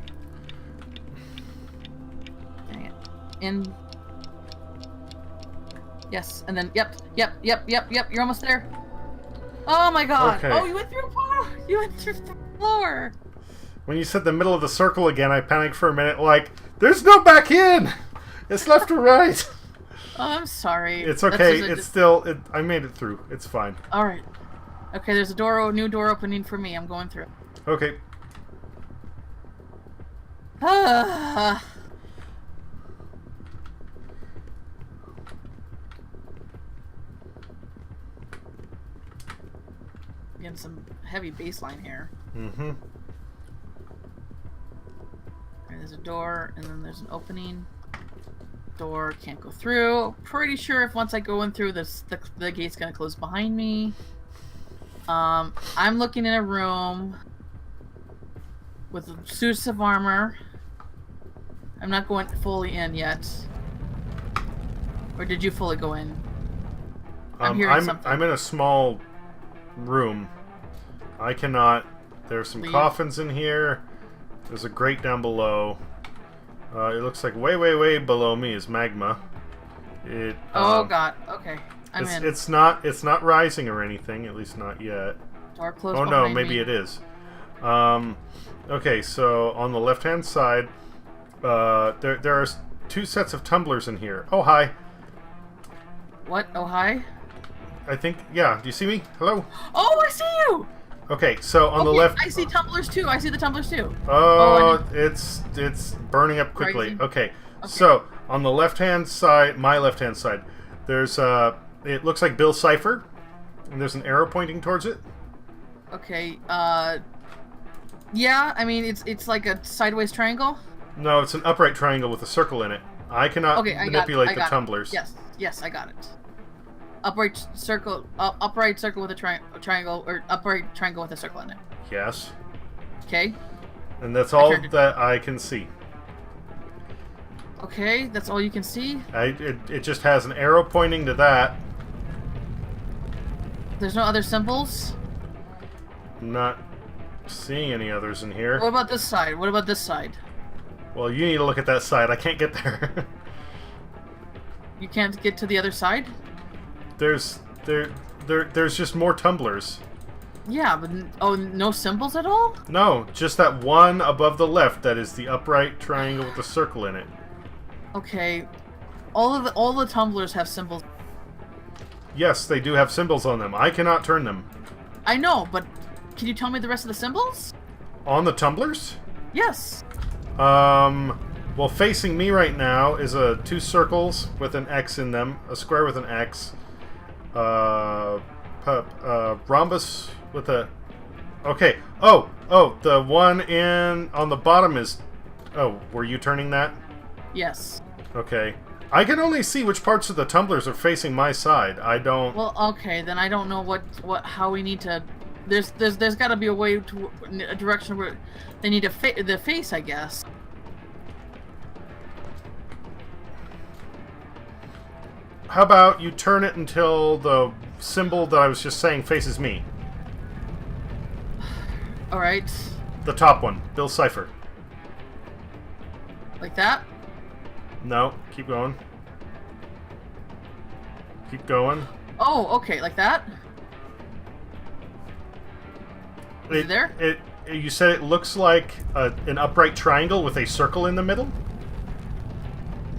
Dang it. In. Yes, and then, yep. You're almost there. Oh my god. Okay. Oh, you went through a floor. You went through the floor. When you said the middle of the circle again, I panicked for a minute, like, there's no back in! It's left or right! Oh, I'm sorry. It's okay. It's still... I made it through. It's fine. Alright. Okay, there's a new door opening for me. I'm going through. Okay. Getting some heavy baseline here. Mm-hmm. Alright, there's a door, and then there's an opening. Door can't go through. Pretty sure if once I go in through this, the gate's gonna close behind me. I'm looking in a room with suits of armor. I'm not going fully in yet. Or did you fully go in? I'm hearing something. I'm in a small room. I cannot. There's some coffins in here. There's a grate down below. It looks like way below me is magma. Oh god. Okay. I'm in. It's not rising or anything. At least not yet. Door closed. Oh no, maybe it is. Okay, so on the left-hand side, there are 2 sets of tumblers in here. Oh hi. What? Oh hi. I think, yeah. Do you see me? Hello? Oh, I see you! Okay, so on the left... I see tumblers too. I see the tumblers too. Oh, it's burning up quickly. Rising? Okay, so on the left-hand side, my left-hand side, there's, it looks like Bill Cipher, and there's an arrow pointing towards it. Okay, yeah, I mean, it's like a sideways triangle? No, it's an upright triangle with a circle in it. I cannot manipulate the tumblers. Yes, I got it. Upright circle with a triangle, or upright triangle with a circle in it. Yes. Okay. And that's all that I can see. Okay, that's all you can see? It just has an arrow pointing to that. There's no other symbols? I'm not seeing any others in here. What about this side? What about this side? Well, you need to look at that side. I can't get there. You can't get to the other side? There's just more tumblers. Yeah, but no symbols at all? No, just that one above the left that is the upright triangle with the circle in it. Okay. All the tumblers have symbols. Yes, they do have symbols on them. I cannot turn them. I know, but can you tell me the rest of the symbols? On the tumblers? Yes. Well, facing me right now is 2 circles with an X in them, a square with an X, rhombus with a... Okay. Oh, the one on the bottom is Oh, were you turning that? Yes. Okay. I can only see which parts of the tumblers are facing my side. I don't... Well, okay, then I don't know how we need to... There's got to be a way to... a direction where they need to the face, I guess. How about you turn it until the symbol that I was just saying faces me? Alright. The top one. Bill Cipher. Like that? No. Keep going. Keep going. Oh, okay, like that? Is it there? You said it looks like an upright triangle with a circle in the middle?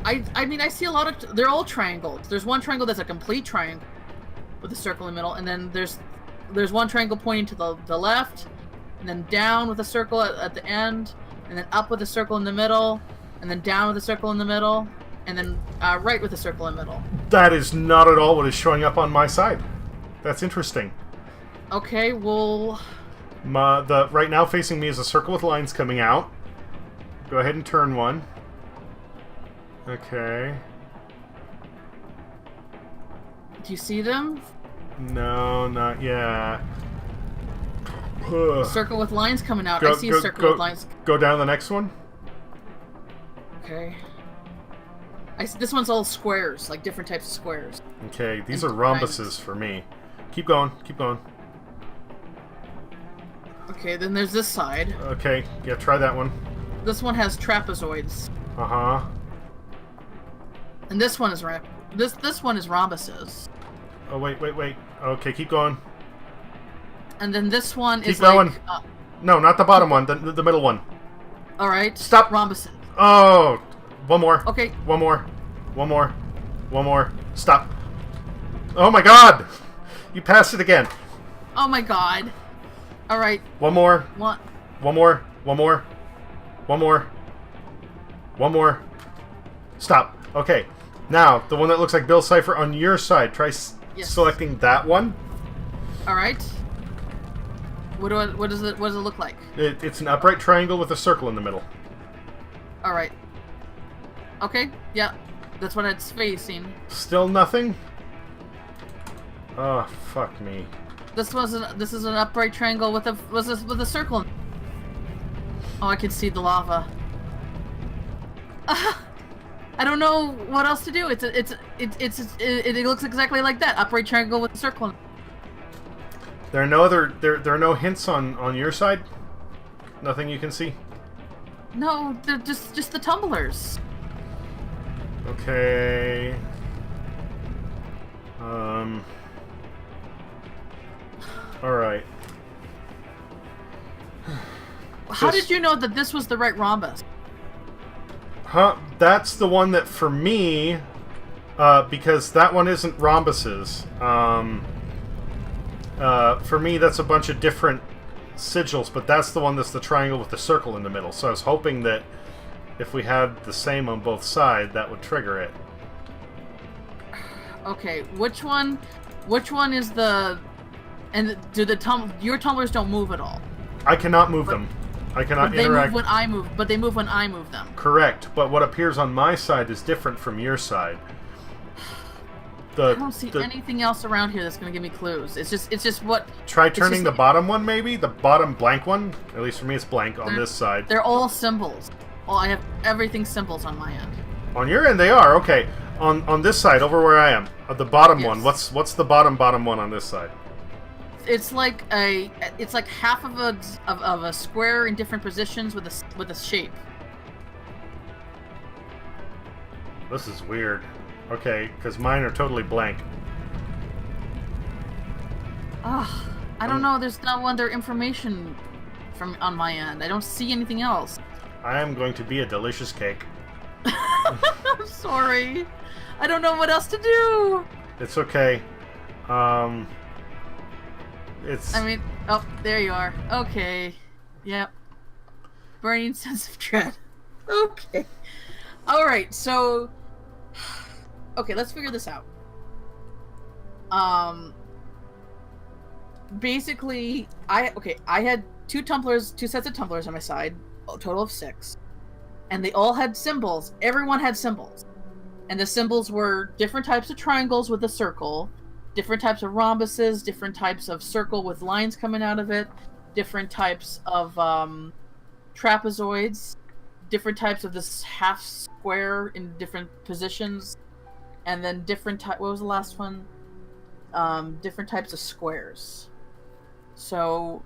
I mean, I see a lot of... They're all triangles. There's one triangle that's a complete triangle with a circle in the middle, and then there's one triangle pointing to the left, and then down with a circle at the end, and then up with a circle in the middle, and then down with a circle in the middle, and then right with a circle in the middle. That is not at all what is showing up on my side. That's interesting. Okay, well... The right now facing me is a circle with lines coming out. Go ahead and turn one. Okay. Do you see them? No, not yet. Ugh. Circle with lines coming out. I see a circle with lines. Go down the next one. Okay. This one's all squares, like different types of squares. Okay, these are rhombuses for me. Keep going, keep going. Okay, then there's this side. Okay, yeah, try that one. This one has trapezoids. Uh-huh. And this one is this one is rhombuses. Oh, wait. Okay, keep going. And then this one keep is going. like... no, not the bottom one, the middle one. Alright. Stop. Rhombuses. Oh, one more. Okay. One more. Stop. Oh my god! You passed it again. Oh my god. Alright. One more. One more. Stop. Okay. Now, the one that looks like Bill Cipher on your side. Try selecting that one. Alright. What does it look like? It's an upright triangle with a circle in the middle. Alright. Okay, yeah. That's what it's facing. Still nothing? Oh, fuck me. This is an upright triangle with a circle. Oh, I can see the lava. I don't know what else to do. It looks exactly like that. Upright triangle with a circle. There are no hints on your side? Nothing you can see? No, they're just the tumblers. Okay. Alright. How did you know that this was the right rhombus? Huh, that's the one that for me, because that one isn't rhombuses. For me, that's a bunch of different sigils, but that's the one that's the triangle with the circle in the middle. So I was hoping that if we had the same on both sides, that would trigger it. Okay, which one is the... And do your tumblers don't move at all? I cannot move them. I cannot interact. But they move when I move them. Correct, but what appears on my side is different from your side. I don't see anything else around here that's going to give me clues. It's just what... Try turning the bottom one, maybe? The bottom blank one? At least for me, it's blank on this side. They're all symbols. Well, I have everything symbols on my end. On your end, they are. Okay. On this side, over where I am, the bottom one. What's the bottom one on this side? It's like half of a square in different positions with a shape. This is weird. Okay, because mine are totally blank. Ugh, I don't know. There's no other information on my end. I don't see anything else. I am going to be a delicious cake. I'm sorry. I don't know what else to do. It's okay. I mean, oh, there you are. Okay. Yep. Burning sense of dread. Okay. Alright, so... Okay, let's figure this out. Basically, I had two sets of tumblers on my side, a total of 6. and they all had symbols. Everyone had symbols. And the symbols were different types of triangles with a circle, different types of rhombuses, different types of circle with lines coming out of it, different types of trapezoids, different types of this half square in different positions, and then what was the last one? Different types of squares. So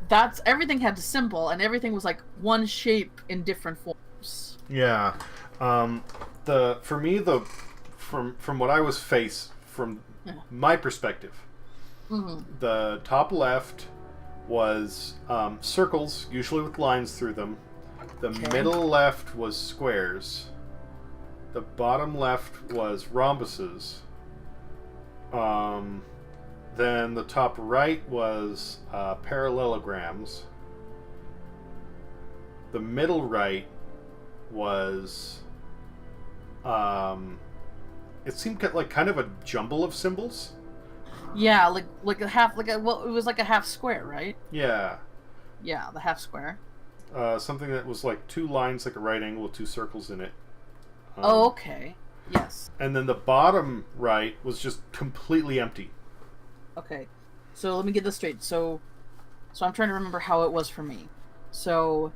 that's everything had a symbol, and everything was like one shape in different forms. Yeah. From what I was faced from my perspective, the top left was circles, usually with lines through them. The middle left was squares. The bottom left was rhombuses. Then the top right was parallelograms. The middle right was it seemed like kind of a jumble of symbols. Yeah, like a half, it was like a half square, right? Yeah. Yeah, the half square. Something that was like two lines, like a right angle with two circles in it. Oh, okay. Yes. And then the bottom right was just completely empty. Okay, so let me get this straight. So I'm trying to remember how it was for me. So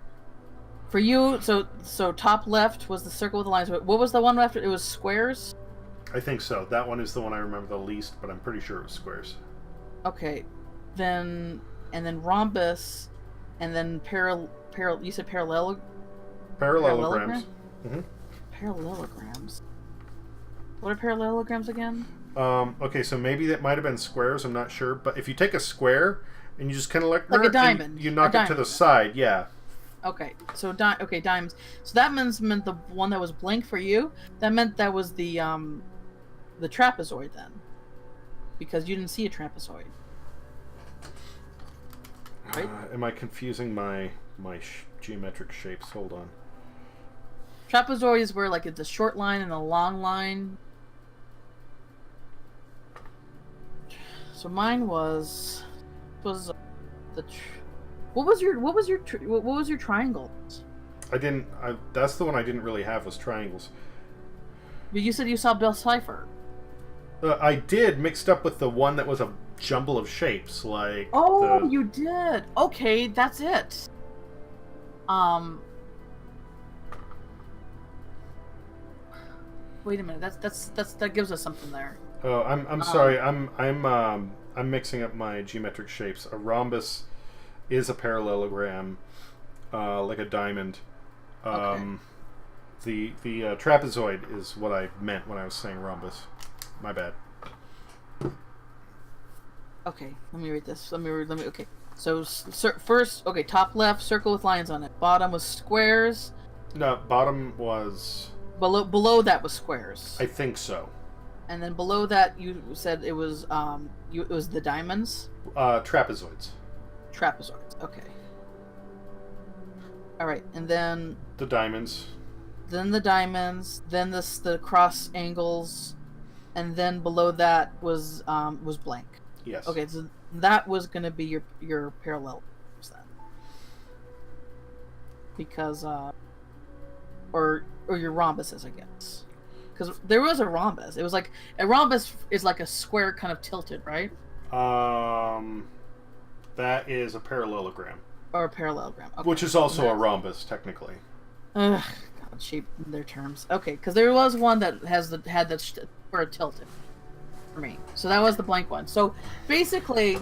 for you, so top left was the circle with the lines. What was the one left? It was squares? I think so. That one is the one I remember the least, but I'm pretty sure it was squares. Okay, and then rhombus, and then you said parallelograms. Mm-hmm. Parallelograms. What are parallelograms again? Okay, so maybe that might have been squares. I'm not sure, but if you take a square and you just kind of like a diamond, you knock it to the side, yeah. Okay, so diamonds. So that meant the one that was blank for you. That meant that was the trapezoid then, because you didn't see a trapezoid. Right? Am I confusing my geometric shapes? Hold on. Trapezoids were like it's a short line and a long line. So mine was the what was your triangle? That's the one I didn't really have was triangles. But you said you saw Bill Cipher. I did, mixed up with the one that was a jumble of shapes, like. Oh, you did. Okay, that's it. Wait a minute. That gives us something there. Oh, I'm sorry. I'm mixing up my geometric shapes. A rhombus is a parallelogram, like a diamond. Okay. The trapezoid is what I meant when I was saying rhombus. My bad. Okay, let me read this. Okay. So first, okay, top left, circle with lines on it. Bottom was squares. No, bottom was. Below that was squares. I think so. And then below that, you said it was it was the diamonds. Trapezoids. Trapezoids. Okay. All right, and then the diamonds. Then the diamonds. Then the cross angles, and then below that was blank. Yes. Okay, so that was going to be your parallel then, because or your rhombuses, I guess. Because there was a rhombus. It was like a rhombus is like a square kind of tilted, right? That is a parallelogram. Or a parallelogram. Okay. Which is also a rhombus, technically. Ugh, God, cheap in their terms. Okay, because there was one that had that square tilted for me. So that was the blank one. So basically,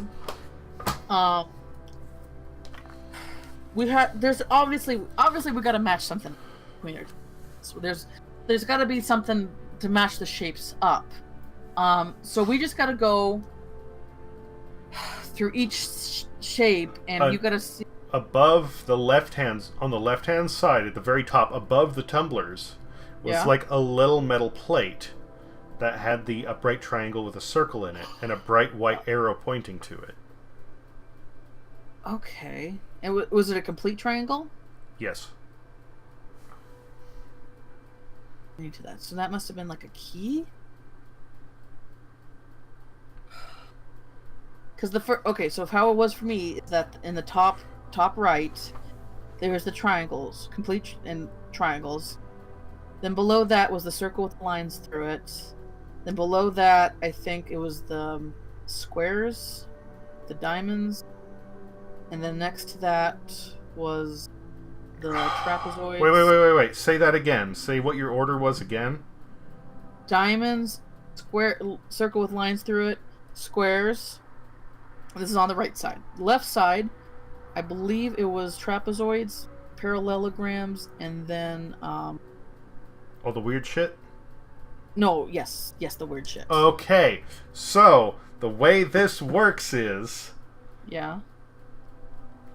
there's obviously we got to match something between our. So there's got to be something to match the shapes up. So we just got to go through each shape, and you got to see above on the left hand side at the very top, above the tumblers, was like a little metal plate that had the upright triangle with a circle in it and a bright white arrow pointing to it. Okay, and was it a complete triangle? Yes. To that, so that must have been like a key. Because so how it was for me is that in the top right, there was the triangles, complete in triangles. Then below that was the circle with lines through it. Then below that, I think it was the squares, the diamonds. And then next to that was the trapezoids. Wait. Say that again. Say what your order was again. Diamonds, square, circle with lines through it, squares. This is on the right side. Left side, I believe it was trapezoids, parallelograms, and then All the weird shit? no, yes, the weird shit. Okay, so the way this works is, Yeah.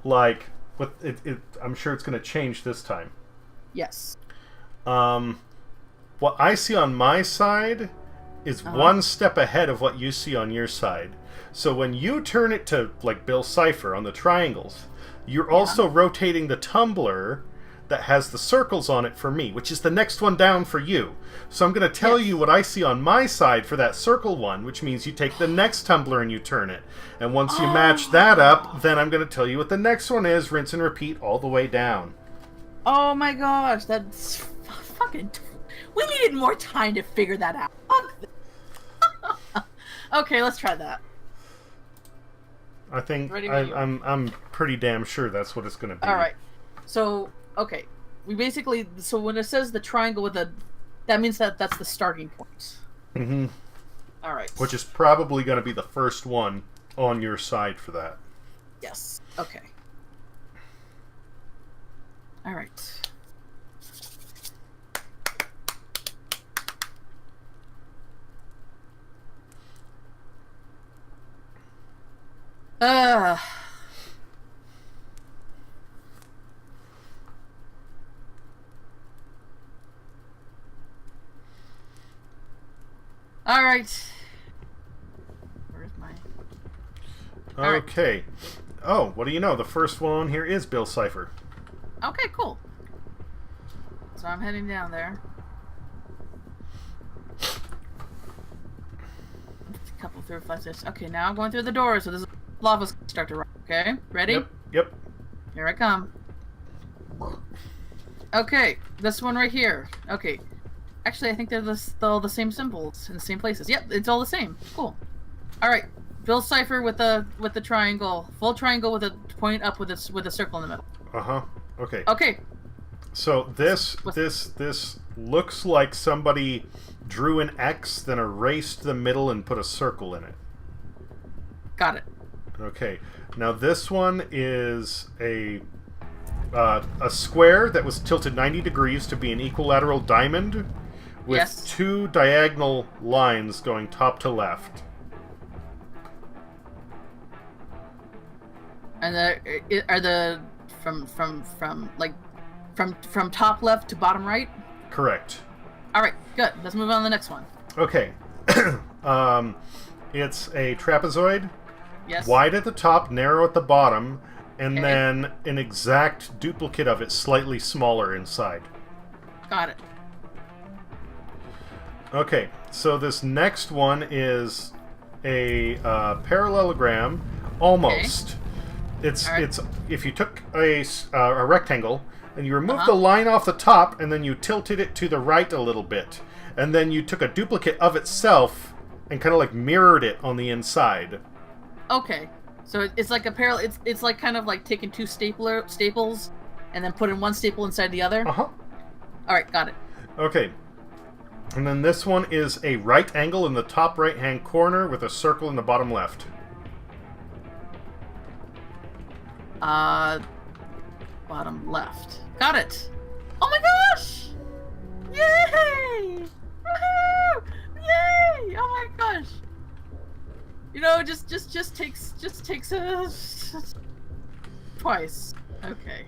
like, with I'm sure it's going to change this time. Yes. What I see on my side is one step ahead of what you see on your side. So when you turn it to, like, Bill Cipher on the triangles, you're also rotating the tumbler that has the circles on it for me, which is the next one down for you. So I'm going to tell you what I see on my side for that circle one, which means you take the next tumbler and you turn it. And once you match that up, then I'm going to tell you what the next one is, rinse and repeat all the way down. Oh my gosh, that's fucking... We needed more time to figure that out. Okay, let's try that. I think Ready when you are. I'm pretty damn sure that's what it's going to be. All right. So, okay. We basically... So when it says the triangle with a... That means that's the starting point. Mm-hmm. All right. Which is probably going to be the first one on your side for that. Yes. Okay. All right. All right. Where's my... Okay. Oh, what do you know? The first one here is Bill Cipher. Okay, cool. So I'm heading down there. A couple through flashes. Okay, now I'm going through the door, so this is lava's gonna start to run. Okay, ready? Yep. Here I come. Okay, this one right here. Okay. Actually, I think they're all the same symbols in the same places. Yep, it's all the same. Cool. All right, Bill Cipher with the triangle, full triangle with a point up with a circle in the middle. Okay. Okay. So this looks like somebody drew an X, then erased the middle and put a circle in it. Got it. Okay. Now this one is a square that was tilted 90 degrees to be an equilateral diamond with two diagonal lines going top to left. And are the from top left to bottom right? Correct. All right, good. Let's move on to the next one. Okay. It's a trapezoid. Yes. Wide at the top, narrow at the bottom, and then an exact duplicate of it, slightly smaller inside. Got it. Okay, so this next one is a parallelogram, almost. It's if you took a rectangle and you removed the line off the top and then you tilted it to the right a little bit, and then you took a duplicate of itself and kind of like mirrored it on the inside. Okay, so it's like a parallel. It's like kind of like taking two staples and then putting one staple inside the other. All right, got it. Okay. And then this one is a right angle in the top right-hand corner with a circle in the bottom left. Bottom left. Got it. Oh my gosh! Yay! Woohoo! Yay! Oh my gosh! You know, just takes a twice. Okay.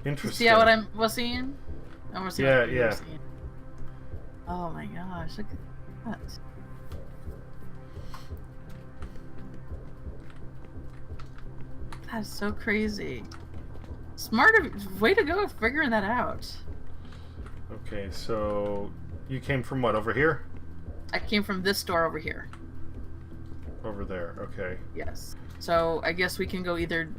Interesting. See what I'm seeing? I'm seeing. Yeah. Seeing. Oh my gosh! Look at that. That's so crazy. Smart way to go figuring that out. Okay, so you came from what, over here? I came from this door over here. Over there, okay. Yes. So I guess we can go either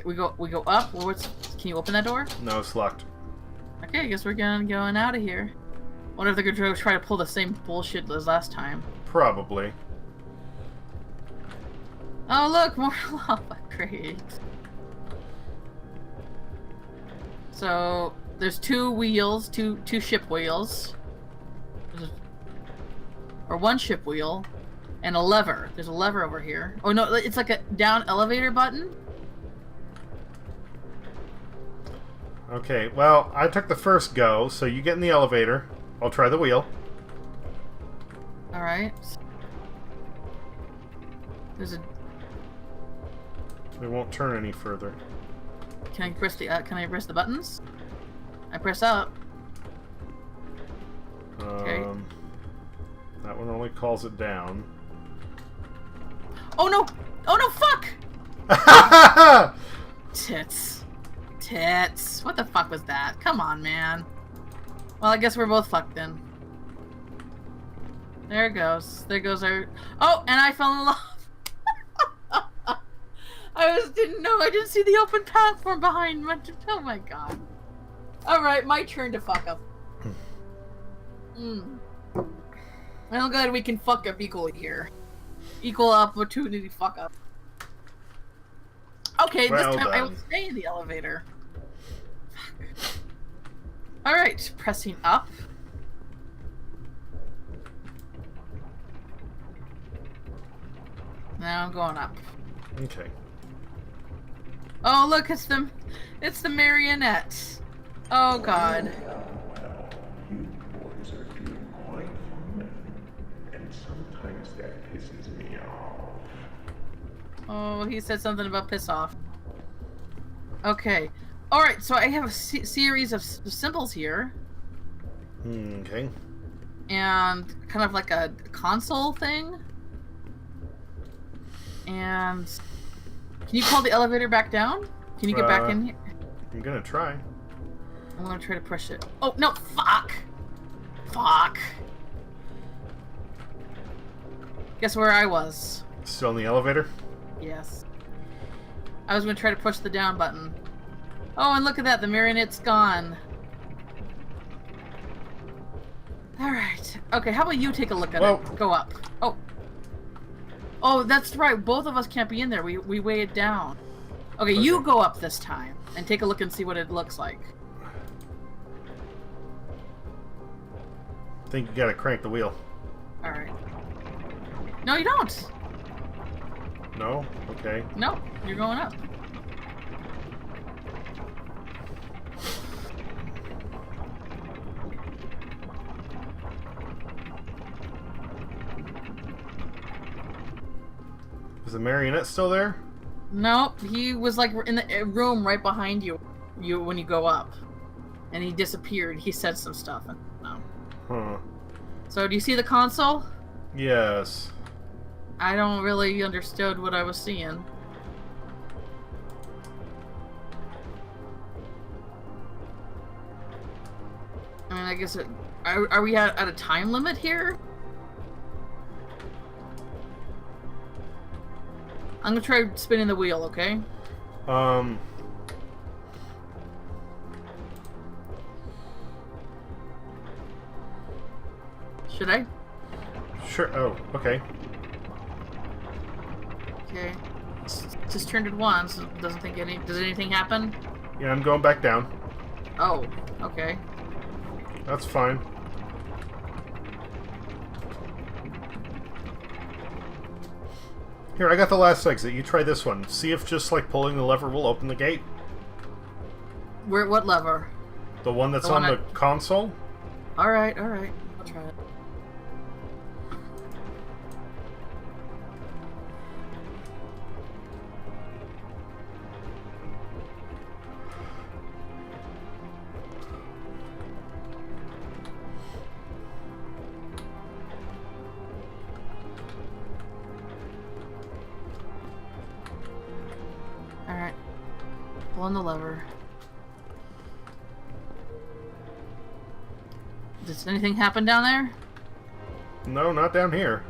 We go up. Well, can you open that door? No, it's locked. Okay, I guess we're going out of here. Wonder if they're gonna try to pull the same bullshit as last time. Probably. Oh look, more lava. Great. So there's two wheels, two ship wheels, or one ship wheel, and a lever. There's a lever over here. Oh no, it's like a down elevator button. Okay, well, I took the first go, so you get in the elevator. I'll try the wheel. Alright. There's a... It won't turn any further. Can I press the buttons? I press up. Okay. That one only calls it down. Oh no! Oh no, fuck! Tits. Tits. What the fuck was that? Come on, man. Well, I guess we're both fucked then. There it goes. There goes our... Oh, and I fell in love. I didn't see the open platform behind me. Oh my god. Alright, my turn to fuck up. I'm glad we can fuck up equally here. Equal opportunity fuck up. Okay, well this time done. I will stay in the elevator. Alright, pressing up. Now I'm going up. Okay. Oh look, it's the marionette. Oh god. Well, you boys are doing quite fine, and sometimes that pisses me off. Oh, he said something about piss off. Okay. Alright, so I have a series of symbols here. Okay. And kind of like a console thing. And... Can you call the elevator back down? Can you get back in here? I'm gonna try. I'm gonna try to push it. Oh, no! Fuck! Fuck! Guess where I was? Still in the elevator? Yes. I was gonna try to push the down button. Oh, and look at that, the marionette's gone. Alright. Okay, how about you take a look at it? Go up. Oh. Oh, that's right, both of us can't be in there. We weigh it down. Okay, you go up this time, and take a look and see what it looks like. I think you gotta crank the wheel. Alright. No, you don't! No? Okay. No, you're going up. Is the marionette still there? Nope, he was like in the room right behind you when you go up. And he disappeared. He said some stuff. And, no. Huh. So, do you see the console? Yes. I don't really understood what I was seeing. I mean, I guess it... Are we at a time limit here? I'm gonna try spinning the wheel, okay? Should I? Sure. Oh, okay. Okay. Just turned it once. Does anything happen? Yeah, I'm going back down. Oh, okay. That's fine. Here, I got the last exit. You try this one. See if just like pulling the lever will open the gate. What lever? The one that's The one on the console? Alright. I'll try it. Alright. Pulling the lever. Does anything happen down there? No, not down here.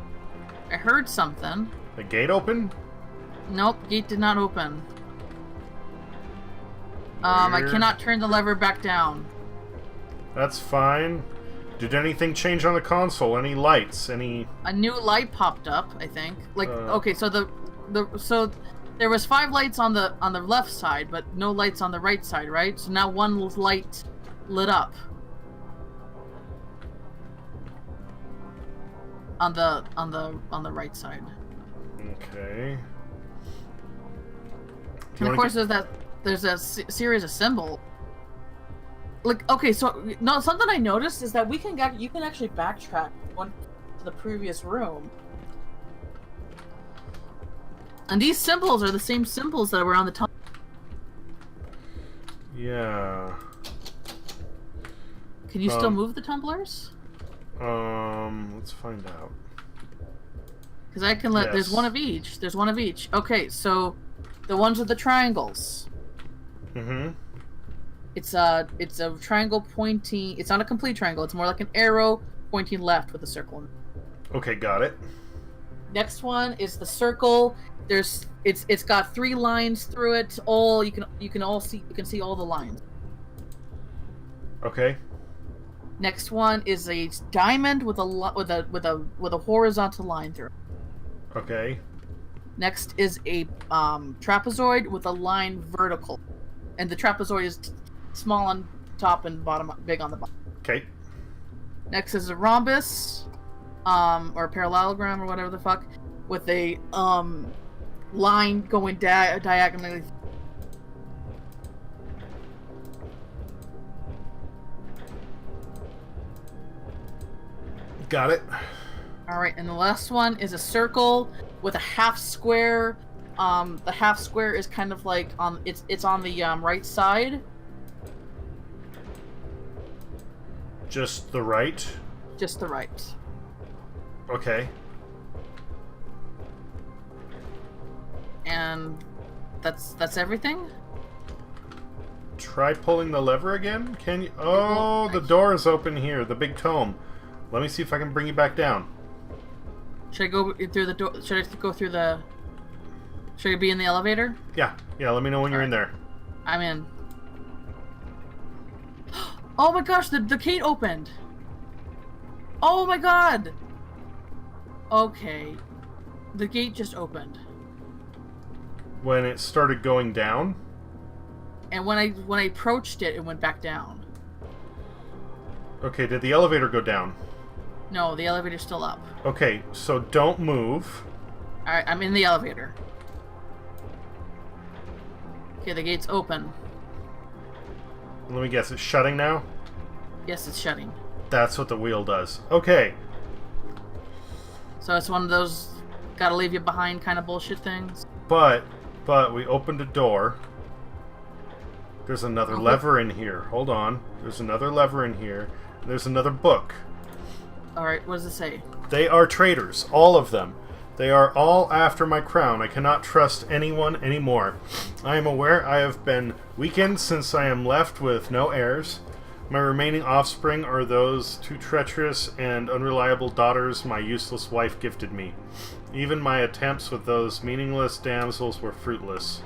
I heard something. The gate open? Nope, gate did not open. I Weird. cannot turn the lever back down. That's fine. Did anything change on the console? Any lights? Any... A new light popped up, I think. Like, okay, so so there was 5 lights on the left side, but no lights on the right side, right? So now one light lit up. On the right side. Okay. And of course, there's a series of symbols. Like, okay, so no, something I noticed is that you can actually backtrack one to the previous room, and these symbols are the same symbols that were on the top. Yeah. Can you still move the tumblers? Let's find out. Because I can let. Yes. There's one of each. There's one of each. Okay, so the ones with the triangles. Mm-hmm. It's a triangle pointing. It's not a complete triangle. It's more like an arrow pointing left with a circle. Okay, got it. Next one is the circle. It's got 3 lines through it. All you can see all the lines. Okay. Next one is a diamond with a horizontal line through it. Okay. Next is a trapezoid with a line vertical, and the trapezoid is small on top and big on the bottom. Okay. Next is a rhombus, or parallelogram or whatever the fuck, with a line going diagonally. Got it. All right, and the last one is a circle with a half square. The half square is kind of like it's on the right side. Just the right? Just the right. Okay. And that's everything. Try pulling the lever again? Can you? Oh, the door is open here. The big tome. Let me see if I can bring you back down. Should I go through the door? Should I go through the? Should I be in the elevator? Yeah. Let me know when you're in there. I'm in. Oh my gosh, the gate opened. Oh my god. Okay. The gate just opened. When it started going down? And when I approached it, it went back down. Okay, did the elevator go down? No, the elevator's still up. Okay, so don't move. Alright, I'm in the elevator. Okay, the gate's open. Let me guess, it's shutting now? Yes, it's shutting. That's what the wheel does. Okay. So it's one of those gotta leave you behind kind of bullshit things. But we opened a door. There's another lever in here. Hold on. There's another lever in here. There's another book. Alright, what does it say? They are traitors, all of them. They are all after my crown. I cannot trust anyone anymore. I am aware I have been weakened since I am left with no heirs. My remaining offspring are those 2 treacherous and unreliable daughters my useless wife gifted me. Even my attempts with those meaningless damsels were fruitless.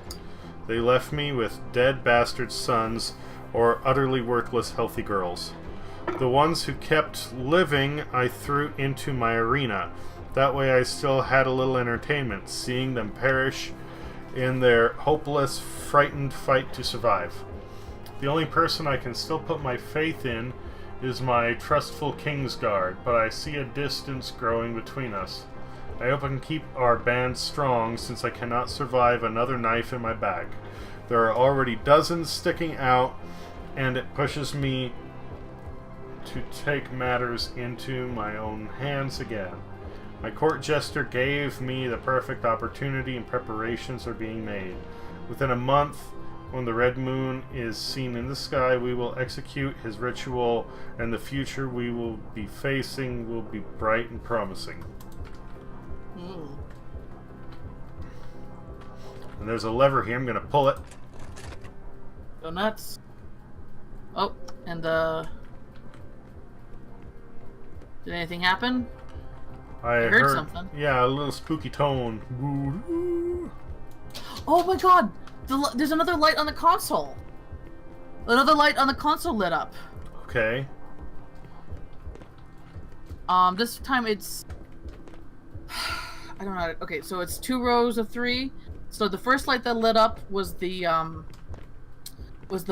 They left me with dead bastard sons or utterly worthless healthy girls. The ones who kept living I threw into my arena. That way I still had a little entertainment, seeing them perish in their hopeless, frightened fight to survive. The only person I can still put my faith in is my trustful Kingsguard, but I see a distance growing between us. I hope I can keep our band strong, since I cannot survive another knife in my back. There are already dozens sticking out, and it pushes me to take matters into my own hands again. My court jester gave me the perfect opportunity, and preparations are being made. Within a month, when the red moon is seen in the sky, we will execute his ritual, and the future we will be facing will be bright and promising. And there's a lever here. I'm going to pull it. Go nuts. Oh, and did anything happen? I heard something. Yeah, a little spooky tone. Oh my god! There's another light on the console. Another light on the console lit up. Okay. This time it's... I don't know. Okay, so it's 2 rows of 3. So the first light that lit up was the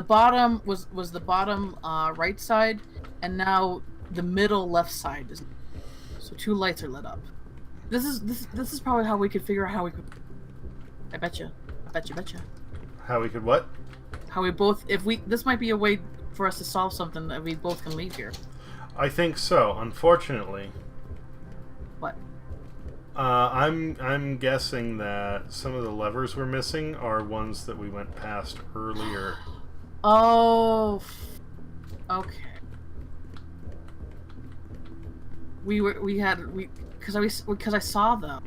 bottom right side, and now the middle left side is. So 2 lights are lit up. This is probably how we could figure out how we could. I betcha. How we could what? How we both, this might be a way for us to solve something that we both can leave here. I think so. Unfortunately. What? I'm guessing that some of the levers we're missing are ones that we went past earlier. Oh. Okay. Because I saw them,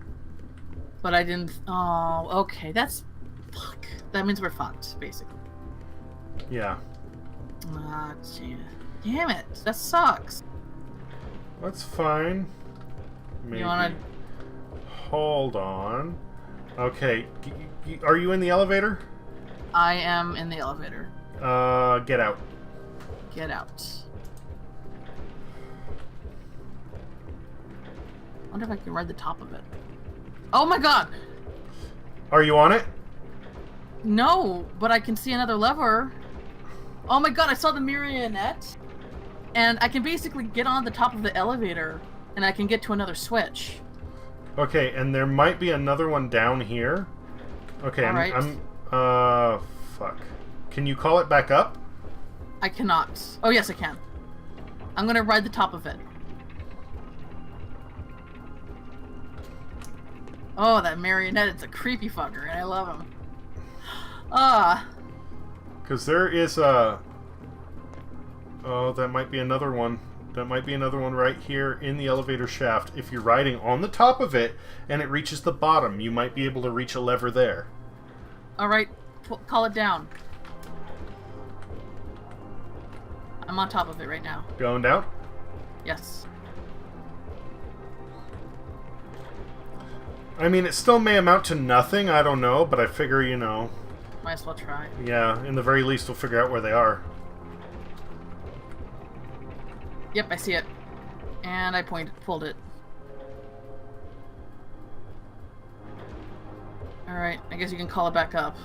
but I didn't. Oh, okay. That's fuck. That means we're fucked, basically. Yeah. Ah, damn it. That sucks. That's fine. Maybe. You wanna? Hold on. Okay. Are you in the elevator? I am in the elevator. Get out. Get out. I wonder if I can ride the top of it. Oh my god! Are you on it? No, but I can see another lever. Oh my god, I saw the marionette. And I can basically get on the top of the elevator, and I can get to another switch. Okay, and there might be another one down here. Okay, Alright. Fuck. Can you call it back up? I cannot. Oh yes, I can. I'm gonna ride the top of it. Oh, that marionette, it's a creepy fucker, and I love him. Ah. Because there is a... Oh, that might be another one. That might be another one right here in the elevator shaft. If you're riding on the top of it and it reaches the bottom, you might be able to reach a lever there. Alright, call it down. I'm on top of it right now. Going down? Yes. I mean, it still may amount to nothing, I don't know, but I figure, you know... Might as well try. Yeah, in the very least, we'll figure out where they are. Yep, I see it. And I pulled it. Alright, I guess you can call it back up.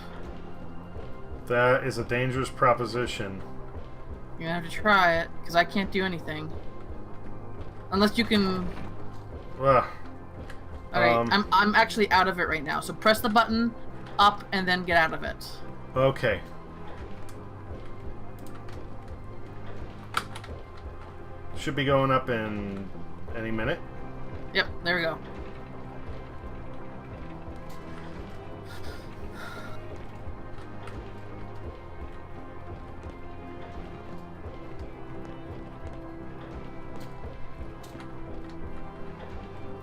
That is a dangerous proposition. You're gonna have to try it, because I can't do anything. Unless you can... Ugh. Alright, I'm actually out of it right now, so press the button up and then get out of it. Okay. Should be going up in any minute. Yep, there we go.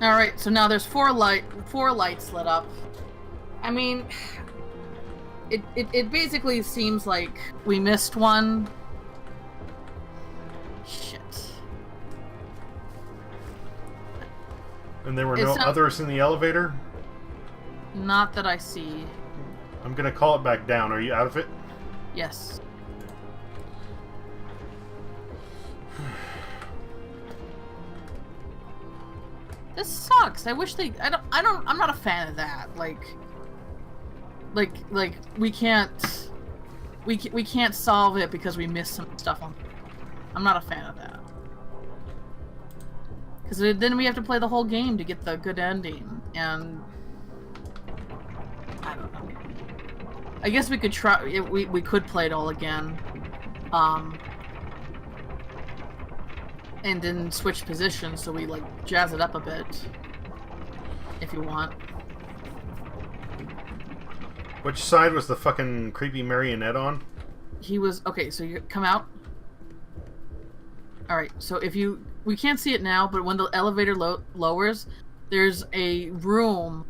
Alright, so now there's four lights lit up. I mean, it basically seems like we missed one. Shit. And there were no others in the elevator? Not that I see. I'm gonna call it back down. Are you out of it? Yes. This sucks. I wish they. I'm not a fan of that. Like we can't solve it because we missed some stuff on. I'm not a fan of that. Because then we have to play the whole game to get the good ending, and I don't know. I guess we could try. We could play it all again, and then switch positions so we like jazz it up a bit, if you want. Which side was the fucking creepy marionette on? He was okay. So you come out. All right. So if you, we can't see it now, but when the elevator lowers, there's a room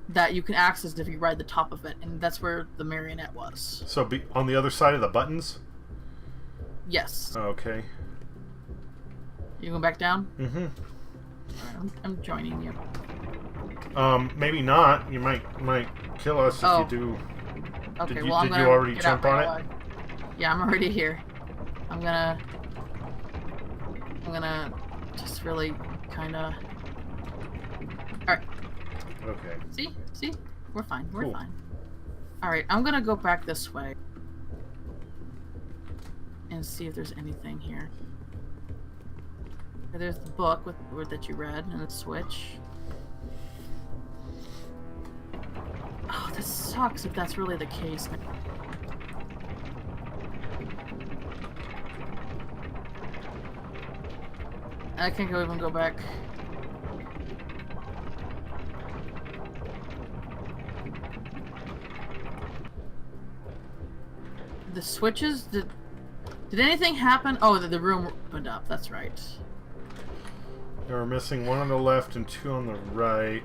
that you can access if you ride the top of it, and that's where the marionette was. So be on the other side of the buttons? Yes. Okay. You going back down? Mm-hmm. Alright, I'm joining you. Maybe not. You might kill us if you do. Okay, Did well, I'm you gonna already get jump out on right it? away. Yeah, I'm already here. I'm gonna just really kinda... Alright. Okay. See? We're fine. We're Cool. fine. Alright, I'm gonna go back this way. And see if there's anything here. There's the book that you read, and the switch. Oh, this sucks if that's really the case. I can't even go back. The switches, did anything happen? Oh, the room opened up, that's right. Now we're missing one on the left and two on the right.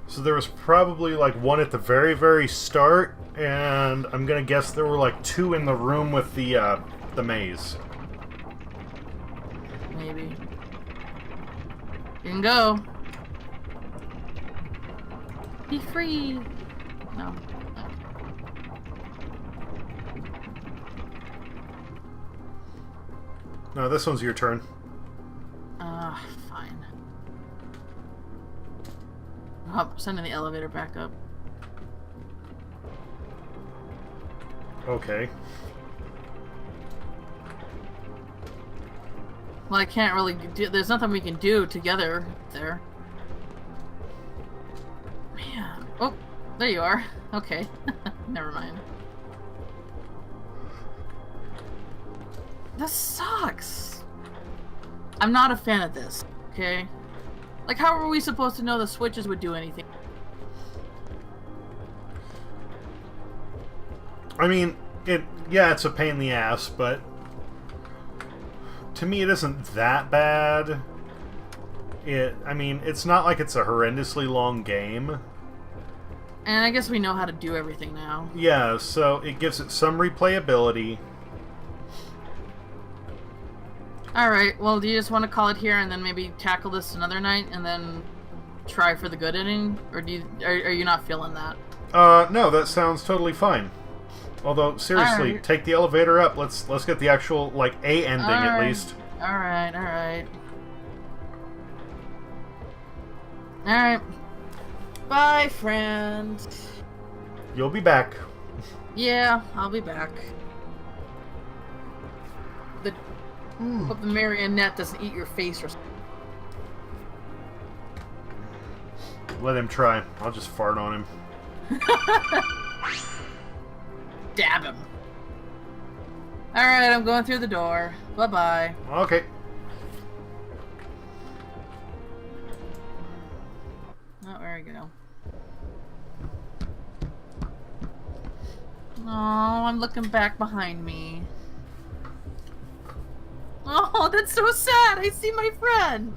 So there was probably like one at the very, very start, and I'm gonna guess there were like two in the room with the maze. Maybe. You can go. Be free. No. No, this one's your turn. Fine. Oh, sending the elevator back up. Okay. Well, I can't really do... There's nothing we can do together there. Man. Oh, there you are. Okay. Never mind. This sucks. I'm not a fan of this, okay? Like, how are we supposed to know the switches would do anything? I mean, yeah, it's a pain in the ass, but to me it isn't that bad. I mean, it's not like it's a horrendously long game. And I guess we know how to do everything now. Yeah, so it gives it some replayability. Alright, well, do you just want to call it here and then maybe tackle this another night and then try for the good ending? Or are you not feeling that? No, that sounds totally fine. Although, seriously, Alright. take the elevator up. Let's get the actual, like, A ending at least. Alright. Alright. Bye, friend. You'll be back. Yeah, I'll be back. Hope the marionette doesn't eat your face or something. Let him try. I'll just fart on him. Dab him. Alright, I'm going through the door. Bye-bye. Okay. Oh, there we go. Oh, I'm looking back behind me. Oh, that's so sad. I see my friend.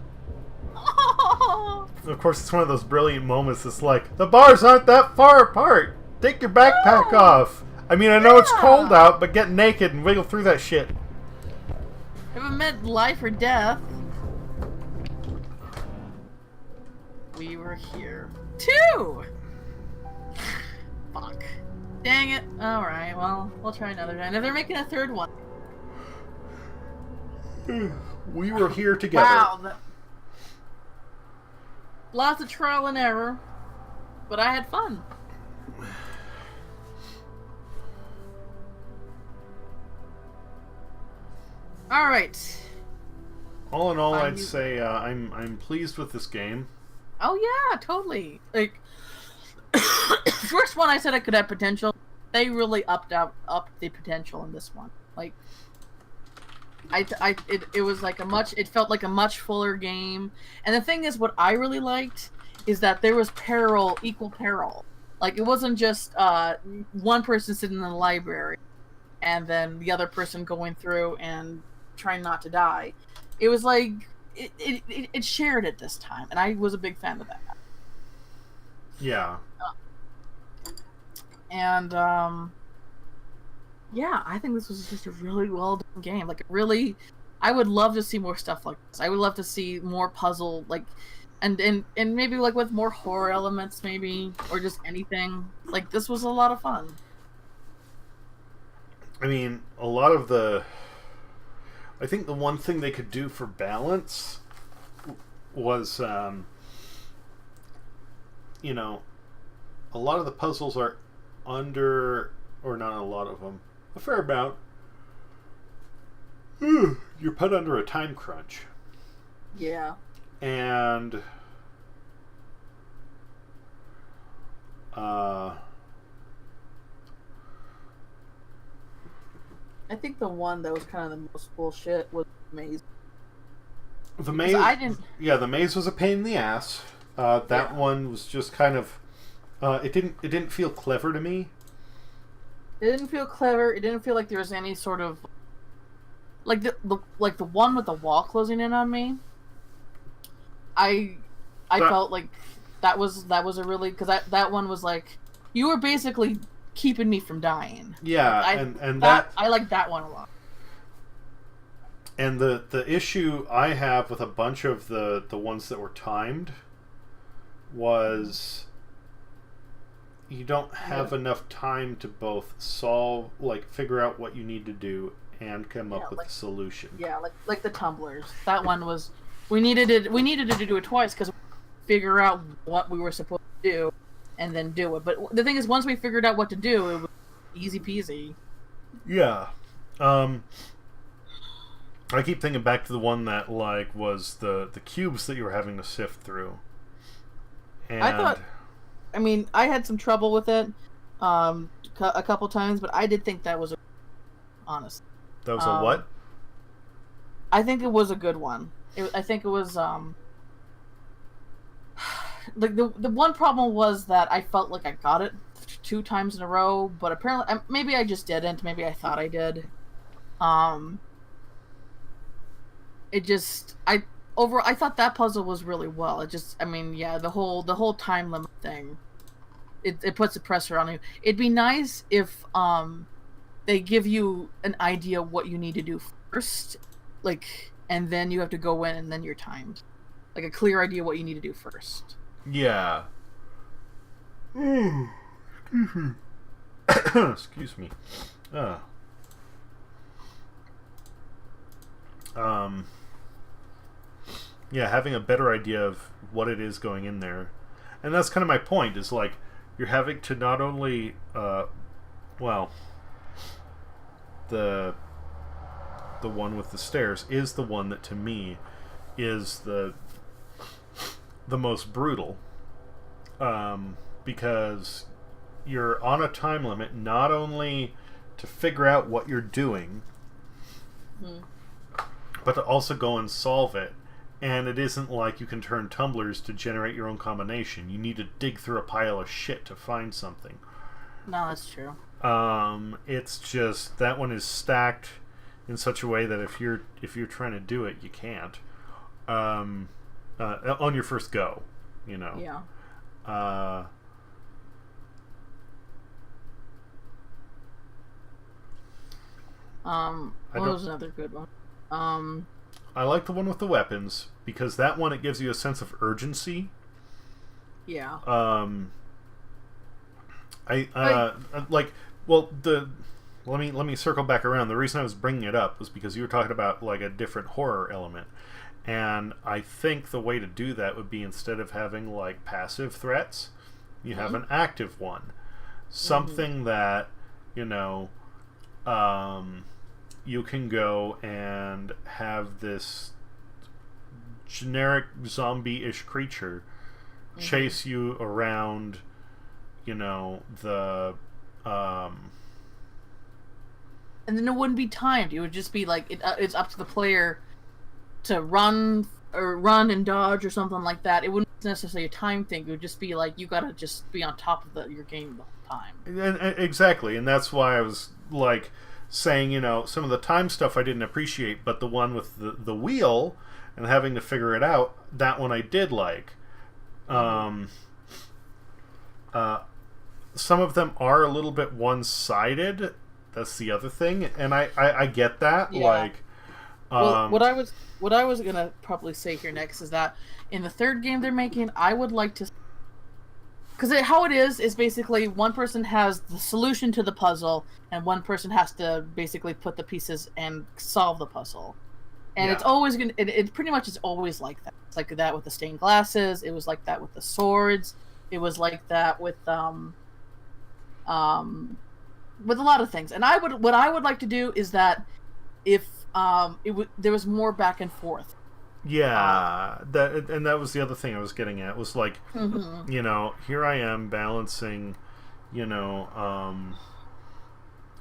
Oh. Of course, it's one of those brilliant moments. It's like, the bars aren't that far apart. Take your backpack off. I mean, I know it's cold out, but get naked and wiggle through that shit. Haven't meant life or death. We were here. 2! Fuck. Dang it. Alright, well, we'll try another time. If they're making a third one. We were here together. Wow. Lots of trial and error. But I had fun. Alright. All in all, I'd say I'm pleased with this game. Oh yeah, totally. Like, first one I said I could have potential. They really upped the potential in this one. Like, it was like it felt like a much fuller game. And the thing is, what I really liked is that there was equal peril. Like, it wasn't just one person sitting in the library and then the other person going through and trying not to die. It was like it shared it this time, and I was a big fan of that. Yeah. And yeah, I think this was just a really well done game. Like, really, I would love to see more stuff like this. I would love to see more puzzle. Like, and maybe like with more horror elements, maybe, or just anything. Like this was a lot of fun. I mean, a lot of the... I think the one thing they could do for balance was, you know, a lot of the puzzles are under, or not a lot of them, a fair amount. You're put under a time crunch. Yeah. And I think the one that was kind of the most bullshit was Maze. the maze, I didn't. yeah, the maze was a pain in the ass. That Yeah. one was just kind of, it didn't feel clever to me. It didn't feel clever. It didn't feel like there was any sort of like the one with the wall closing in on me. I felt like that was a really, because that one was like, you were basically keeping me from dying. Yeah, Like, and that I like that one a lot. and the issue I have with a bunch of the ones that were timed was you don't have enough time to both solve, like, figure out what you need to do and come up with a solution. Yeah, like the tumblers. That one was, we needed to do it twice because figure out what we were supposed to do and then do it. But the thing is, once we figured out what to do, it was easy peasy. Yeah. I keep thinking back to the one that, like, was the cubes that you were having to sift through. And I mean, I had some trouble with it a couple times, but I did think that was honest. that was a what? I think it was a good one. I think it was like the one problem was that I felt like I got it 2 times in a row, but apparently maybe I just didn't. Maybe I thought I did. It just I thought that puzzle was really well. It just, I mean, yeah, the whole time limit thing. It puts the pressure on you. It'd be nice if they give you an idea what you need to do first, like, and then you have to go in and then you're timed. Like a clear idea what you need to do first. Yeah. Excuse me. Yeah, having a better idea of what it is going in there. And that's kind of my point, is like, you're having to not only, well, the one with the stairs is the one that, to me, is the most brutal. Because you're on a time limit, not only to figure out what you're doing, but to also go and solve it. And it isn't like you can turn tumblers to generate your own combination. You need to dig through a pile of shit to find something. No, that's true. It's just, that one is stacked in such a way that if you're trying to do it, you can't. On your first go, you know. Yeah. What was another good one? I like the one with the weapons, because that one, it gives you a sense of urgency. Yeah. Let me circle back around. The reason I was bringing it up was because you were talking about, like, a different horror element, and I think the way to do that would be, instead of having, like, passive threats, you have an active one, something that, you know, you can go and have this generic zombie-ish creature chase you around, you know, the and then it wouldn't be timed. It would just be like it's up to the player to run and dodge or something like that. It wouldn't necessarily a time thing. It would just be like you gotta just be on top of your game the whole time. And exactly, and that's why I was like saying, you know, some of the time stuff I didn't appreciate, but the one with the wheel and having to figure it out, that one I did like. Some of them are a little bit one-sided. That's the other thing, and I get that. Yeah. Like, Well, what I was gonna probably say here next is that in the third game they're making, I would like to, because how it is basically one person has the solution to the puzzle, and one person has to basically put the pieces and solve the puzzle. And it's always gonna, it pretty much is always like that. It's like that with the stained glasses. It was like that with the swords. It was like that with a lot of things. And what I would like to do is that if there was more back and forth. Yeah, that was the other thing I was getting at, was like, Mm-hmm. you know, here I am balancing, you know,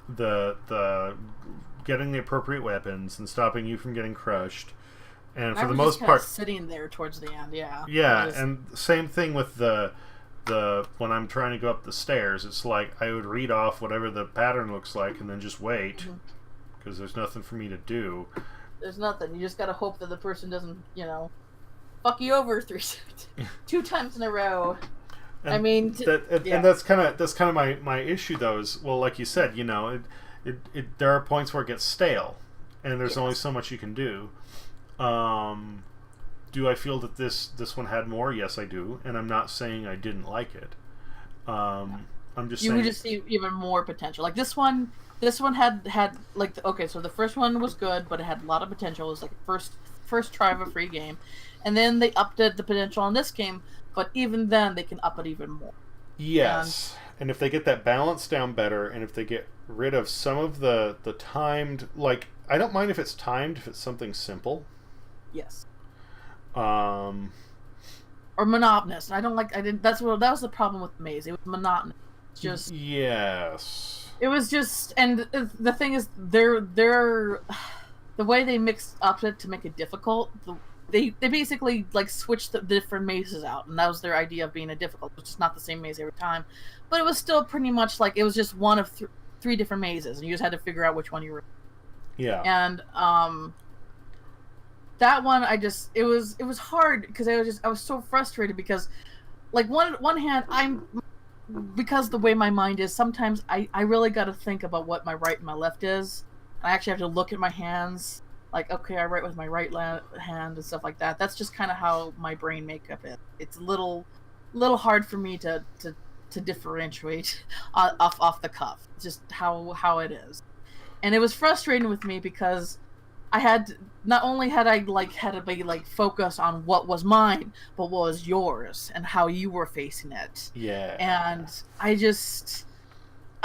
the getting the appropriate weapons and stopping you from getting crushed, and for the most part, sitting there towards the end, yeah. Yeah, and same thing with the when I'm trying to go up the stairs, it's like I would read off whatever the pattern looks like and then just wait, because there's nothing for me to do. There's nothing. You just gotta hope that the person doesn't, fuck you over 2 times in a row. And I mean, and that's kind of my issue though. Is, well, like you said, there are points where it gets stale, and there's only so much you can do. Do I feel that this one had more? Yes, I do, and I'm not saying I didn't like it. I'm just saying you would just see even more potential. Like this one had like so the first one was good, but it had a lot of potential. It was like first try of a free game, and then they upped the potential on this game. But even then, they can up it even more. Yes, and if they get that balance down better, and if they get rid of some of the timed, like, I don't mind if it's timed if it's something simple. Yes. Or monotonous. That was the problem with the maze. It was monotonous. Just yes. It was just, and the thing is, they're the way they mixed up it to make it difficult. They basically like switched the different mazes out, and that was their idea of being a difficult. It was just not the same maze every time, but it was still pretty much like it was just one of 3 different mazes, and you just had to figure out which one you were. Yeah. And that one it was hard because I was so frustrated because, like, one hand because the way my mind is, sometimes I really got to think about what my right and my left is. I actually have to look at my hands. Like, okay, I write with my right hand and stuff like that. That's just kind of how my brain makeup is. It's a little hard for me to differentiate off the cuff. It's just how it is. And it was frustrating with me because I had not only had to be like focus on what was mine, but what was yours and how you were facing it. Yeah. And I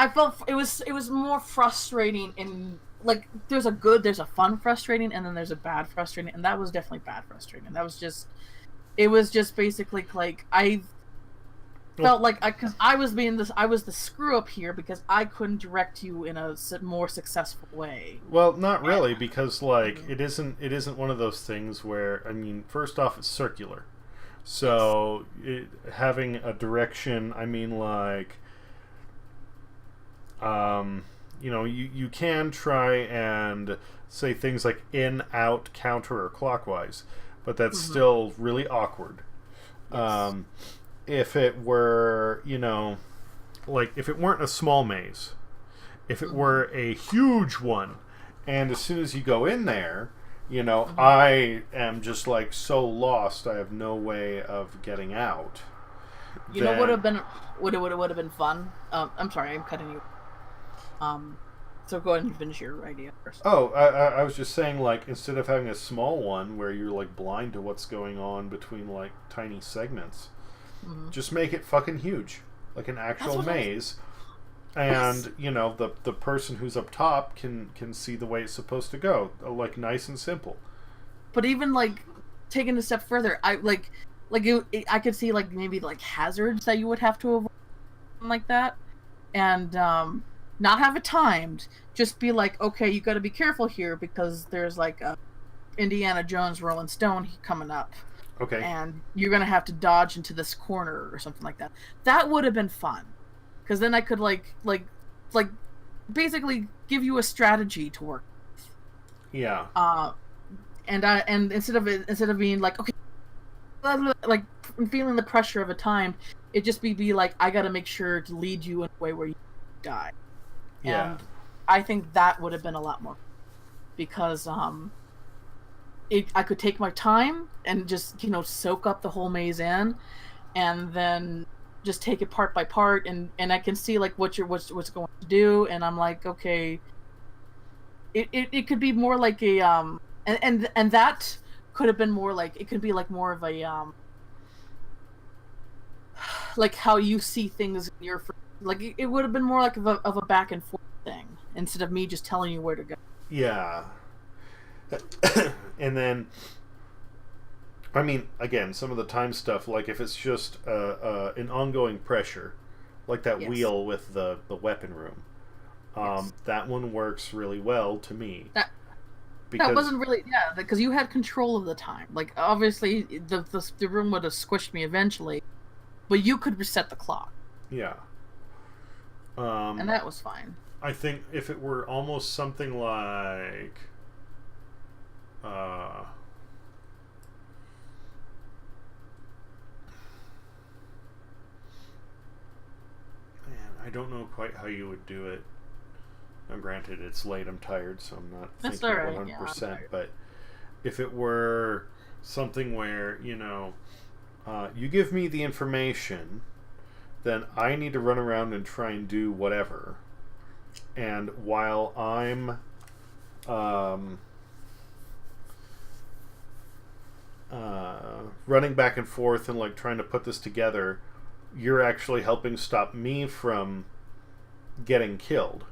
felt it was more frustrating in, like, there's a fun frustrating, and then there's a bad frustrating, and that was definitely bad frustrating. It was just basically like I felt like because I was the screw up here because I couldn't direct you in a more successful way. Well, not really, because like it isn't one of those things where, I mean, first off, it's circular, so having a direction, I mean, like, you can try and say things like in, out, counter, or clockwise, but that's still really awkward. Yes. If it were, like, if it weren't a small maze, if it were a huge one, and as soon as you go in there, I am just like so lost, I have no way of getting out. What would have been fun? I'm sorry, I'm cutting you. So go ahead and finish your idea first. Oh, I was just saying, like, instead of having a small one where you're like blind to what's going on between like tiny segments, just make it fucking huge, like an actual maze. And the person who's up top can see the way it's supposed to go, like nice and simple. But even like taking a step further, I could see like maybe like hazards that you would have to avoid, like that, and not have it timed. Just be like, okay, you got to be careful here because there's like a Indiana Jones Rolling Stone coming up. Okay. And you're gonna have to dodge into this corner or something like that. That would have been fun, because then I could like basically give you a strategy to work with. Yeah. And instead of being like, okay, like feeling the pressure of a time, it just be like, I got to make sure to lead you in a way where you die. Yeah. And I think that would have been a lot more, because I could take my time and just soak up the whole maze in, and then just take it part by part, and I can see like what's going to do, and I'm like, okay, it could be more like a and that could have been more like, it could be like more of a like how you see things in your, like it would have been more like of a back and forth thing instead of me just telling you where to go. Yeah. And then, I mean, again, some of the time stuff, like if it's just an ongoing pressure, like that wheel with the weapon room, that one works really well to me. That wasn't really, because you had control of the time. Like, obviously, the room would have squished me eventually, but you could reset the clock. Yeah. And that was fine. I think if it were almost something like... I don't know quite how you would do it. Now, granted, it's late, I'm tired, so I'm not thinking 100%. Yeah, but if it were something where, you give me the information, then I need to run around and try and do whatever. And while I'm running back and forth and like trying to put this together, you're actually helping stop me from getting killed.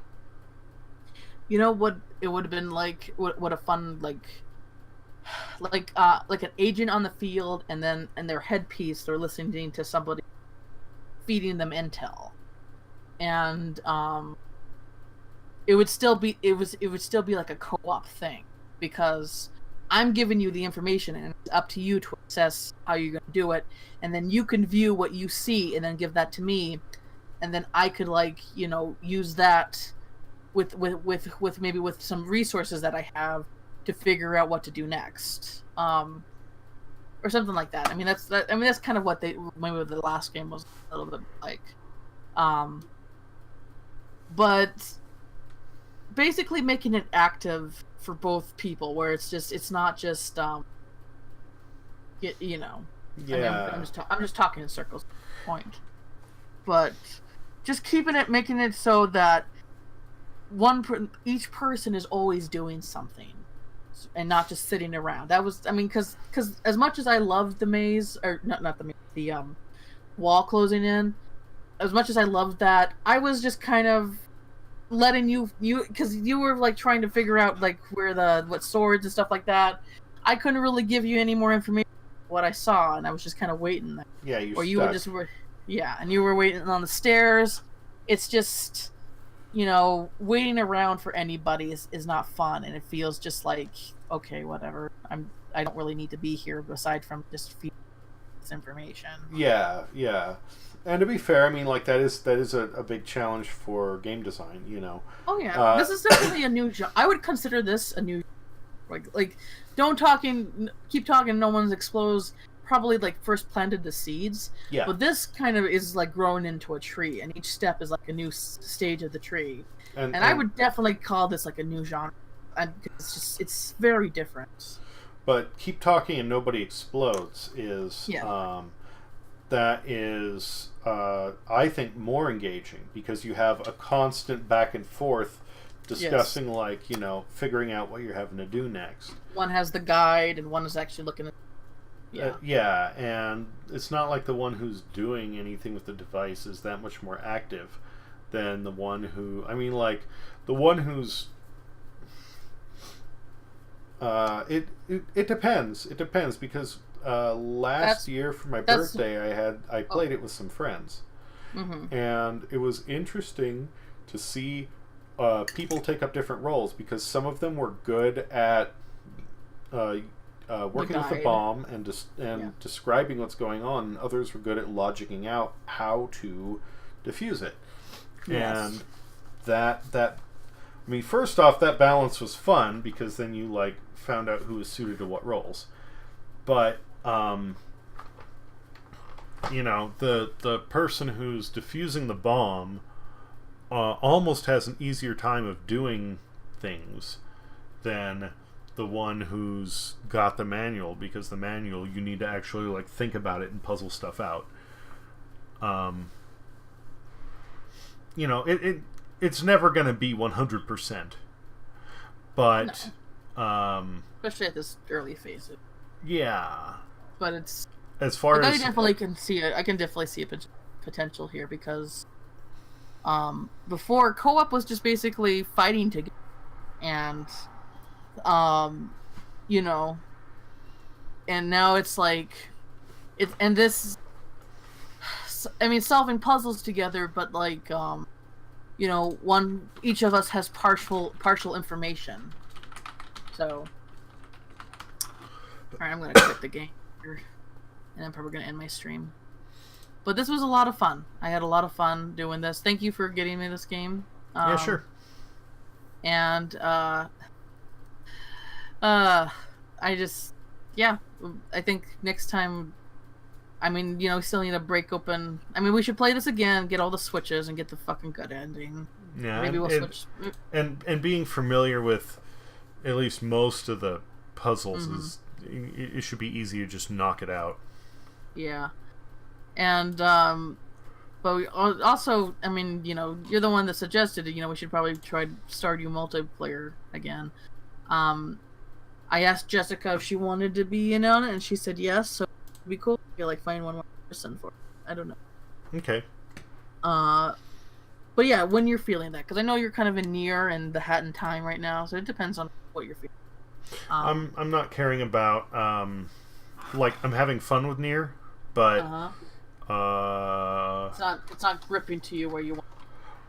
You know what it would have been like? What a fun like an agent on the field, and then in their headpiece they're listening to somebody feeding them intel, and it would still be like a co-op thing, because I'm giving you the information, and it's up to you to assess how you're going to do it, and then you can view what you see and then give that to me, and then I could use that with maybe with some resources that I have to figure out what to do next, or something like that. I mean that's kind of what maybe the last game was a little bit like, but basically making it active for both people, where it's not just Yeah. I'm just talking in circles. Point. But just making it so that each person is always doing something, and not just sitting around. That was, because as much as I loved the maze, or not the maze, the wall closing in, as much as I loved that, I was just kind of letting you because you were like trying to figure out like what swords and stuff like that. I couldn't really give you any more information what I saw, and I was just kind of waiting there. Yeah, you and you were waiting on the stairs. It's just, waiting around for anybody is not fun, and it feels just like, okay, whatever. I don't really need to be here aside from just feeding this information. Yeah. And to be fair, that is a big challenge for game design, Oh yeah, this is definitely a new genre. I would consider this a new, like keep talking. No one's explodes. Probably like first planted the seeds. Yeah. But this kind of is like growing into a tree, and each step is like a new stage of the tree. And I would definitely call this like a new genre, and it's very different. But keep talking and nobody explodes is that is I think more engaging, because you have a constant back and forth discussing figuring out what you're having to do next. One has the guide, and one is actually looking at. And it's not like the one who's doing anything with the device is that much more active than the one who, the one who's it depends. It depends, because last year for my birthday I played it with some friends. Mm-hmm. And it was interesting to see people take up different roles, because some of them were good at working with the bomb and describing what's going on, and others were good at logicking out how to defuse it. Yes. And first off, that balance was fun, because then you found out who was suited to what roles. But the person who's defusing the bomb almost has an easier time of doing things than the one who's got the manual, because the manual, you need to actually like think about it and puzzle stuff out. You know, it's never going to be 100%, but No. Especially at this early phase. Yeah, But it's as far like, as I definitely can see it. I can definitely see a potential here because before co-op was just basically fighting together, and you know, and now it's like it's and this. I mean, solving puzzles together, but like you know, each of us has partial information. So, all right, I'm gonna quit the game here, and I'm probably gonna end my stream. But this was a lot of fun. I had a lot of fun doing this. Thank you for getting me this game. Yeah, sure. And I just, yeah, I think next time. I mean, you know, we still need to break open. I mean, we should play this again, get all the switches, and get the fucking good ending. Yeah, maybe we'll switch. And being familiar with at least most of the puzzles is it should be easy to just knock it out. Yeah, and but we also, I mean, you know, you're the one that suggested it. You know, we should probably try Stardew multiplayer again. I asked Jessica if she wanted to be in on it, and she said yes. So it'd be cool. You're like find one more person for it. I don't know. Okay. But yeah, when you're feeling that, because I know you're kind of in Nier and the Hat in Time right now, so it depends on what you're feeling. I'm not caring about like I'm having fun with Nier, but it's not gripping to you where you want.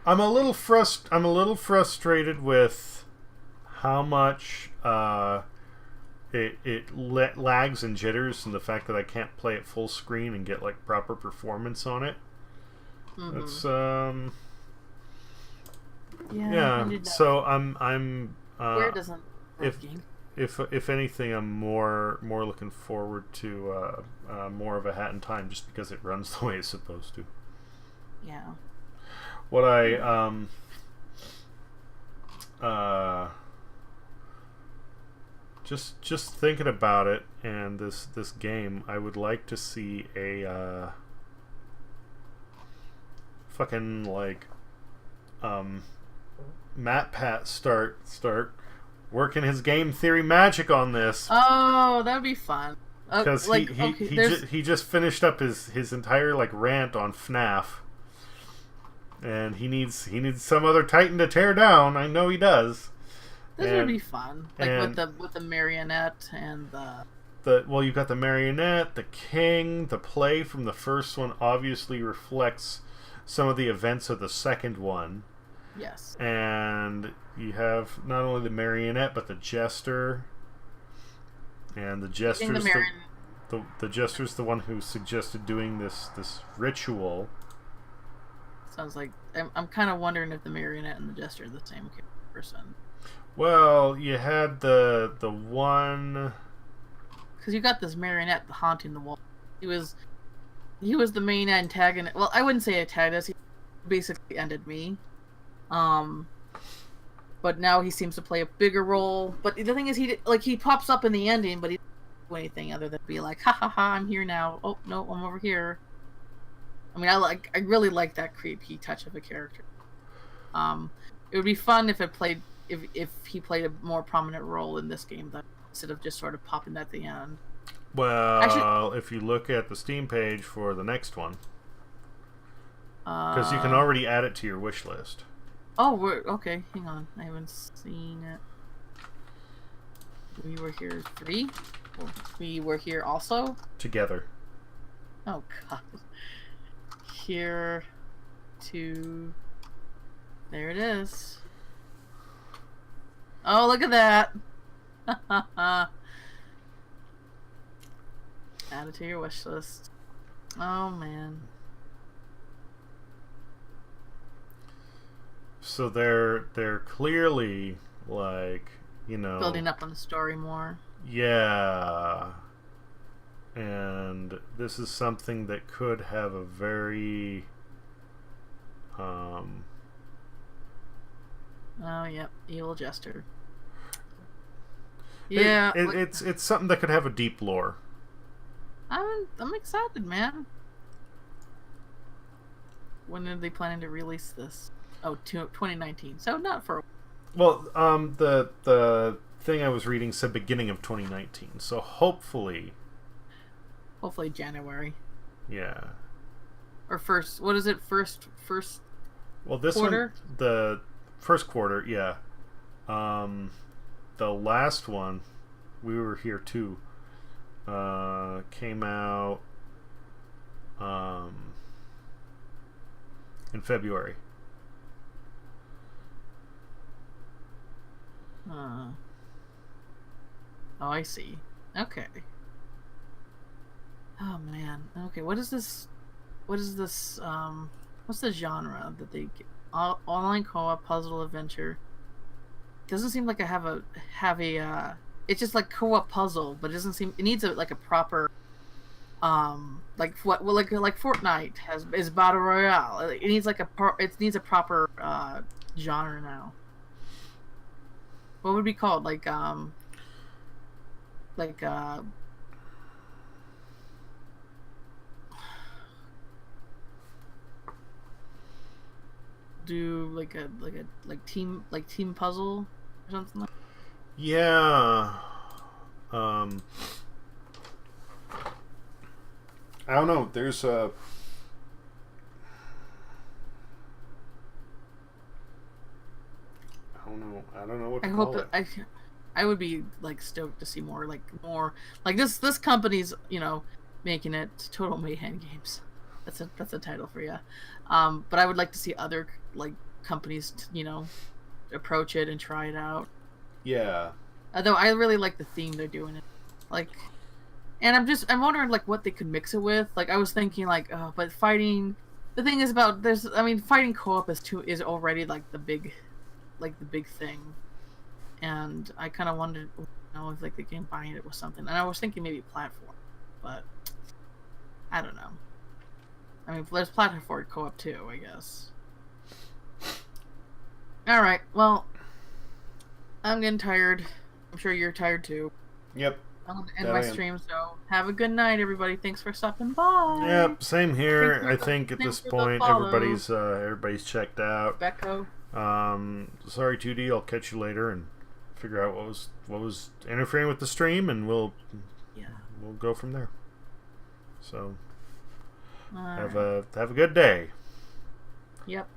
I'm a little frustrated with how much it lags and jitters, and the fact that I can't play it full screen and get like proper performance on it. It's yeah. So I'm where doesn't if anything, I'm more looking forward to more of a Hat in Time, just because it runs the way it's supposed to. Yeah. What I just thinking about it, and this game, I would like to see a fucking like MatPat start working his game theory magic on this. Oh, that would be fun. Because like, he just finished up his entire like rant on FNAF, and he needs some other Titan to tear down. I know he does. This would be fun, like with the marionette and the. Well, you've got the marionette, the king. The play from the first one obviously reflects some of the events of the second one. Yes. And you have not only the marionette, but the jester. And the jester's the jester's the one who suggested doing this ritual. Sounds like I'm kind of wondering if the marionette and the jester are the same person. Well, you had the one, because you got this marionette haunting the wall. He was the main antagonist. Well, I wouldn't say antagonist. He basically ended me. But now he seems to play a bigger role. But the thing is, he pops up in the ending, but he doesn't do anything other than be like, ha ha ha, I'm here now. Oh no, I'm over here. I mean, I really like that creepy touch of a character. It would be fun if he played a more prominent role in this game, instead of just sort of popping at the end. Well, actually, if you look at the Steam page for the next one, because you can already add it to your wish list. Oh, okay. Hang on, I haven't seen it. We were here 3. We were here also together. Oh god. Here to. There it is. Oh, look at that. Add it to your wish list. Oh man. So they're clearly like, you know, building up on the story more. Yeah. And this is something that could have a very oh yep, evil jester. Yeah, it's something that could have a deep lore. I'm excited, man. When are they planning to release this? Oh, 2019. So not for. Well, the thing I was reading said beginning of 2019. So hopefully January. Yeah. Or first. What is it? First. Well, this quarter? one, the first quarter, yeah. The last one, we were here too. Came out in February. Oh, I see. Okay. Oh man. Okay. What is this? What's the genre that they online co-op puzzle adventure? Doesn't seem like I have a it's just like co-op puzzle, but it doesn't seem it needs a proper like what well like Fortnite is battle royale. It needs like it needs a proper genre now. What would it be called? Like do like team puzzle or something like. Yeah. I don't know. There's a. I don't know what to call it. I would be like stoked to see more like this company's making it Total Mayhem Games. That's a title for you. But I would like to see other like companies approach it and try it out. Yeah. Although I really like the theme they're doing it, and I'm wondering like what they could mix it with. Like I was thinking but fighting. The thing is about fighting co-op is already like the big thing, and I kind of wanted to know if like they can combine it with something. And I was thinking maybe platform, but I don't know. I mean, there's platform co-op too, I guess. All right, well, I'm getting tired. I'm sure you're tired too. Yep. I'm gonna end my stream, so have a good night, everybody. Thanks for stopping by. Yep, same here. I think at this point everybody's checked out. Becco. Sorry, 2D. I'll catch you later and figure out what was interfering with the stream, and we'll go from there. So have a good day. Yep.